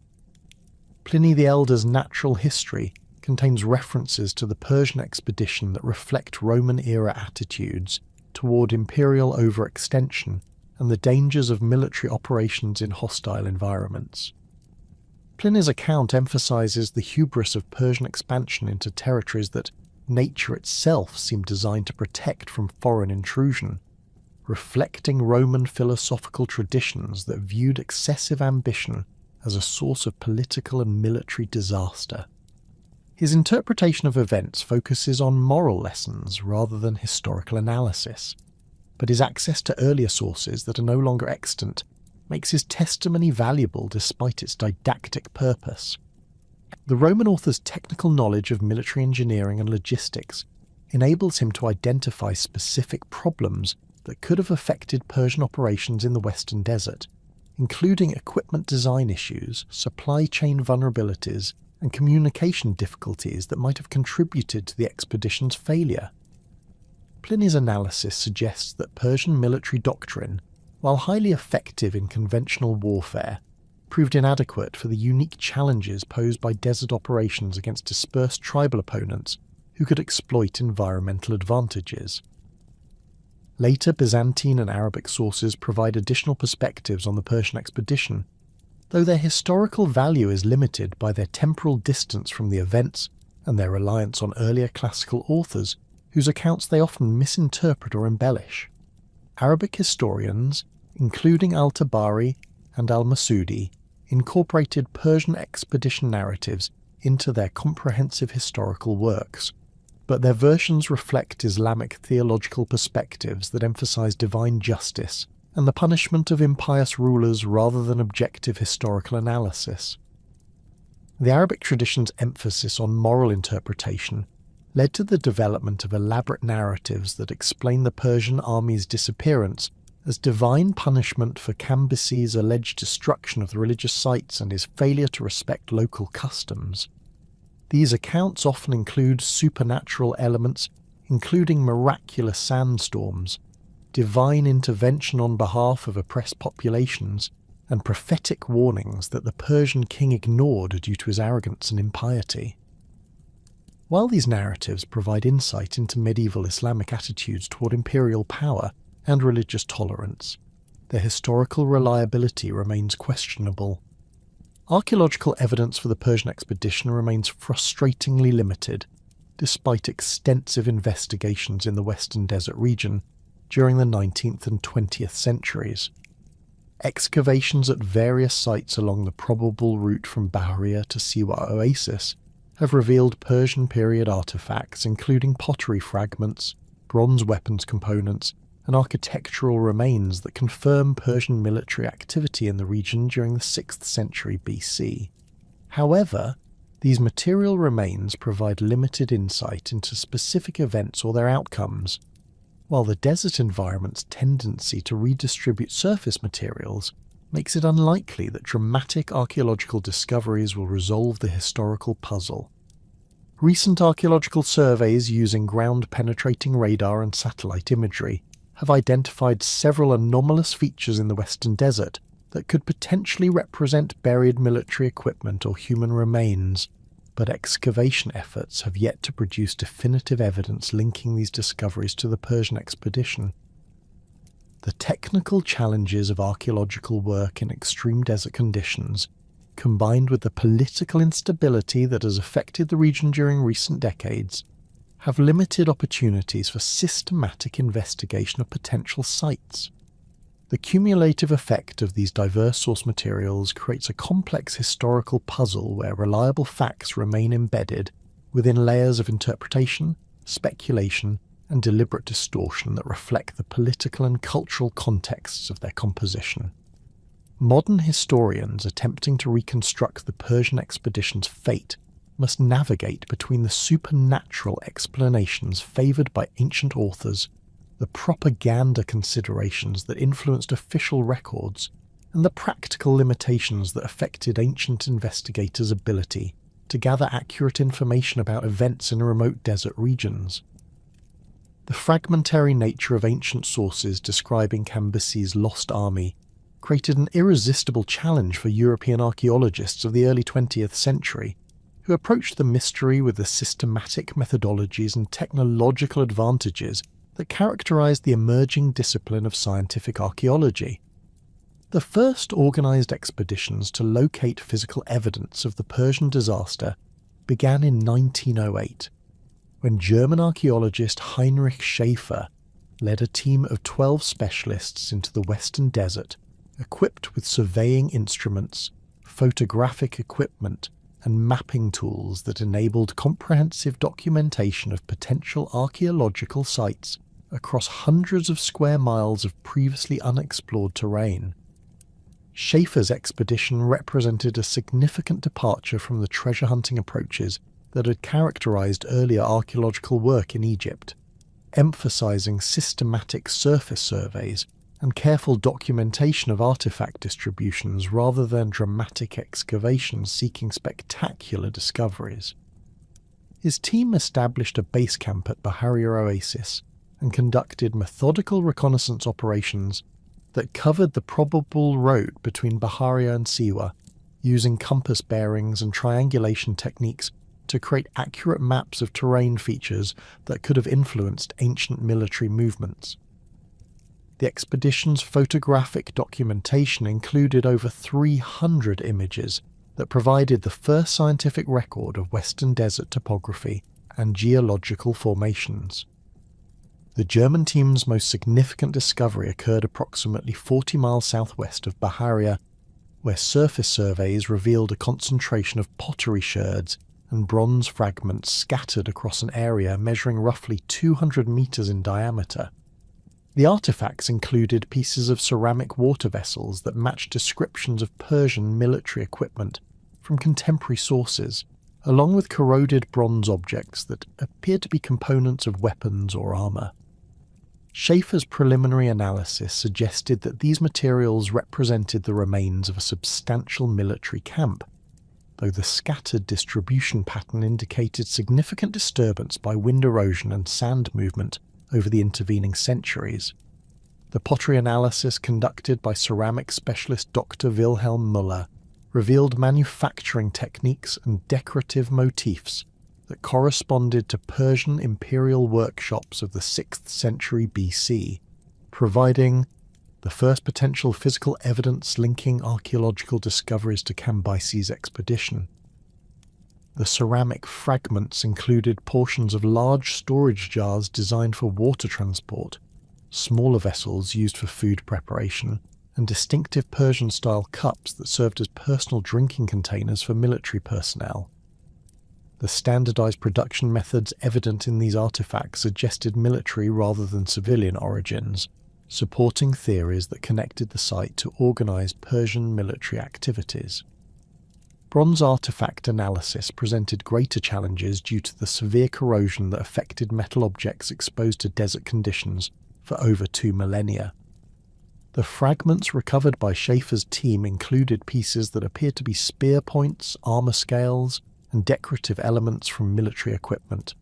Pliny the Elder's natural history contains references to the Persian expedition that reflect Roman-era attitudes toward imperial overextension and the dangers of military operations in hostile environments. Pliny's account emphasizes the hubris of Persian expansion into territories that nature itself seemed designed to protect from foreign intrusion, reflecting Roman philosophical traditions that viewed excessive ambition as a source of political and military disaster. His interpretation of events focuses on moral lessons rather than historical analysis, but his access to earlier sources that are no longer extant makes his testimony valuable despite its didactic purpose. The Roman author's technical knowledge of military engineering and logistics enables him to identify specific problems that could have affected Persian operations in the Western Desert, including equipment design issues, supply chain vulnerabilities, and communication difficulties that might have contributed to the expedition's failure. Pliny's analysis suggests that Persian military doctrine, while highly effective in conventional warfare, proved inadequate for the unique challenges posed by desert operations against dispersed tribal opponents who could exploit environmental advantages. Later Byzantine and Arabic sources provide additional perspectives on the Persian expedition, though their historical value is limited by their temporal distance from the events and their reliance on earlier classical authors whose accounts they often misinterpret or embellish. Arabic historians, including al-Tabari and al-Masudi, incorporated Persian expedition narratives into their comprehensive historical works, but their versions reflect Islamic theological perspectives that emphasize divine justice and the punishment of impious rulers rather than objective historical analysis. The Arabic tradition's emphasis on moral interpretation led to the development of elaborate narratives that explain the Persian army's disappearance as divine punishment for Cambyses' alleged destruction of the religious sites and his failure to respect local customs. These accounts often include supernatural elements, including miraculous sandstorms, divine intervention on behalf of oppressed populations, and prophetic warnings that the Persian king ignored due to his arrogance and impiety. While these narratives provide insight into medieval Islamic attitudes toward imperial power and religious tolerance, their historical reliability remains questionable. Archaeological evidence for the Persian expedition remains frustratingly limited, despite extensive investigations in the Western Desert region during the 19th and 20th centuries. Excavations at various sites along the probable route from Bahriya to Siwa Oasis have revealed Persian period artifacts including pottery fragments, bronze weapons components, and architectural remains that confirm Persian military activity in the region during the 6th century BC. However, these material remains provide limited insight into specific events or their outcomes, while the desert environment's tendency to redistribute surface materials makes it unlikely that dramatic archaeological discoveries will resolve the historical puzzle. Recent archaeological surveys using ground-penetrating radar and satellite imagery have identified several anomalous features in the Western Desert that could potentially represent buried military equipment or human remains, but excavation efforts have yet to produce definitive evidence linking these discoveries to the Persian expedition. The technical challenges of archaeological work in extreme desert conditions, combined with the political instability that has affected the region during recent decades, have limited opportunities for systematic investigation of potential sites. The cumulative effect of these diverse source materials creates a complex historical puzzle where reliable facts remain embedded within layers of interpretation, speculation, and deliberate distortion that reflect the political and cultural contexts of their composition. Modern historians attempting to reconstruct the Persian expedition's fate must navigate between the supernatural explanations favoured by ancient authors the propaganda considerations that influenced official records, and the practical limitations that affected ancient investigators' ability to gather accurate information about events in remote desert regions. The fragmentary nature of ancient sources describing Cambyses' lost army created an irresistible challenge for European archaeologists of the early 20th century, who approached the mystery with the systematic methodologies and technological advantages that characterized the emerging discipline of scientific archaeology. The first organized expeditions to locate physical evidence of the Persian disaster began in 1908, when German archaeologist Heinrich Schäfer led a team of 12 specialists into the Western Desert, equipped with surveying instruments, photographic equipment, and mapping tools that enabled comprehensive documentation of potential archaeological sites across hundreds of square miles of previously unexplored terrain. Schäfer's expedition represented a significant departure from the treasure-hunting approaches that had characterized earlier archaeological work in Egypt, emphasizing systematic surface surveys and careful documentation of artifact distributions rather than dramatic excavations seeking spectacular discoveries. His team established a base camp at Baharia Oasis and conducted methodical reconnaissance operations that covered the probable route between Baharia and Siwa, using compass bearings and triangulation techniques to create accurate maps of terrain features that could have influenced ancient military movements. The expedition's photographic documentation included over 300 images that provided the first scientific record of Western Desert topography and geological formations. The German team's most significant discovery occurred approximately 40 miles southwest of Baharia, where surface surveys revealed a concentration of pottery sherds and bronze fragments scattered across an area measuring roughly 200 meters in diameter. The artifacts included pieces of ceramic water vessels that matched descriptions of Persian military equipment from contemporary sources, along with corroded bronze objects that appeared to be components of weapons or armor. Schäfer's preliminary analysis suggested that these materials represented the remains of a substantial military camp, though the scattered distribution pattern indicated significant disturbance by wind erosion and sand movement over the intervening centuries. The pottery analysis conducted by ceramic specialist Dr. Wilhelm Müller revealed manufacturing techniques and decorative motifs that corresponded to Persian imperial workshops of the 6th century BC, providing the first potential physical evidence linking archaeological discoveries to Cambyses' expedition. The ceramic fragments included portions of large storage jars designed for water transport, smaller vessels used for food preparation, and distinctive Persian-style cups that served as personal drinking containers for military personnel. The standardized production methods evident in these artifacts suggested military rather than civilian origins, supporting theories that connected the site to organized Persian military activities. Bronze artifact analysis presented greater challenges due to the severe corrosion that affected metal objects exposed to desert conditions for over 2 millennia. The fragments recovered by Schäfer's team included pieces that appeared to be spear points, armor scales, and decorative elements from military equipment,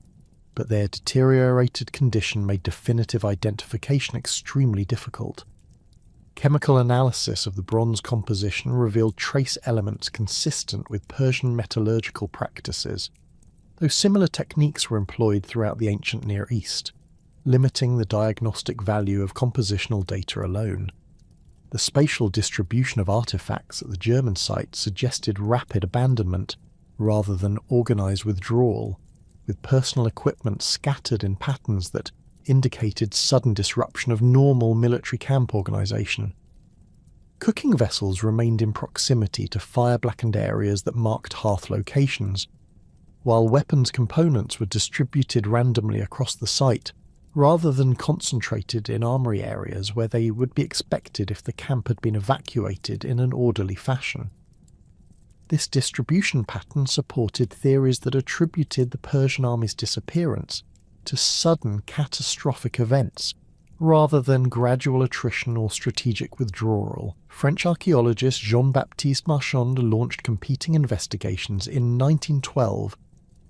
but their deteriorated condition made definitive identification extremely difficult. Chemical analysis of the bronze composition revealed trace elements consistent with Persian metallurgical practices, though similar techniques were employed throughout the ancient Near East, limiting the diagnostic value of compositional data alone. The spatial distribution of artifacts at the German site suggested rapid abandonment rather than organized withdrawal, with personal equipment scattered in patterns that indicated sudden disruption of normal military camp organization. Cooking vessels remained in proximity to fire-blackened areas that marked hearth locations, while weapons components were distributed randomly across the site, rather than concentrated in armory areas where they would be expected if the camp had been evacuated in an orderly fashion. This distribution pattern supported theories that attributed the Persian army's disappearance to sudden catastrophic events Rather than gradual attrition or strategic withdrawal, French archaeologist Jean-Baptiste Marchand launched competing investigations in 1912,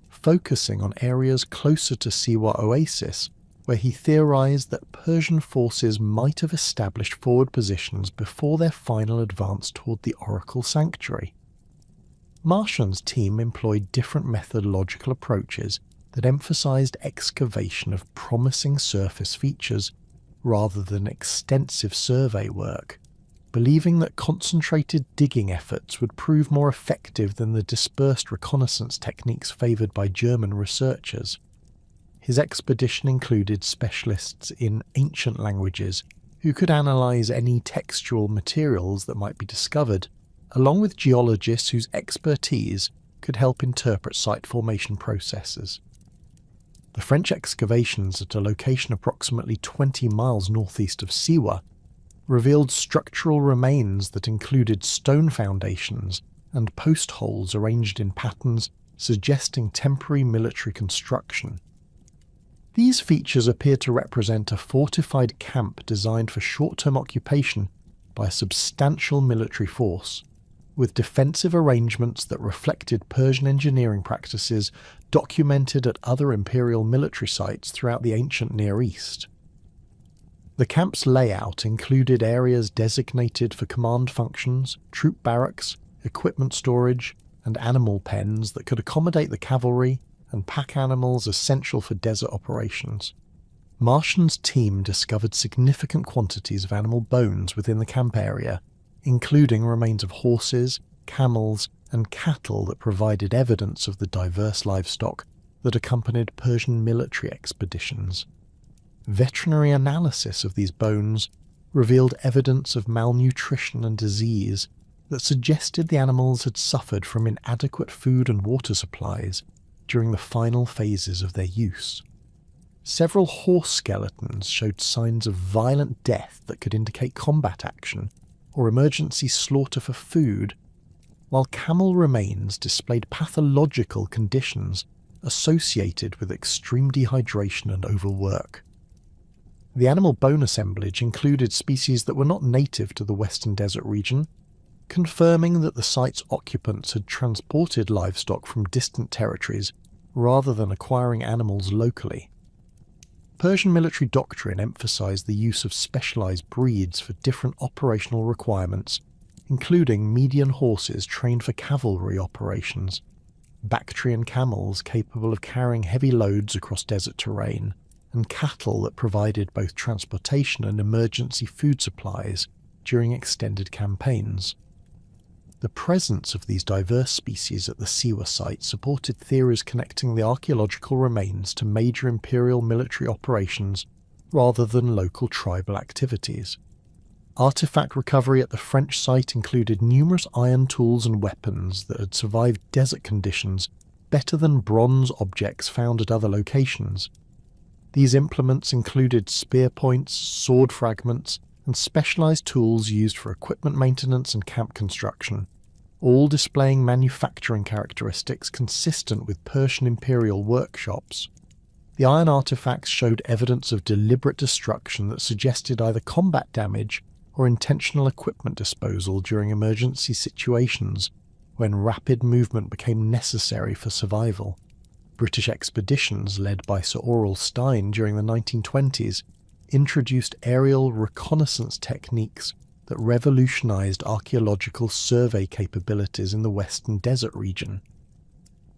focusing on areas closer to Siwa Oasis, where he theorized that Persian forces might have established forward positions before their final advance toward the Oracle Sanctuary. Marchand's team employed different methodological approaches that emphasized excavation of promising surface features rather than extensive survey work, believing that concentrated digging efforts would prove more effective than the dispersed reconnaissance techniques favoured by German researchers. His expedition included specialists in ancient languages who could analyse any textual materials that might be discovered, along with geologists whose expertise could help interpret site formation processes. The French excavations at a location approximately 20 miles northeast of Siwa revealed structural remains that included stone foundations and post holes arranged in patterns suggesting temporary military construction. These features appear to represent a fortified camp designed for short-term occupation by a substantial military force, with defensive arrangements that reflected Persian engineering practices documented at other imperial military sites throughout the ancient Near East. The camp's layout included areas designated for command functions, troop barracks, equipment storage, and animal pens that could accommodate the cavalry and pack animals essential for desert operations. Marchand's team discovered significant quantities of animal bones within the camp area, including remains of horses, camels, and cattle that provided evidence of the diverse livestock that accompanied Persian military expeditions. Veterinary analysis of these bones revealed evidence of malnutrition and disease that suggested the animals had suffered from inadequate food and water supplies during the final phases of their use. Several horse skeletons showed signs of violent death that could indicate combat action or emergency slaughter for food, while camel remains displayed pathological conditions associated with extreme dehydration and overwork. The animal bone assemblage included species that were not native to the Western Desert region, confirming that the site's occupants had transported livestock from distant territories rather than acquiring animals locally. Persian military doctrine emphasized the use of specialized breeds for different operational requirements, including median horses trained for cavalry operations, Bactrian camels capable of carrying heavy loads across desert terrain, and cattle that provided both transportation and emergency food supplies during extended campaigns. The presence of these diverse species at the Siwa site supported theories connecting the archaeological remains to major imperial military operations rather than local tribal activities. Artifact recovery at the French site included numerous iron tools and weapons that had survived desert conditions better than bronze objects found at other locations. These implements included spear points, sword fragments, and specialized tools used for equipment maintenance and camp construction, all displaying manufacturing characteristics consistent with Persian imperial workshops. The iron artifacts showed evidence of deliberate destruction that suggested either combat damage or intentional equipment disposal during emergency situations when rapid movement became necessary for survival. British expeditions led by Sir Aurel Stein during the 1920s introduced aerial reconnaissance techniques that revolutionized archaeological survey capabilities in the Western Desert region.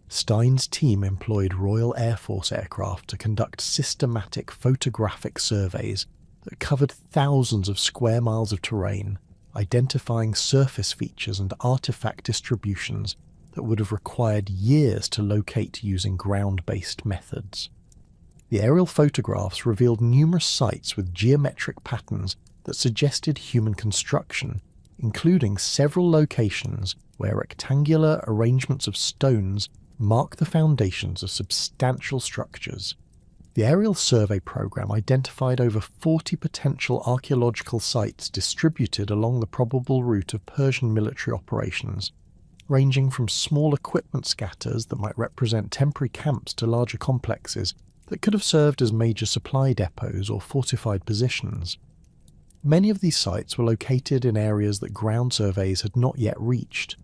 Stein's team employed Royal Air Force aircraft to conduct systematic photographic surveys that covered thousands of square miles of terrain, identifying surface features and artifact distributions that would have required years to locate using ground-based methods. The aerial photographs revealed numerous sites with geometric patterns that suggested human construction, including several locations where rectangular arrangements of stones mark the foundations of substantial structures. The aerial survey program identified over 40 potential archaeological sites distributed along the probable route of Persian military operations, ranging from small equipment scatters that might represent temporary camps to larger complexes that could have served as major supply depots or fortified positions. Many of these sites were located in areas that ground surveys had not yet reached,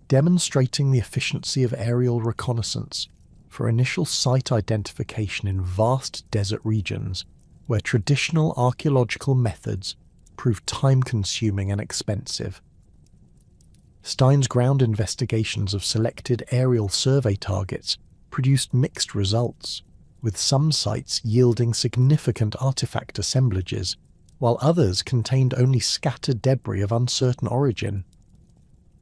demonstrating the efficiency of aerial reconnaissance for initial site identification in vast desert regions where traditional archaeological methods proved time-consuming and expensive. Stein's ground investigations of selected aerial survey targets produced mixed results, with some sites yielding significant artifact assemblages, while others contained only scattered debris of uncertain origin.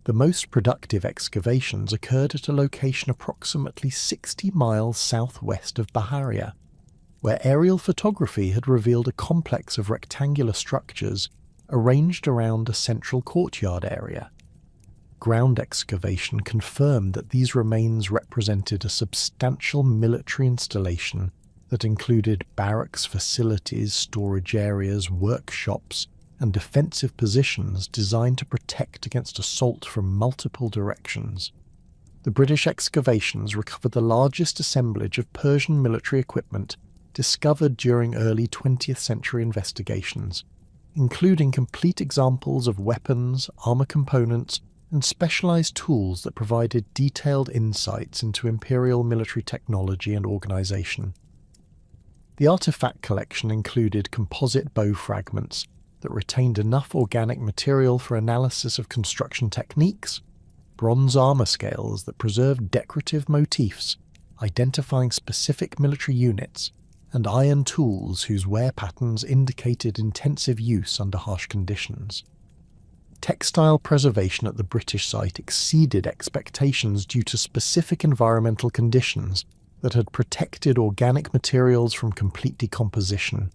The most productive excavations occurred at a location approximately 60 miles southwest of Baharia, where aerial photography had revealed a complex of rectangular structures arranged around a central courtyard area. Ground excavation confirmed that these remains represented a substantial military installation that included barracks facilities, storage areas, workshops, and defensive positions designed to protect against assault from multiple directions. The British excavations recovered the largest assemblage of Persian military equipment discovered during early 20th century investigations, including complete examples of weapons, armour components, and specialised tools that provided detailed insights into imperial military technology and organisation. The artefact collection included composite bow fragments that retained enough organic material for analysis of construction techniques, bronze armour scales that preserved decorative motifs identifying specific military units, and iron tools whose wear patterns indicated intensive use under harsh conditions. Textile preservation at the British site exceeded expectations due to specific environmental conditions that had protected organic materials from complete decomposition.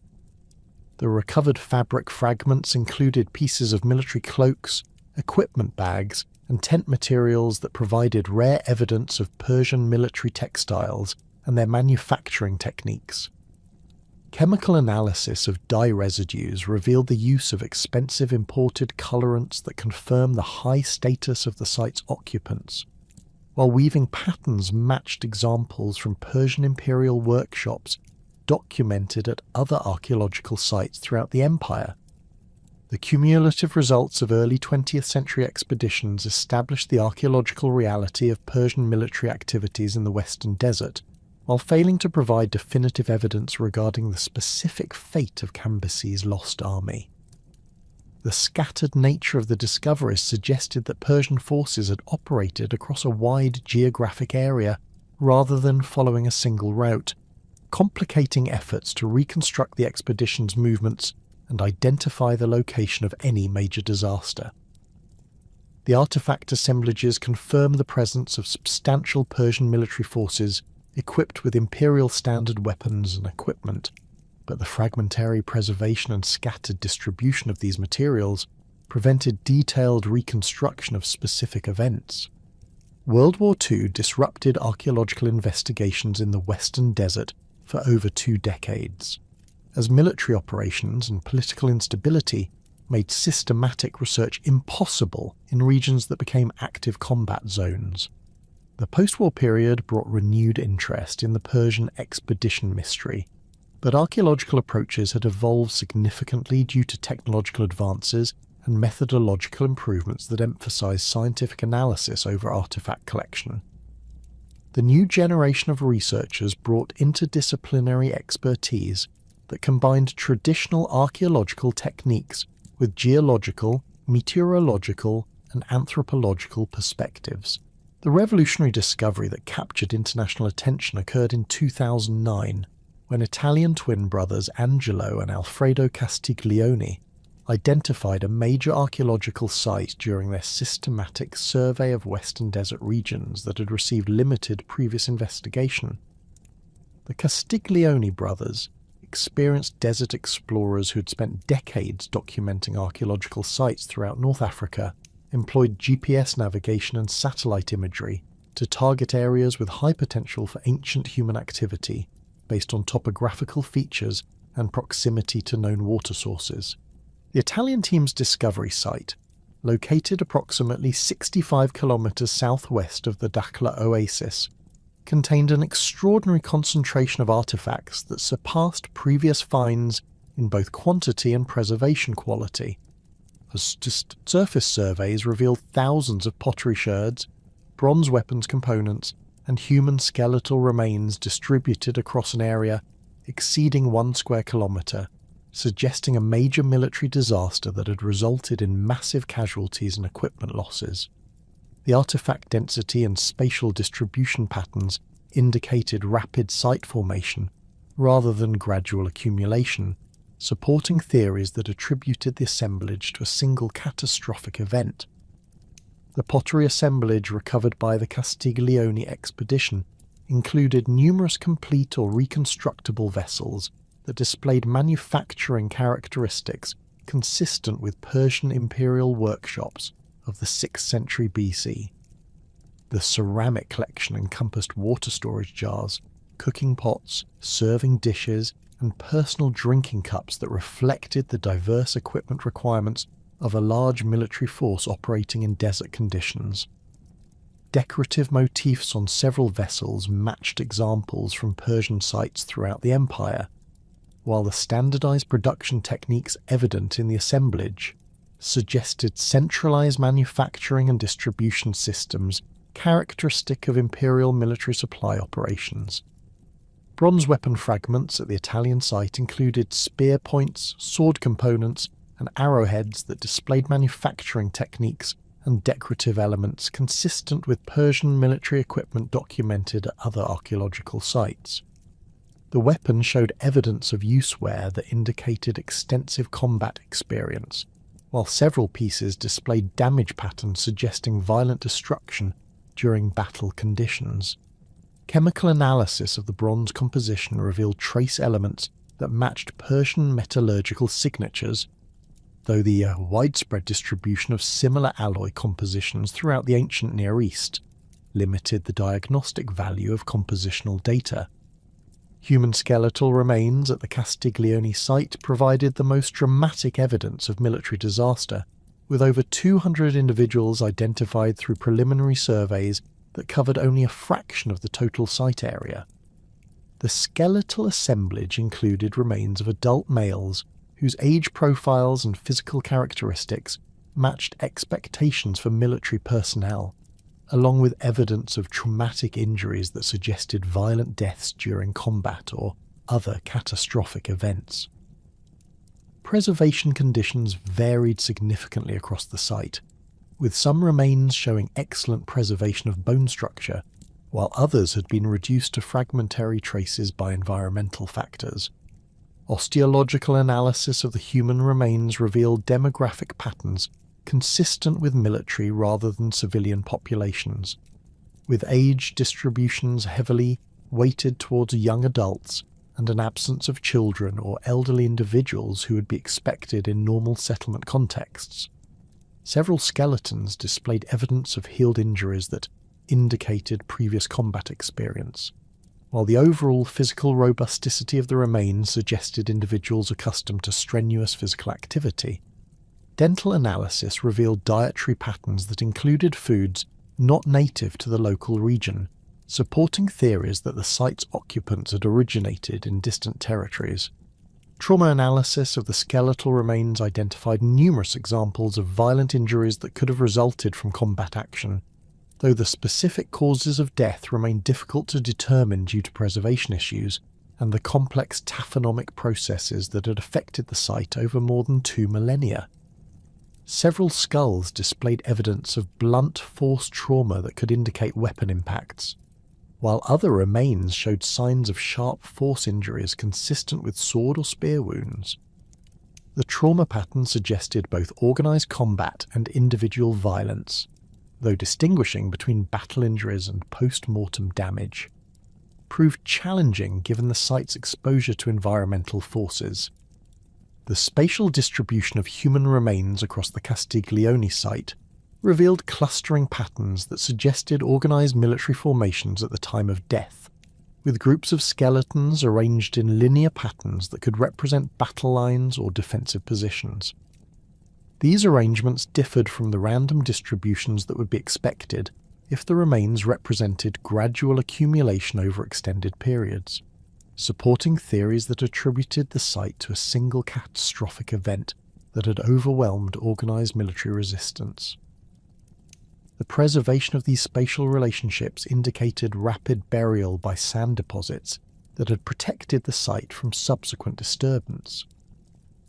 The recovered fabric fragments included pieces of military cloaks, equipment bags, and tent materials that provided rare evidence of Persian military textiles and their manufacturing techniques. Chemical analysis of dye residues revealed the use of expensive imported colorants that confirm the high status of the site's occupants, while weaving patterns matched examples from Persian imperial workshops documented at other archaeological sites throughout the empire. The cumulative results of early 20th century expeditions established the archaeological reality of Persian military activities in the Western Desert, while failing to provide definitive evidence regarding the specific fate of Cambyses' lost army. The scattered nature of the discoveries suggested that Persian forces had operated across a wide geographic area rather than following a single route, complicating efforts to reconstruct the expedition's movements and identify the location of any major disaster. The artifact assemblages confirm the presence of substantial Persian military forces equipped with imperial standard weapons and equipment, but the fragmentary preservation and scattered distribution of these materials prevented detailed reconstruction of specific events. World War II disrupted archaeological investigations in the Western Desert for over 2 decades, as military operations and political instability made systematic research impossible in regions that became active combat zones. The post-war period brought renewed interest in the Persian expedition mystery, but archaeological approaches had evolved significantly due to technological advances and methodological improvements that emphasized scientific analysis over artifact collection. The new generation of researchers brought interdisciplinary expertise that combined traditional archaeological techniques with geological, meteorological, and anthropological perspectives. The revolutionary discovery that captured international attention occurred in 2009, when Italian twin brothers Angelo and Alfredo Castiglione identified a major archaeological site during their systematic survey of Western Desert regions that had received limited previous investigation. The Castiglione brothers, experienced desert explorers who had spent decades documenting archaeological sites throughout North Africa, employed GPS navigation and satellite imagery to target areas with high potential for ancient human activity based on topographical features and proximity to known water sources. The Italian team's discovery site, located approximately 65 kilometers southwest of the Dakhla oasis, contained an extraordinary concentration of artifacts that surpassed previous finds in both quantity and preservation quality, as just surface surveys revealed thousands of pottery sherds, bronze weapons components, and human skeletal remains distributed across an area exceeding 1 square kilometre, suggesting a major military disaster that had resulted in massive casualties and equipment losses. The artifact density and spatial distribution patterns indicated rapid site formation rather than gradual accumulation, supporting theories that attributed the assemblage to a single catastrophic event. The pottery assemblage recovered by the Castiglione expedition included numerous complete or reconstructible vessels that displayed manufacturing characteristics consistent with Persian imperial workshops of the 6th century BC. The ceramic collection encompassed water storage jars, cooking pots, serving dishes, and personal drinking cups that reflected the diverse equipment requirements of a large military force operating in desert conditions. Decorative motifs on several vessels matched examples from Persian sites throughout the empire, while the standardized production techniques evident in the assemblage suggested centralized manufacturing and distribution systems characteristic of imperial military supply operations. Bronze weapon fragments at the Italian site included spear points, sword components, and arrowheads that displayed manufacturing techniques and decorative elements consistent with Persian military equipment documented at other archaeological sites. The weapon showed evidence of use wear that indicated extensive combat experience, while several pieces displayed damage patterns suggesting violent destruction during battle conditions. Chemical analysis of the bronze composition revealed trace elements that matched Persian metallurgical signatures, though the widespread distribution of similar alloy compositions throughout the ancient Near East limited the diagnostic value of compositional data. Human skeletal remains at the Castiglione site provided the most dramatic evidence of military disaster, with over 200 individuals identified through preliminary surveys that covered only a fraction of the total site area. The skeletal assemblage included remains of adult males whose age profiles and physical characteristics matched expectations for military personnel, along with evidence of traumatic injuries that suggested violent deaths during combat or other catastrophic events. Preservation conditions varied significantly across the site, with some remains showing excellent preservation of bone structure, while others had been reduced to fragmentary traces by environmental factors. Osteological analysis of the human remains revealed demographic patterns consistent with military rather than civilian populations, with age distributions heavily weighted towards young adults and an absence of children or elderly individuals who would be expected in normal settlement contexts. Several skeletons displayed evidence of healed injuries that indicated previous combat experience, while the overall physical robusticity of the remains suggested individuals accustomed to strenuous physical activity. Dental analysis revealed dietary patterns that included foods not native to the local region, supporting theories that the site's occupants had originated in distant territories. Trauma analysis of the skeletal remains identified numerous examples of violent injuries that could have resulted from combat action, though the specific causes of death remain difficult to determine due to preservation issues and the complex taphonomic processes that had affected the site over more than 2 millennia. Several skulls displayed evidence of blunt force trauma that could indicate weapon impacts, while other remains showed signs of sharp force injuries consistent with sword or spear wounds. The trauma pattern suggested both organised combat and individual violence, though distinguishing between battle injuries and post-mortem damage proved challenging given the site's exposure to environmental forces. The spatial distribution of human remains across the Castiglione site revealed clustering patterns that suggested organised military formations at the time of death, with groups of skeletons arranged in linear patterns that could represent battle lines or defensive positions. These arrangements differed from the random distributions that would be expected, if the remains represented gradual accumulation over extended periods, supporting theories that attributed the site to a single catastrophic event that had overwhelmed organised military resistance. The preservation of these spatial relationships indicated rapid burial by sand deposits that had protected the site from subsequent disturbance.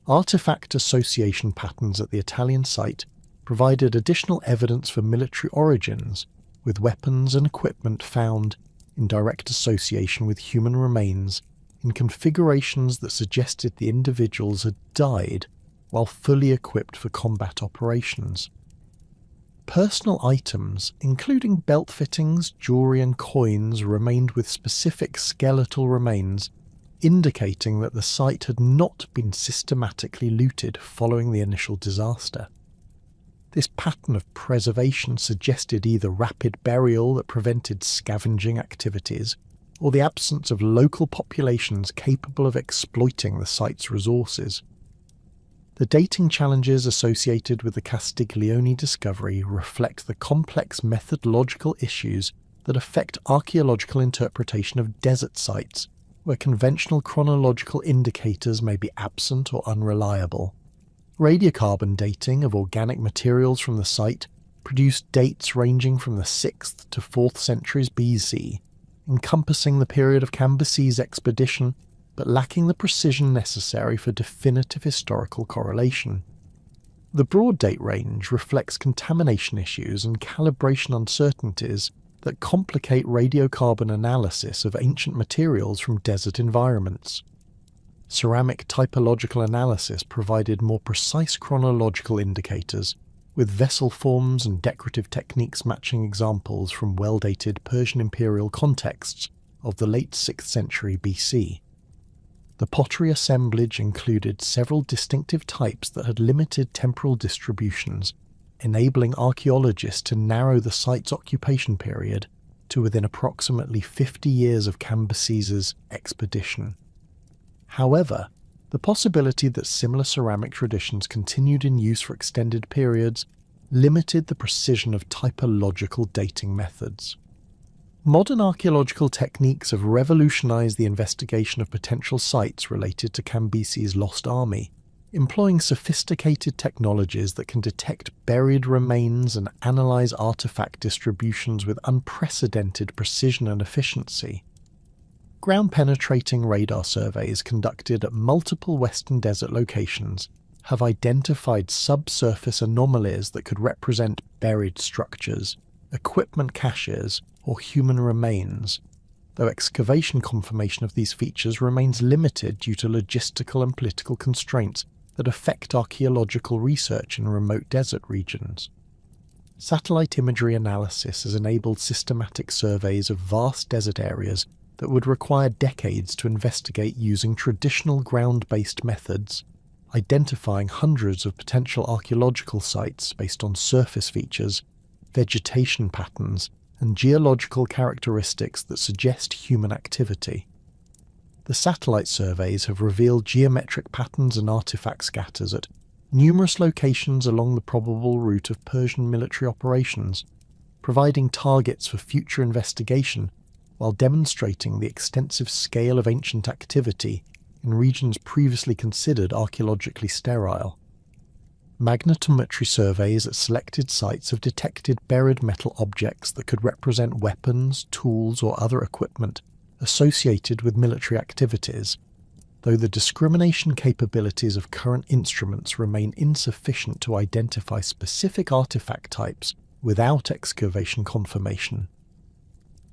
Artifact association patterns at the Italian site provided additional evidence for military origins, with weapons and equipment found in direct association with human remains in configurations that suggested the individuals had died while fully equipped for combat operations. Personal items, including belt fittings, jewellery and coins, remained with specific skeletal remains, indicating that the site had not been systematically looted following the initial disaster. This pattern of preservation suggested either rapid burial that prevented scavenging activities, or the absence of local populations capable of exploiting the site's resources. The dating challenges associated with the Castiglione discovery reflect the complex methodological issues that affect archaeological interpretation of desert sites, where conventional chronological indicators may be absent or unreliable. Radiocarbon dating of organic materials from the site produced dates ranging from the 6th to 4th centuries BC, encompassing the period of Cambyses' expedition, but lacking the precision necessary for definitive historical correlation. The broad date range reflects contamination issues and calibration uncertainties that complicate radiocarbon analysis of ancient materials from desert environments. Ceramic typological analysis provided more precise chronological indicators, with vessel forms and decorative techniques matching examples from well-dated Persian imperial contexts of the late 6th century BC. The pottery assemblage included several distinctive types that had limited temporal distributions, enabling archaeologists to narrow the site's occupation period to within approximately 50 years of Cambyses' expedition. However, the possibility that similar ceramic traditions continued in use for extended periods limited the precision of typological dating methods. Modern archaeological techniques have revolutionized the investigation of potential sites related to Cambyses' Lost Army, employing sophisticated technologies that can detect buried remains and analyze artifact distributions with unprecedented precision and efficiency. Ground-penetrating radar surveys conducted at multiple Western Desert locations have identified subsurface anomalies that could represent buried structures, equipment caches, or human remains, though excavation confirmation of these features remains limited due to logistical and political constraints that affect archaeological research in remote desert regions. Satellite imagery analysis has enabled systematic surveys of vast desert areas that would require decades to investigate using traditional ground-based methods, identifying hundreds of potential archaeological sites based on surface features, vegetation patterns, and geological characteristics that suggest human activity. The satellite surveys have revealed geometric patterns and artifact scatters at numerous locations along the probable route of Persian military operations, providing targets for future investigation while demonstrating the extensive scale of ancient activity in regions previously considered archaeologically sterile. Magnetometry surveys at selected sites have detected buried metal objects that could represent weapons, tools, or other equipment associated with military activities, though the discrimination capabilities of current instruments remain insufficient to identify specific artifact types without excavation confirmation.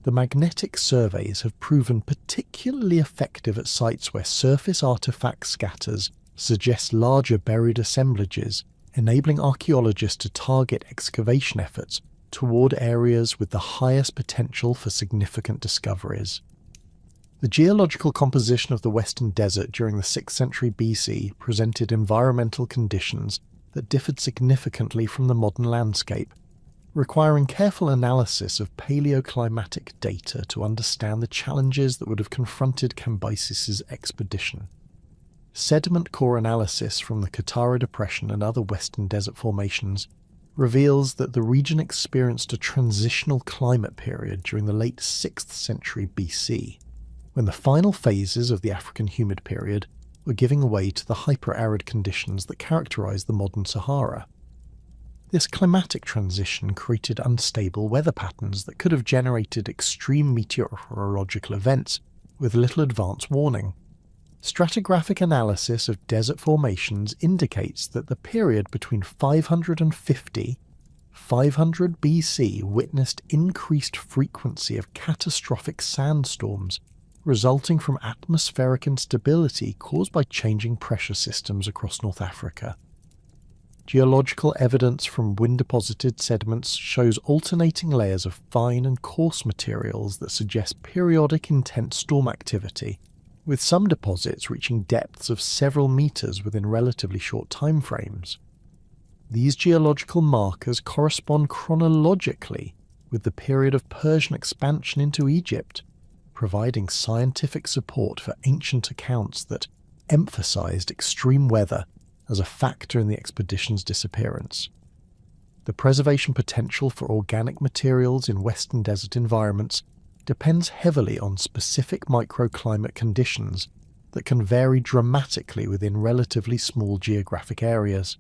The magnetic surveys have proven particularly effective at sites where surface artifact scatters suggest larger buried assemblages, enabling archaeologists to target excavation efforts toward areas with the highest potential for significant discoveries. The geological composition of the Western Desert during the 6th century BC presented environmental conditions that differed significantly from the modern landscape, requiring careful analysis of paleoclimatic data to understand the challenges that would have confronted Cambyses' expedition. Sediment core analysis from the Katara Depression and other Western Desert formations reveals that the region experienced a transitional climate period during the late 6th century BC, when the final phases of the African humid period were giving way to the hyper-arid conditions that characterize the modern Sahara. This climatic transition created unstable weather patterns that could have generated extreme meteorological events with little advance warning. Stratigraphic analysis of desert formations indicates that the period between 550 500 BC witnessed increased frequency of catastrophic sandstorms resulting from atmospheric instability caused by changing pressure systems across North Africa. Geological evidence from wind-deposited sediments shows alternating layers of fine and coarse materials that suggest periodic intense storm activity, with some deposits reaching depths of several meters within relatively short time frames. These geological markers correspond chronologically with the period of Persian expansion into Egypt, providing scientific support for ancient accounts that emphasized extreme weather as a factor in the expedition's disappearance. The preservation potential for organic materials in Western desert environments depends heavily on specific microclimate conditions that can vary dramatically within relatively small geographic areas.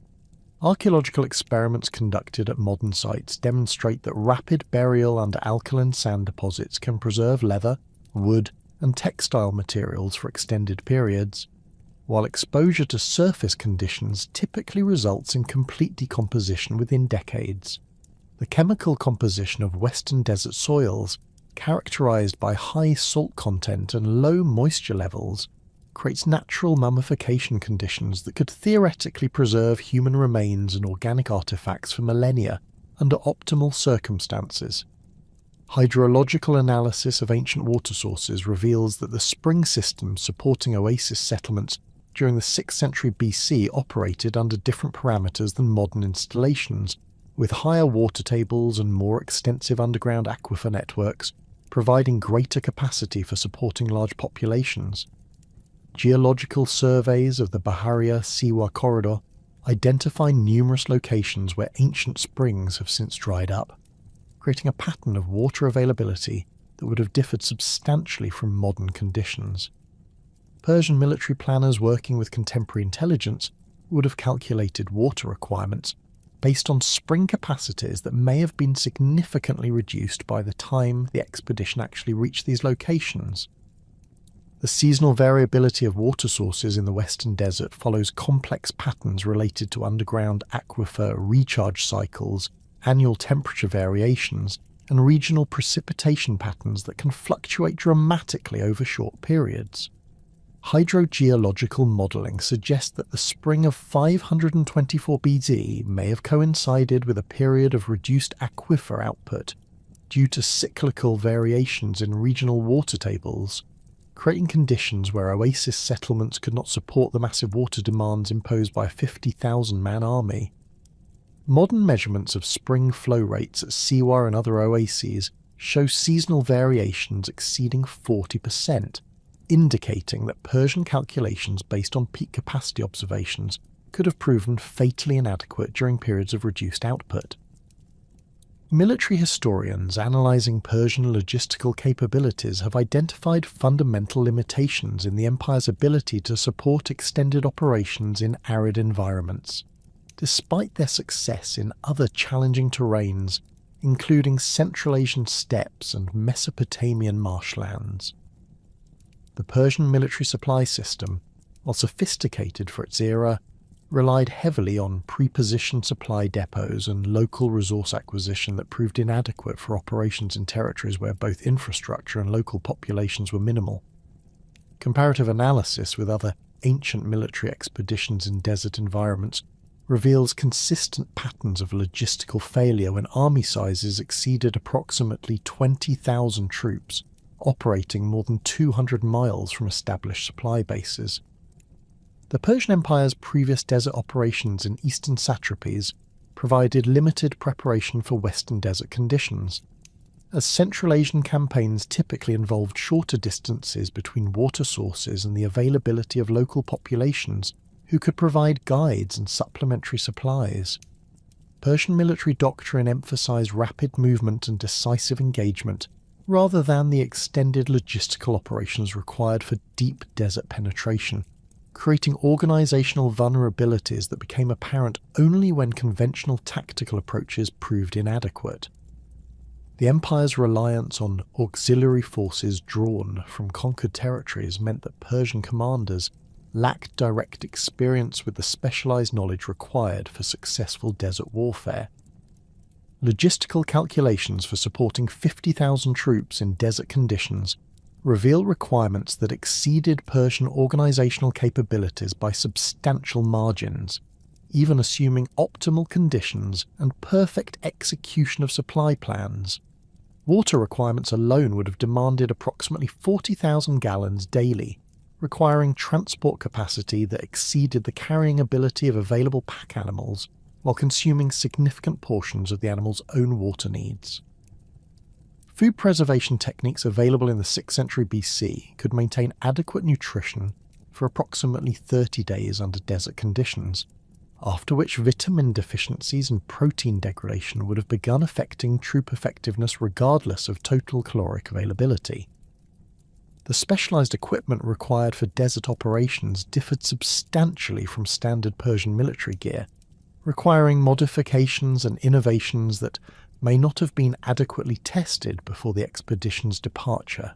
Archaeological experiments conducted at modern sites demonstrate that rapid burial under alkaline sand deposits can preserve leather, wood, and textile materials for extended periods, while exposure to surface conditions typically results in complete decomposition within decades. The chemical composition of Western desert soils, characterized by high salt content and low moisture levels, creates natural mummification conditions that could theoretically preserve human remains and organic artifacts for millennia under optimal circumstances. Hydrological analysis of ancient water sources reveals that the spring systems supporting oasis settlements during the 6th century BC operated under different parameters than modern installations, with higher water tables and more extensive underground aquifer networks, providing greater capacity for supporting large populations. Geological surveys of the Baharia-Siwa corridor identify numerous locations where ancient springs have since dried up, creating a pattern of water availability that would have differed substantially from modern conditions. Persian military planners working with contemporary intelligence would have calculated water requirements based on spring capacities that may have been significantly reduced by the time the expedition actually reached these locations. The seasonal variability of water sources in the Western Desert follows complex patterns related to underground aquifer recharge cycles, annual temperature variations, and regional precipitation patterns that can fluctuate dramatically over short periods. Hydrogeological modelling suggests that the spring of 524 BC may have coincided with a period of reduced aquifer output due to cyclical variations in regional water tables, creating conditions where oasis settlements could not support the massive water demands imposed by a 50,000-man army. Modern measurements of spring flow rates at Siwa and other oases show seasonal variations exceeding 40%, indicating that Persian calculations based on peak capacity observations could have proven fatally inadequate during periods of reduced output. Military historians analysing Persian logistical capabilities have identified fundamental limitations in the empire's ability to support extended operations in arid environments, despite their success in other challenging terrains, including Central Asian steppes and Mesopotamian marshlands. The Persian military supply system, while sophisticated for its era, relied heavily on pre-positioned supply depots and local resource acquisition that proved inadequate for operations in territories where both infrastructure and local populations were minimal. Comparative analysis with other ancient military expeditions in desert environments reveals consistent patterns of logistical failure when army sizes exceeded approximately 20,000 troops, operating more than 200 miles from established supply bases. The Persian Empire's previous desert operations in eastern satrapies provided limited preparation for Western desert conditions, as Central Asian campaigns typically involved shorter distances between water sources and the availability of local populations who could provide guides and supplementary supplies. Persian military doctrine emphasized rapid movement and decisive engagement, rather than the extended logistical operations required for deep desert penetration, creating organizational vulnerabilities that became apparent only when conventional tactical approaches proved inadequate. The Empire's reliance on auxiliary forces drawn from conquered territories meant that Persian commanders lacked direct experience with the specialized knowledge required for successful desert warfare. Logistical calculations for supporting 50,000 troops in desert conditions reveal requirements that exceeded Persian organizational capabilities by substantial margins, even assuming optimal conditions and perfect execution of supply plans. Water requirements alone would have demanded approximately 40,000 gallons daily, requiring transport capacity that exceeded the carrying ability of available pack animals, while consuming significant portions of the animal's own water needs. Food preservation techniques available in the 6th century BC could maintain adequate nutrition for approximately 30 days under desert conditions, after which vitamin deficiencies and protein degradation would have begun affecting troop effectiveness regardless of total caloric availability. The specialized equipment required for desert operations differed substantially from standard Persian military gear, requiring modifications and innovations that may not have been adequately tested before the expedition's departure.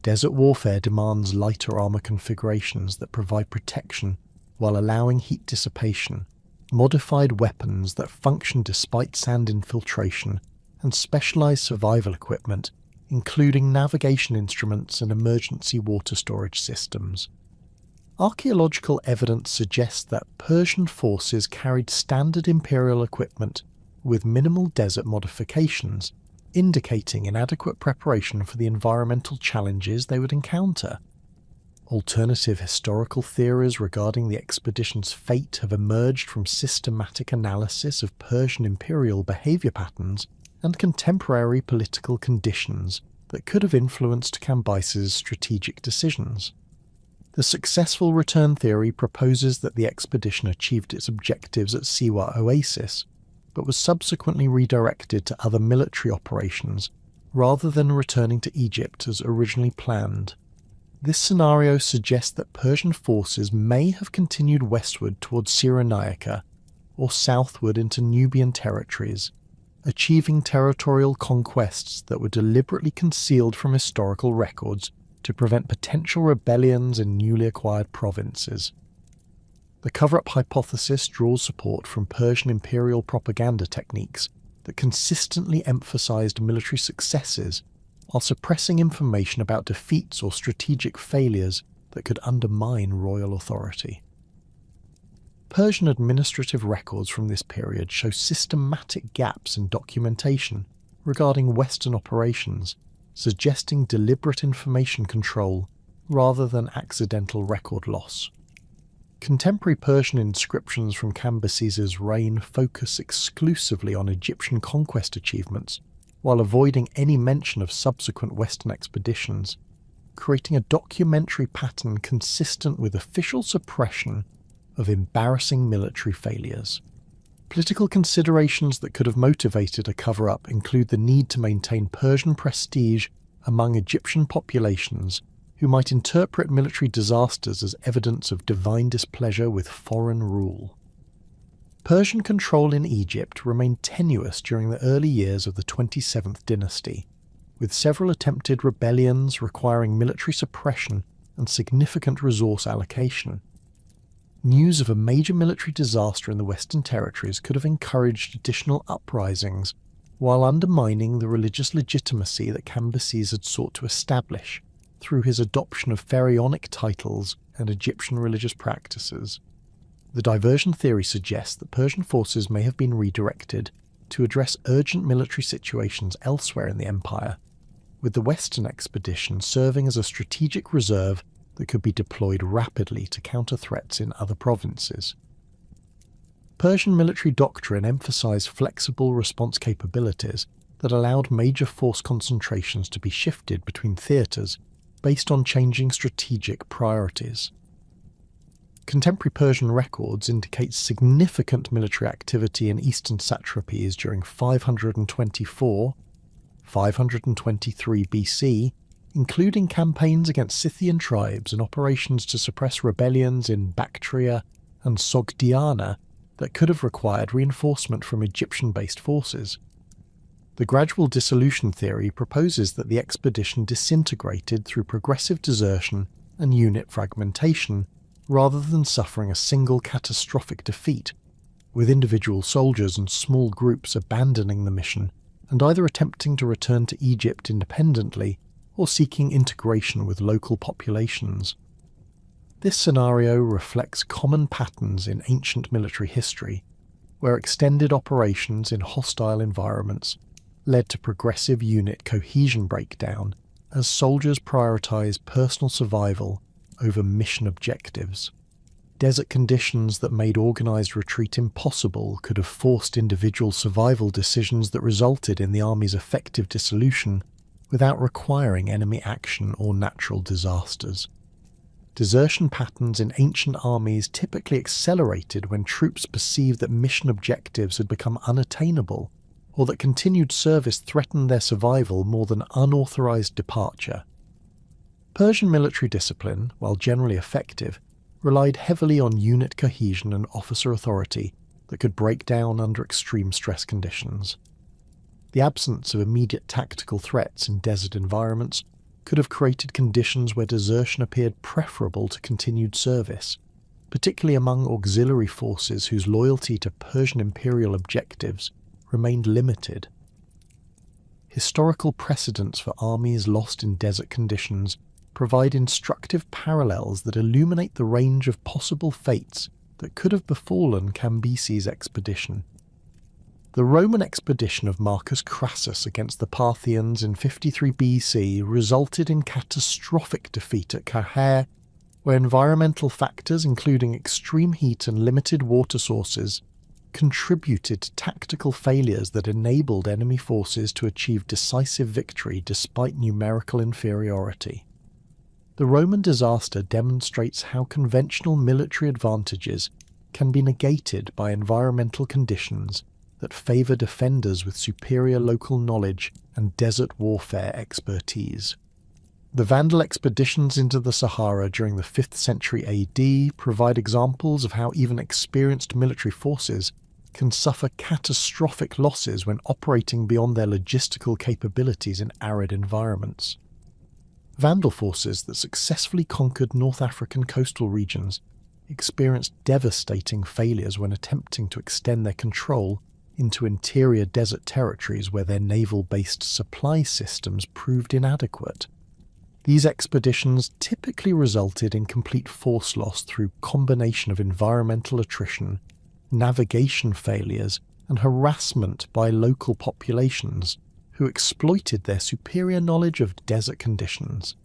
Desert warfare demands lighter armor configurations that provide protection while allowing heat dissipation, modified weapons that function despite sand infiltration, and specialized survival equipment, including navigation instruments and emergency water storage systems. Archaeological evidence suggests that Persian forces carried standard imperial equipment with minimal desert modifications, indicating inadequate preparation for the environmental challenges they would encounter. Alternative historical theories regarding the expedition's fate have emerged from systematic analysis of Persian imperial behavior patterns and contemporary political conditions that could have influenced Cambyses' strategic decisions. The successful return theory proposes that the expedition achieved its objectives at Siwa Oasis, but was subsequently redirected to other military operations, rather than returning to Egypt as originally planned. This scenario suggests that Persian forces may have continued westward towards Cyrenaica, or southward into Nubian territories, achieving territorial conquests that were deliberately concealed from historical records to prevent potential rebellions in newly acquired provinces. The cover-up hypothesis draws support from Persian imperial propaganda techniques that consistently emphasized military successes while suppressing information about defeats or strategic failures that could undermine royal authority. Persian administrative records from this period show systematic gaps in documentation regarding Western operations, suggesting deliberate information control rather than accidental record loss. Contemporary Persian inscriptions from Cambyses' reign focus exclusively on Egyptian conquest achievements, while avoiding any mention of subsequent Western expeditions, creating a documentary pattern consistent with official suppression of embarrassing military failures. Political considerations that could have motivated a cover-up include the need to maintain Persian prestige among Egyptian populations who might interpret military disasters as evidence of divine displeasure with foreign rule. Persian control in Egypt remained tenuous during the early years of the 27th dynasty, with several attempted rebellions requiring military suppression and significant resource allocation. News of a major military disaster in the Western Territories could have encouraged additional uprisings, while undermining the religious legitimacy that Cambyses had sought to establish through his adoption of pharaonic titles and Egyptian religious practices. The diversion theory suggests that Persian forces may have been redirected to address urgent military situations elsewhere in the empire, with the Western expedition serving as a strategic reserve that could be deployed rapidly to counter threats in other provinces. Persian military doctrine emphasized flexible response capabilities that allowed major force concentrations to be shifted between theaters based on changing strategic priorities. Contemporary Persian records indicate significant military activity in eastern satrapies during 524, 523 BC, including campaigns against Scythian tribes and operations to suppress rebellions in Bactria and Sogdiana that could have required reinforcement from Egyptian-based forces. The gradual dissolution theory proposes that the expedition disintegrated through progressive desertion and unit fragmentation, rather than suffering a single catastrophic defeat, with individual soldiers and small groups abandoning the mission and either attempting to return to Egypt independently or seeking integration with local populations. This scenario reflects common patterns in ancient military history, where extended operations in hostile environments led to progressive unit cohesion breakdown as soldiers prioritized personal survival over mission objectives. Desert conditions that made organized retreat impossible could have forced individual survival decisions that resulted in the army's effective dissolution without requiring enemy action or natural disasters. Desertion patterns in ancient armies typically accelerated when troops perceived that mission objectives had become unattainable, or that continued service threatened their survival more than unauthorized departure. Persian military discipline, while generally effective, relied heavily on unit cohesion and officer authority that could break down under extreme stress conditions. The absence of immediate tactical threats in desert environments could have created conditions where desertion appeared preferable to continued service, particularly among auxiliary forces whose loyalty to Persian imperial objectives remained limited. Historical precedents for armies lost in desert conditions provide instructive parallels that illuminate the range of possible fates that could have befallen Cambyses' expedition. The Roman expedition of Marcus Crassus against the Parthians in 53 BC resulted in catastrophic defeat at Cahere, where environmental factors including extreme heat and limited water sources contributed to tactical failures that enabled enemy forces to achieve decisive victory despite numerical inferiority. The Roman disaster demonstrates how conventional military advantages can be negated by environmental conditions that favour defenders with superior local knowledge and desert warfare expertise. The Vandal expeditions into the Sahara during the 5th century AD provide examples of how even experienced military forces can suffer catastrophic losses when operating beyond their logistical capabilities in arid environments. Vandal forces that successfully conquered North African coastal regions experienced devastating failures when attempting to extend their control into interior desert territories where their naval-based supply systems proved inadequate. These expeditions typically resulted in complete force loss through combination of environmental attrition, navigation failures, and harassment by local populations who exploited their superior knowledge of desert conditions.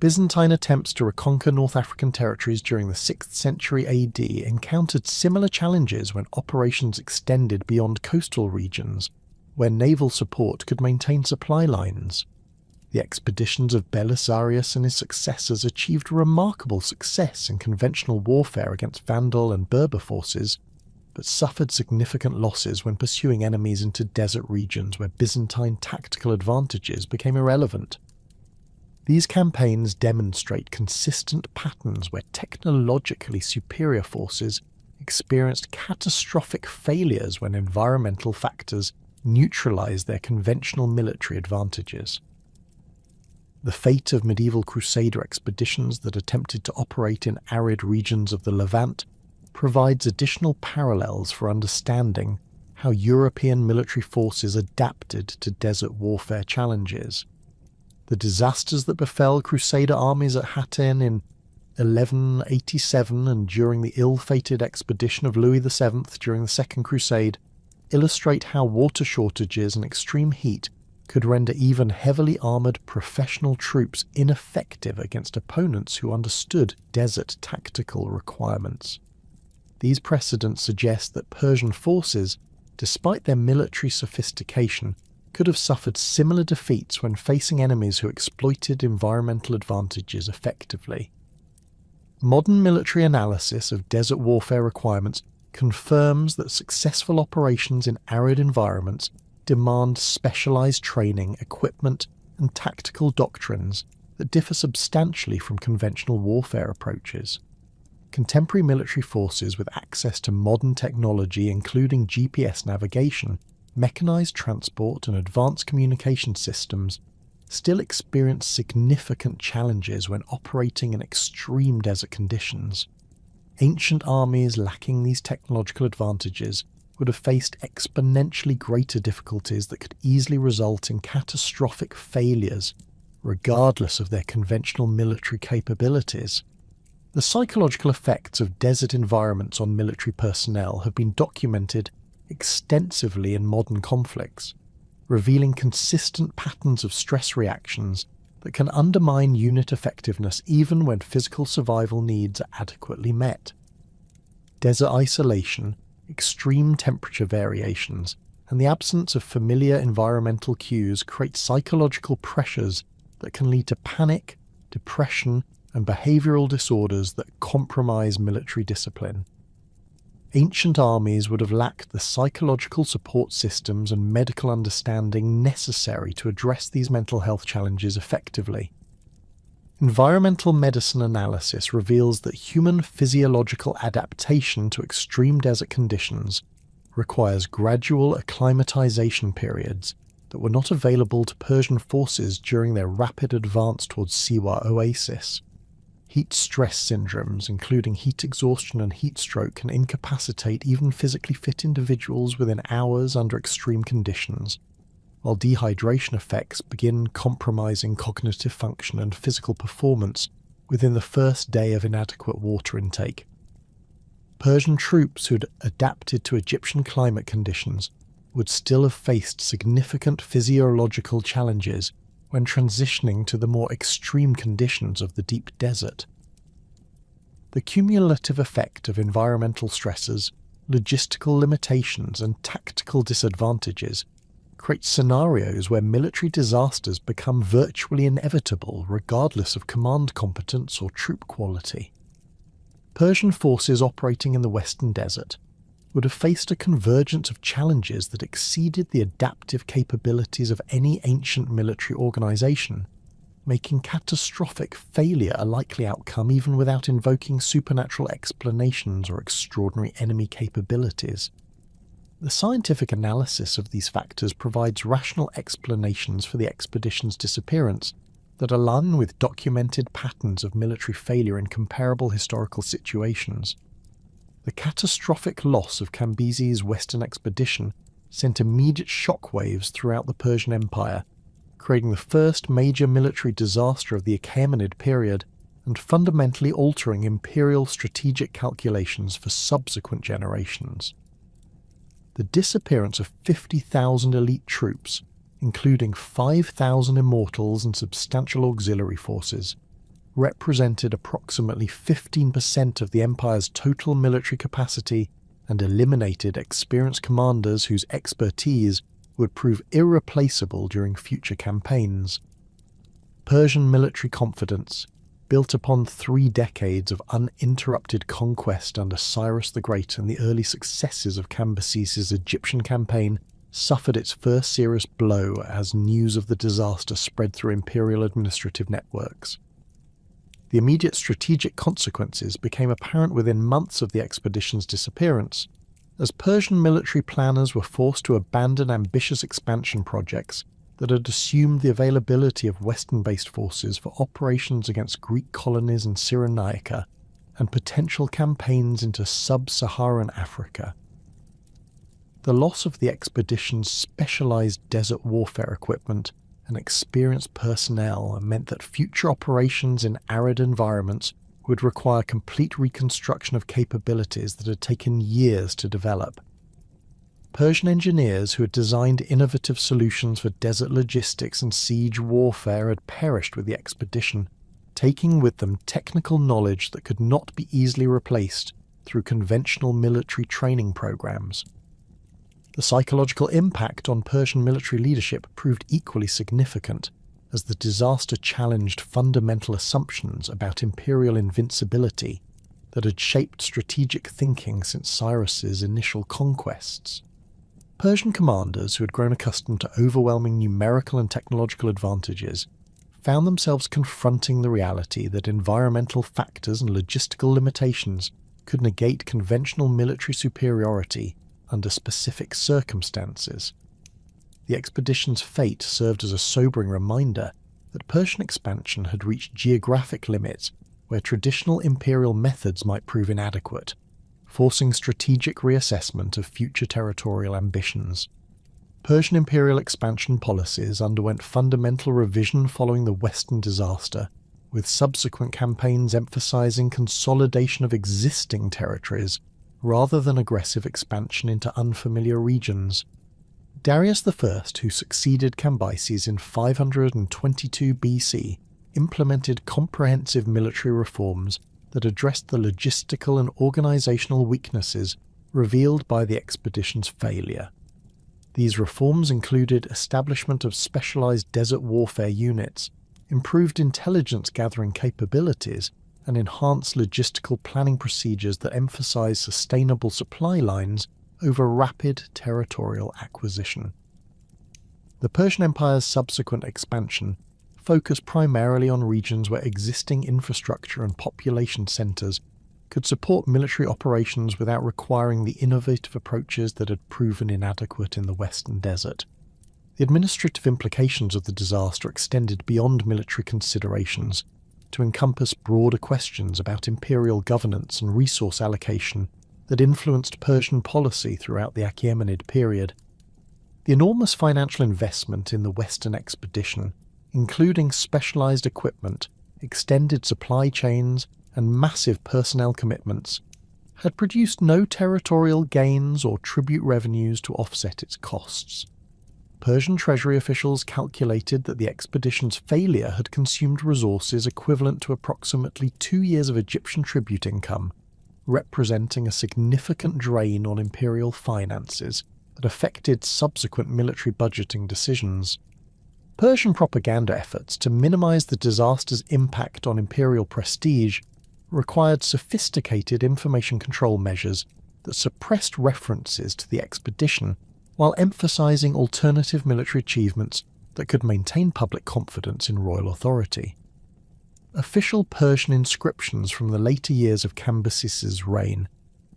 Byzantine attempts to reconquer North African territories during the 6th century AD encountered similar challenges when operations extended beyond coastal regions, where naval support could maintain supply lines. The expeditions of Belisarius and his successors achieved remarkable success in conventional warfare against Vandal and Berber forces, but suffered significant losses when pursuing enemies into desert regions where Byzantine tactical advantages became irrelevant. These campaigns demonstrate consistent patterns where technologically superior forces experienced catastrophic failures when environmental factors neutralized their conventional military advantages. The fate of medieval crusader expeditions that attempted to operate in arid regions of the Levant provides additional parallels for understanding how European military forces adapted to desert warfare challenges. The disasters that befell crusader armies at Hattin in 1187 and during the ill-fated expedition of Louis VII during the Second Crusade illustrate how water shortages and extreme heat could render even heavily armoured professional troops ineffective against opponents who understood desert tactical requirements. These precedents suggest that Persian forces, despite their military sophistication, could have suffered similar defeats when facing enemies who exploited environmental advantages effectively. Modern military analysis of desert warfare requirements confirms that successful operations in arid environments demand specialized training, equipment, and tactical doctrines that differ substantially from conventional warfare approaches. Contemporary military forces with access to modern technology, including GPS navigation, mechanized transport, and advanced communication systems, still experience significant challenges when operating in extreme desert conditions. Ancient armies lacking these technological advantages would have faced exponentially greater difficulties that could easily result in catastrophic failures, regardless of their conventional military capabilities. The psychological effects of desert environments on military personnel have been documented extensively in modern conflicts, revealing consistent patterns of stress reactions that can undermine unit effectiveness even when physical survival needs are adequately met. Desert isolation, extreme temperature variations, and the absence of familiar environmental cues create psychological pressures that can lead to panic, depression, and behavioural disorders that compromise military discipline. Ancient armies would have lacked the psychological support systems and medical understanding necessary to address these mental health challenges effectively. Environmental medicine analysis reveals that human physiological adaptation to extreme desert conditions requires gradual acclimatization periods that were not available to Persian forces during their rapid advance towards Siwa Oasis. Heat stress syndromes, including heat exhaustion and heat stroke, can incapacitate even physically fit individuals within hours under extreme conditions, while dehydration effects begin compromising cognitive function and physical performance within the first day of inadequate water intake. Persian troops who had adapted to Egyptian climate conditions would still have faced significant physiological challenges when transitioning to the more extreme conditions of the deep desert. The cumulative effect of environmental stresses, logistical limitations, and tactical disadvantages creates scenarios where military disasters become virtually inevitable regardless of command competence or troop quality. Persian forces operating in the Western Desert would have faced a convergence of challenges that exceeded the adaptive capabilities of any ancient military organization, making catastrophic failure a likely outcome even without invoking supernatural explanations or extraordinary enemy capabilities. The scientific analysis of these factors provides rational explanations for the expedition's disappearance that align with documented patterns of military failure in comparable historical situations. The catastrophic loss of Cambyses' Western expedition sent immediate shockwaves throughout the Persian Empire, creating the first major military disaster of the Achaemenid period and fundamentally altering imperial strategic calculations for subsequent generations. The disappearance of 50,000 elite troops, including 5,000 immortals and substantial auxiliary forces, represented approximately 15% of the Empire's total military capacity and eliminated experienced commanders whose expertise would prove irreplaceable during future campaigns. Persian military confidence, built upon 3 decades of uninterrupted conquest under Cyrus the Great and the early successes of Cambyses' Egyptian campaign, suffered its first serious blow as news of the disaster spread through imperial administrative networks. The immediate strategic consequences became apparent within months of the expedition's disappearance, as Persian military planners were forced to abandon ambitious expansion projects that had assumed the availability of Western-based forces for operations against Greek colonies in Cyrenaica and potential campaigns into sub-Saharan Africa. The loss of the expedition's specialized desert warfare equipment and experienced personnel meant that future operations in arid environments would require complete reconstruction of capabilities that had taken years to develop. Persian engineers who had designed innovative solutions for desert logistics and siege warfare had perished with the expedition, taking with them technical knowledge that could not be easily replaced through conventional military training programs. The psychological impact on Persian military leadership proved equally significant, as the disaster challenged fundamental assumptions about imperial invincibility that had shaped strategic thinking since Cyrus's initial conquests. Persian commanders who had grown accustomed to overwhelming numerical and technological advantages found themselves confronting the reality that environmental factors and logistical limitations could negate conventional military superiority under specific circumstances. The expedition's fate served as a sobering reminder that Persian expansion had reached geographic limits where traditional imperial methods might prove inadequate, forcing strategic reassessment of future territorial ambitions. Persian imperial expansion policies underwent fundamental revision following the Western disaster, with subsequent campaigns emphasizing consolidation of existing territories rather than aggressive expansion into unfamiliar regions. Darius I, who succeeded Cambyses in 522 BC, implemented comprehensive military reforms that addressed the logistical and organizational weaknesses revealed by the expedition's failure. These reforms included establishment of specialized desert warfare units, improved intelligence gathering capabilities, and enhanced logistical planning procedures that emphasize sustainable supply lines over rapid territorial acquisition. The Persian Empire's subsequent expansion focused primarily on regions where existing infrastructure and population centers could support military operations without requiring the innovative approaches that had proven inadequate in the Western Desert. The administrative implications of the disaster extended beyond military considerations to encompass broader questions about imperial governance and resource allocation that influenced Persian policy throughout the Achaemenid period. The enormous financial investment in the Western expedition, including specialized equipment, extended supply chains, and massive personnel commitments, had produced no territorial gains or tribute revenues to offset its costs. Persian treasury officials calculated that the expedition's failure had consumed resources equivalent to approximately 2 years of Egyptian tribute income, representing a significant drain on imperial finances that affected subsequent military budgeting decisions. Persian propaganda efforts to minimize the disaster's impact on imperial prestige required sophisticated information control measures that suppressed references to the expedition while emphasizing alternative military achievements that could maintain public confidence in royal authority. Official Persian inscriptions from the later years of Cambyses' reign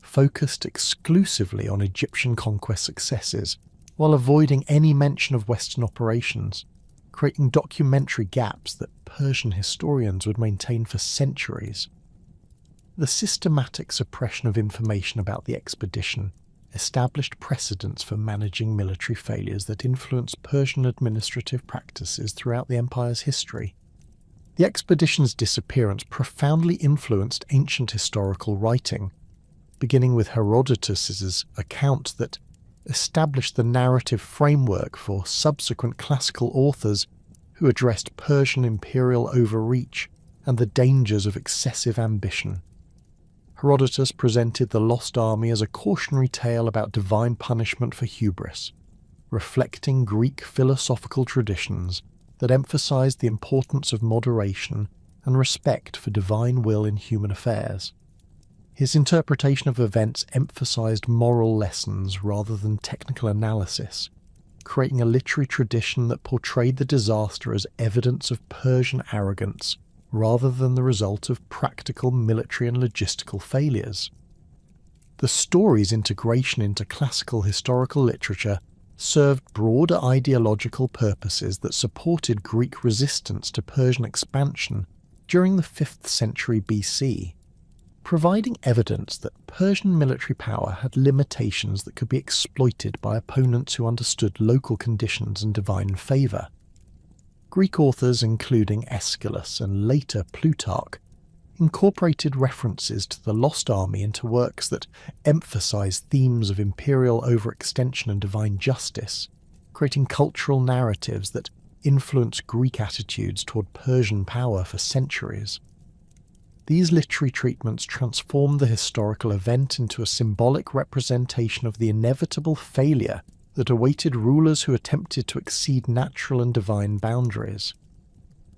focused exclusively on Egyptian conquest successes, while avoiding any mention of Western operations, creating documentary gaps that Persian historians would maintain for centuries. The systematic suppression of information about the expedition established precedents for managing military failures that influenced Persian administrative practices throughout the empire's history. The expedition's disappearance profoundly influenced ancient historical writing, beginning with Herodotus's account that established the narrative framework for subsequent classical authors who addressed Persian imperial overreach and the dangers of excessive ambition. Herodotus presented the Lost Army as a cautionary tale about divine punishment for hubris, reflecting Greek philosophical traditions that emphasized the importance of moderation and respect for divine will in human affairs. His interpretation of events emphasized moral lessons rather than technical analysis, creating a literary tradition that portrayed the disaster as evidence of Persian arrogance rather than the result of practical military and logistical failures. The story's integration into classical historical literature served broader ideological purposes that supported Greek resistance to Persian expansion during the 5th century BC, providing evidence that Persian military power had limitations that could be exploited by opponents who understood local conditions and divine favour. Greek authors, including Aeschylus and later Plutarch, incorporated references to the Lost Army into works that emphasized themes of imperial overextension and divine justice, creating cultural narratives that influenced Greek attitudes toward Persian power for centuries. These literary treatments transformed the historical event into a symbolic representation of the inevitable failure that awaited rulers who attempted to exceed natural and divine boundaries.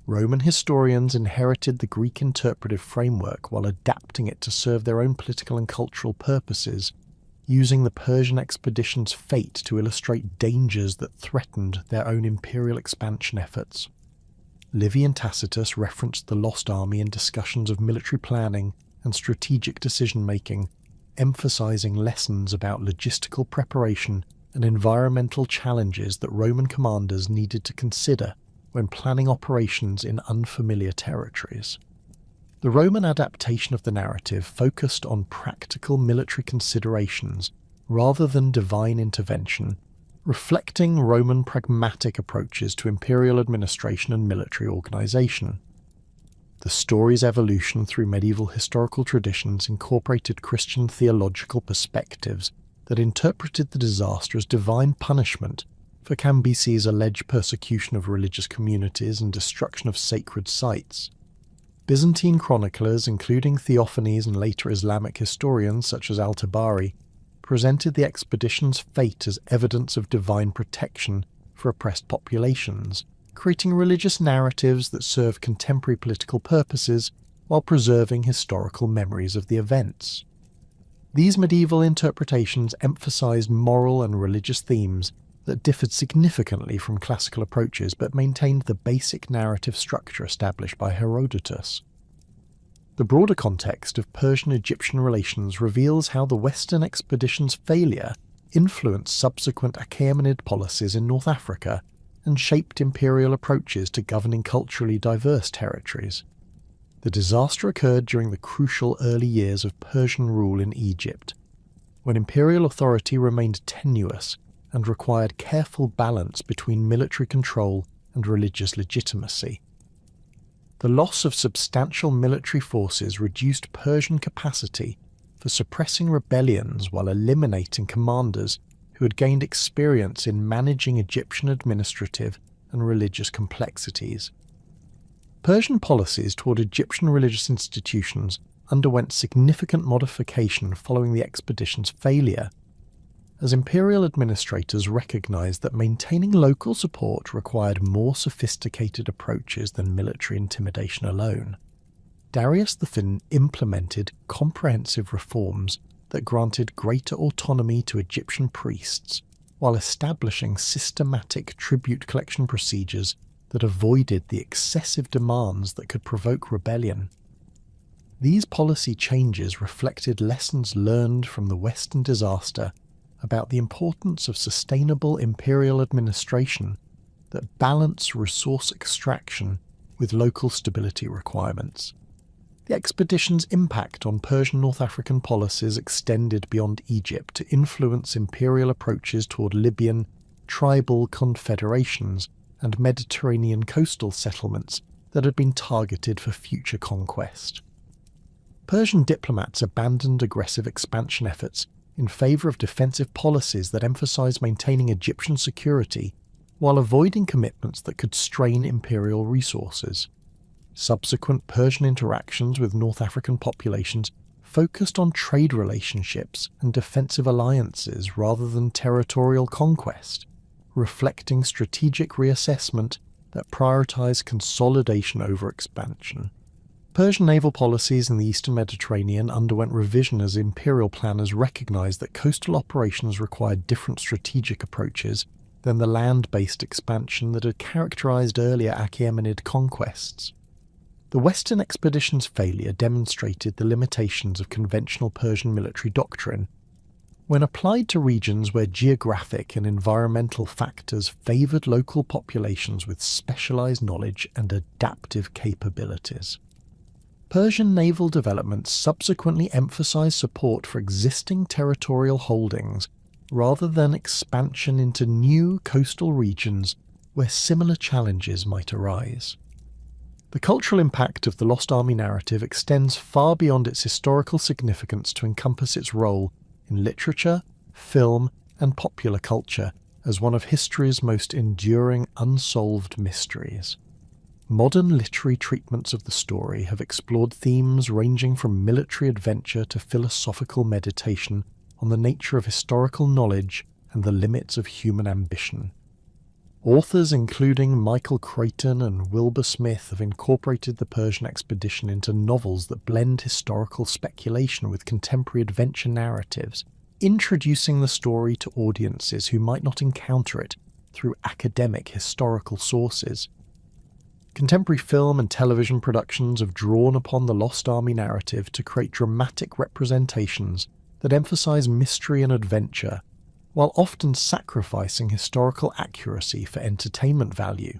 Roman historians inherited the Greek interpretive framework while adapting it to serve their own political and cultural purposes, using the Persian expedition's fate to illustrate dangers that threatened their own imperial expansion efforts. Livy and Tacitus referenced the Lost Army in discussions of military planning and strategic decision-making, emphasizing lessons about logistical preparation and environmental challenges that Roman commanders needed to consider when planning operations in unfamiliar territories. The Roman adaptation of the narrative focused on practical military considerations rather than divine intervention, reflecting Roman pragmatic approaches to imperial administration and military organization. The story's evolution through medieval historical traditions incorporated Christian theological perspectives that interpreted the disaster as divine punishment for Cambyses' alleged persecution of religious communities and destruction of sacred sites. Byzantine chroniclers, including Theophanes and later Islamic historians such as Al-Tabari, presented the expedition's fate as evidence of divine protection for oppressed populations, creating religious narratives that serve contemporary political purposes while preserving historical memories of the events. These medieval interpretations emphasized moral and religious themes that differed significantly from classical approaches but maintained the basic narrative structure established by Herodotus. The broader context of Persian-Egyptian relations reveals how the Western expedition's failure influenced subsequent Achaemenid policies in North Africa and shaped imperial approaches to governing culturally diverse territories. The disaster occurred during the crucial early years of Persian rule in Egypt, when imperial authority remained tenuous and required careful balance between military control and religious legitimacy. The loss of substantial military forces reduced Persian capacity for suppressing rebellions while eliminating commanders who had gained experience in managing Egyptian administrative and religious complexities. Persian policies toward Egyptian religious institutions underwent significant modification following the expedition's failure, as imperial administrators recognized that maintaining local support required more sophisticated approaches than military intimidation alone. Darius the Fifth implemented comprehensive reforms that granted greater autonomy to Egyptian priests, while establishing systematic tribute collection procedures that avoided the excessive demands that could provoke rebellion. These policy changes reflected lessons learned from the Western disaster about the importance of sustainable imperial administration that balance resource extraction with local stability requirements. The expedition's impact on Persian North African policies extended beyond Egypt to influence imperial approaches toward Libyan, tribal confederations, and Mediterranean coastal settlements that had been targeted for future conquest. Persian diplomats abandoned aggressive expansion efforts in favour of defensive policies that emphasised maintaining Egyptian security while avoiding commitments that could strain imperial resources. Subsequent Persian interactions with North African populations focused on trade relationships and defensive alliances rather than territorial conquest, reflecting strategic reassessment that prioritised consolidation over expansion. Persian naval policies in the eastern Mediterranean underwent revision as imperial planners recognised that coastal operations required different strategic approaches than the land-based expansion that had characterised earlier Achaemenid conquests. The Western expedition's failure demonstrated the limitations of conventional Persian military doctrine. When applied to regions where geographic and environmental factors favoured local populations with specialised knowledge and adaptive capabilities. Persian naval developments subsequently emphasized support for existing territorial holdings rather than expansion into new coastal regions where similar challenges might arise. The cultural impact of the Lost Army narrative extends far beyond its historical significance to encompass its role in literature, film, and popular culture as one of history's most enduring unsolved mysteries. Modern literary treatments of the story have explored themes ranging from military adventure to philosophical meditation on the nature of historical knowledge and the limits of human ambition. Authors including Michael Crichton and Wilbur Smith have incorporated the Persian expedition into novels that blend historical speculation with contemporary adventure narratives, introducing the story to audiences who might not encounter it through academic historical sources. Contemporary film and television productions have drawn upon the Lost Army narrative to create dramatic representations that emphasize mystery and adventure, while often sacrificing historical accuracy for entertainment value.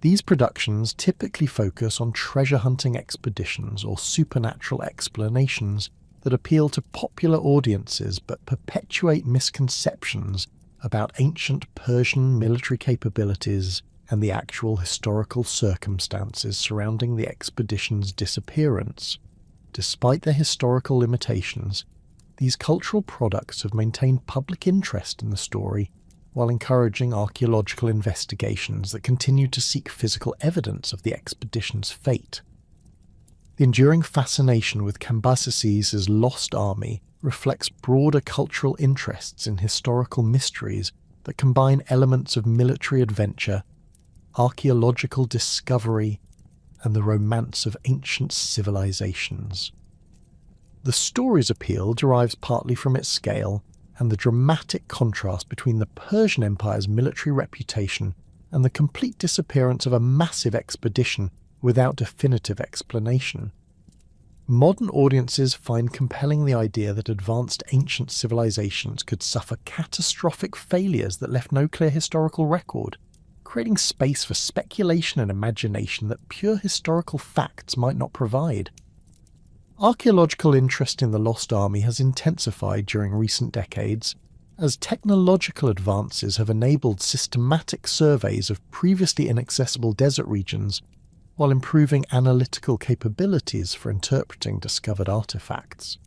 These productions typically focus on treasure-hunting expeditions or supernatural explanations that appeal to popular audiences but perpetuate misconceptions about ancient Persian military capabilities and the actual historical circumstances surrounding the expedition's disappearance. Despite their historical limitations, these cultural products have maintained public interest in the story while encouraging archaeological investigations that continue to seek physical evidence of the expedition's fate. The enduring fascination with Cambyses' Lost Army reflects broader cultural interests in historical mysteries that combine elements of military adventure, archaeological discovery, and the romance of ancient civilizations. The story's appeal derives partly from its scale and the dramatic contrast between the Persian Empire's military reputation and the complete disappearance of a massive expedition without definitive explanation. Modern audiences find compelling the idea that advanced ancient civilizations could suffer catastrophic failures that left no clear historical record, creating space for speculation and imagination that pure historical facts might not provide. Archaeological interest in the Lost Army has intensified during recent decades, as technological advances have enabled systematic surveys of previously inaccessible desert regions, while improving analytical capabilities for interpreting discovered artifacts.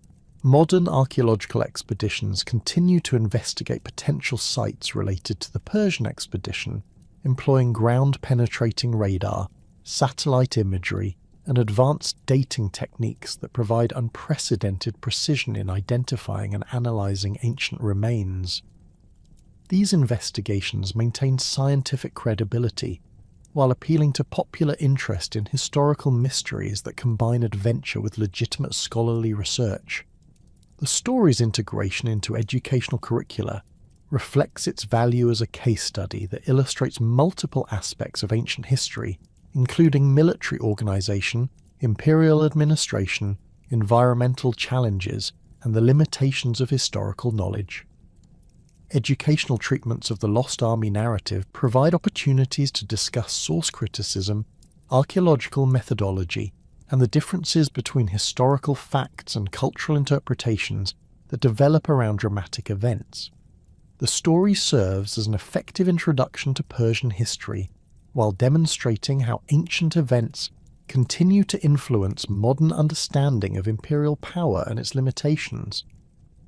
Modern archaeological expeditions continue to investigate potential sites related to the Persian expedition, employing ground-penetrating radar, satellite imagery, and advanced dating techniques that provide unprecedented precision in identifying and analysing ancient remains. These investigations maintain scientific credibility, while appealing to popular interest in historical mysteries that combine adventure with legitimate scholarly research. The story's integration into educational curricula reflects its value as a case study that illustrates multiple aspects of ancient history, including military organization, imperial administration, environmental challenges, and the limitations of historical knowledge. Educational treatments of the Lost Army narrative provide opportunities to discuss source criticism, archaeological methodology, and the differences between historical facts and cultural interpretations that develop around dramatic events. The story serves as an effective introduction to Persian history, while demonstrating how ancient events continue to influence modern understanding of imperial power and its limitations.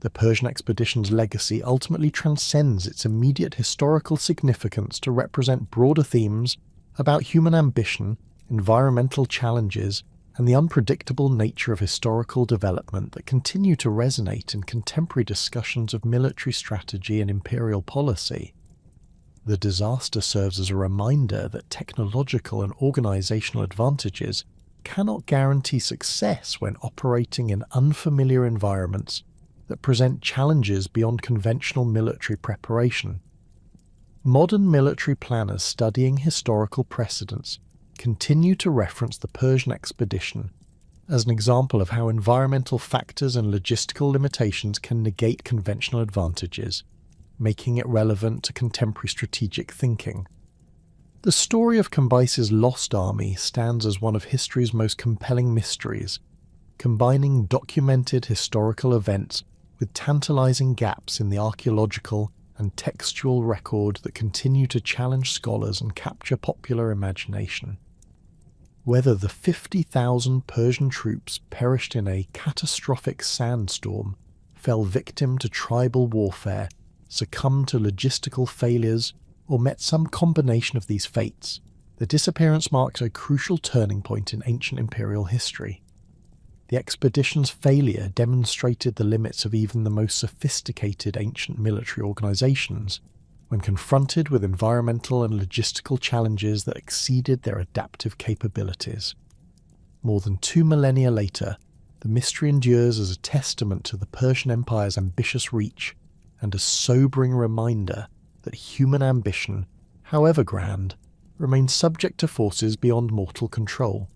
The Persian expedition's legacy ultimately transcends its immediate historical significance to represent broader themes about human ambition, environmental challenges, and the unpredictable nature of historical development that continue to resonate in contemporary discussions of military strategy and imperial policy. The disaster serves as a reminder that technological and organizational advantages cannot guarantee success when operating in unfamiliar environments that present challenges beyond conventional military preparation. Modern military planners studying historical precedents continue to reference the Persian expedition as an example of how environmental factors and logistical limitations can negate conventional advantages, making it relevant to contemporary strategic thinking. The story of Cambyses' Lost Army stands as one of history's most compelling mysteries, combining documented historical events with tantalizing gaps in the archaeological and textual record that continue to challenge scholars and capture popular imagination. Whether the 50,000 Persian troops perished in a catastrophic sandstorm, fell victim to tribal warfare, succumbed to logistical failures, or met some combination of these fates, the disappearance marks a crucial turning point in ancient imperial history. The expedition's failure demonstrated the limits of even the most sophisticated ancient military organizations, when confronted with environmental and logistical challenges that exceeded their adaptive capabilities. More than 2 millennia later, the mystery endures as a testament to the Persian Empire's ambitious reach and a sobering reminder that human ambition, however grand, remains subject to forces beyond mortal control.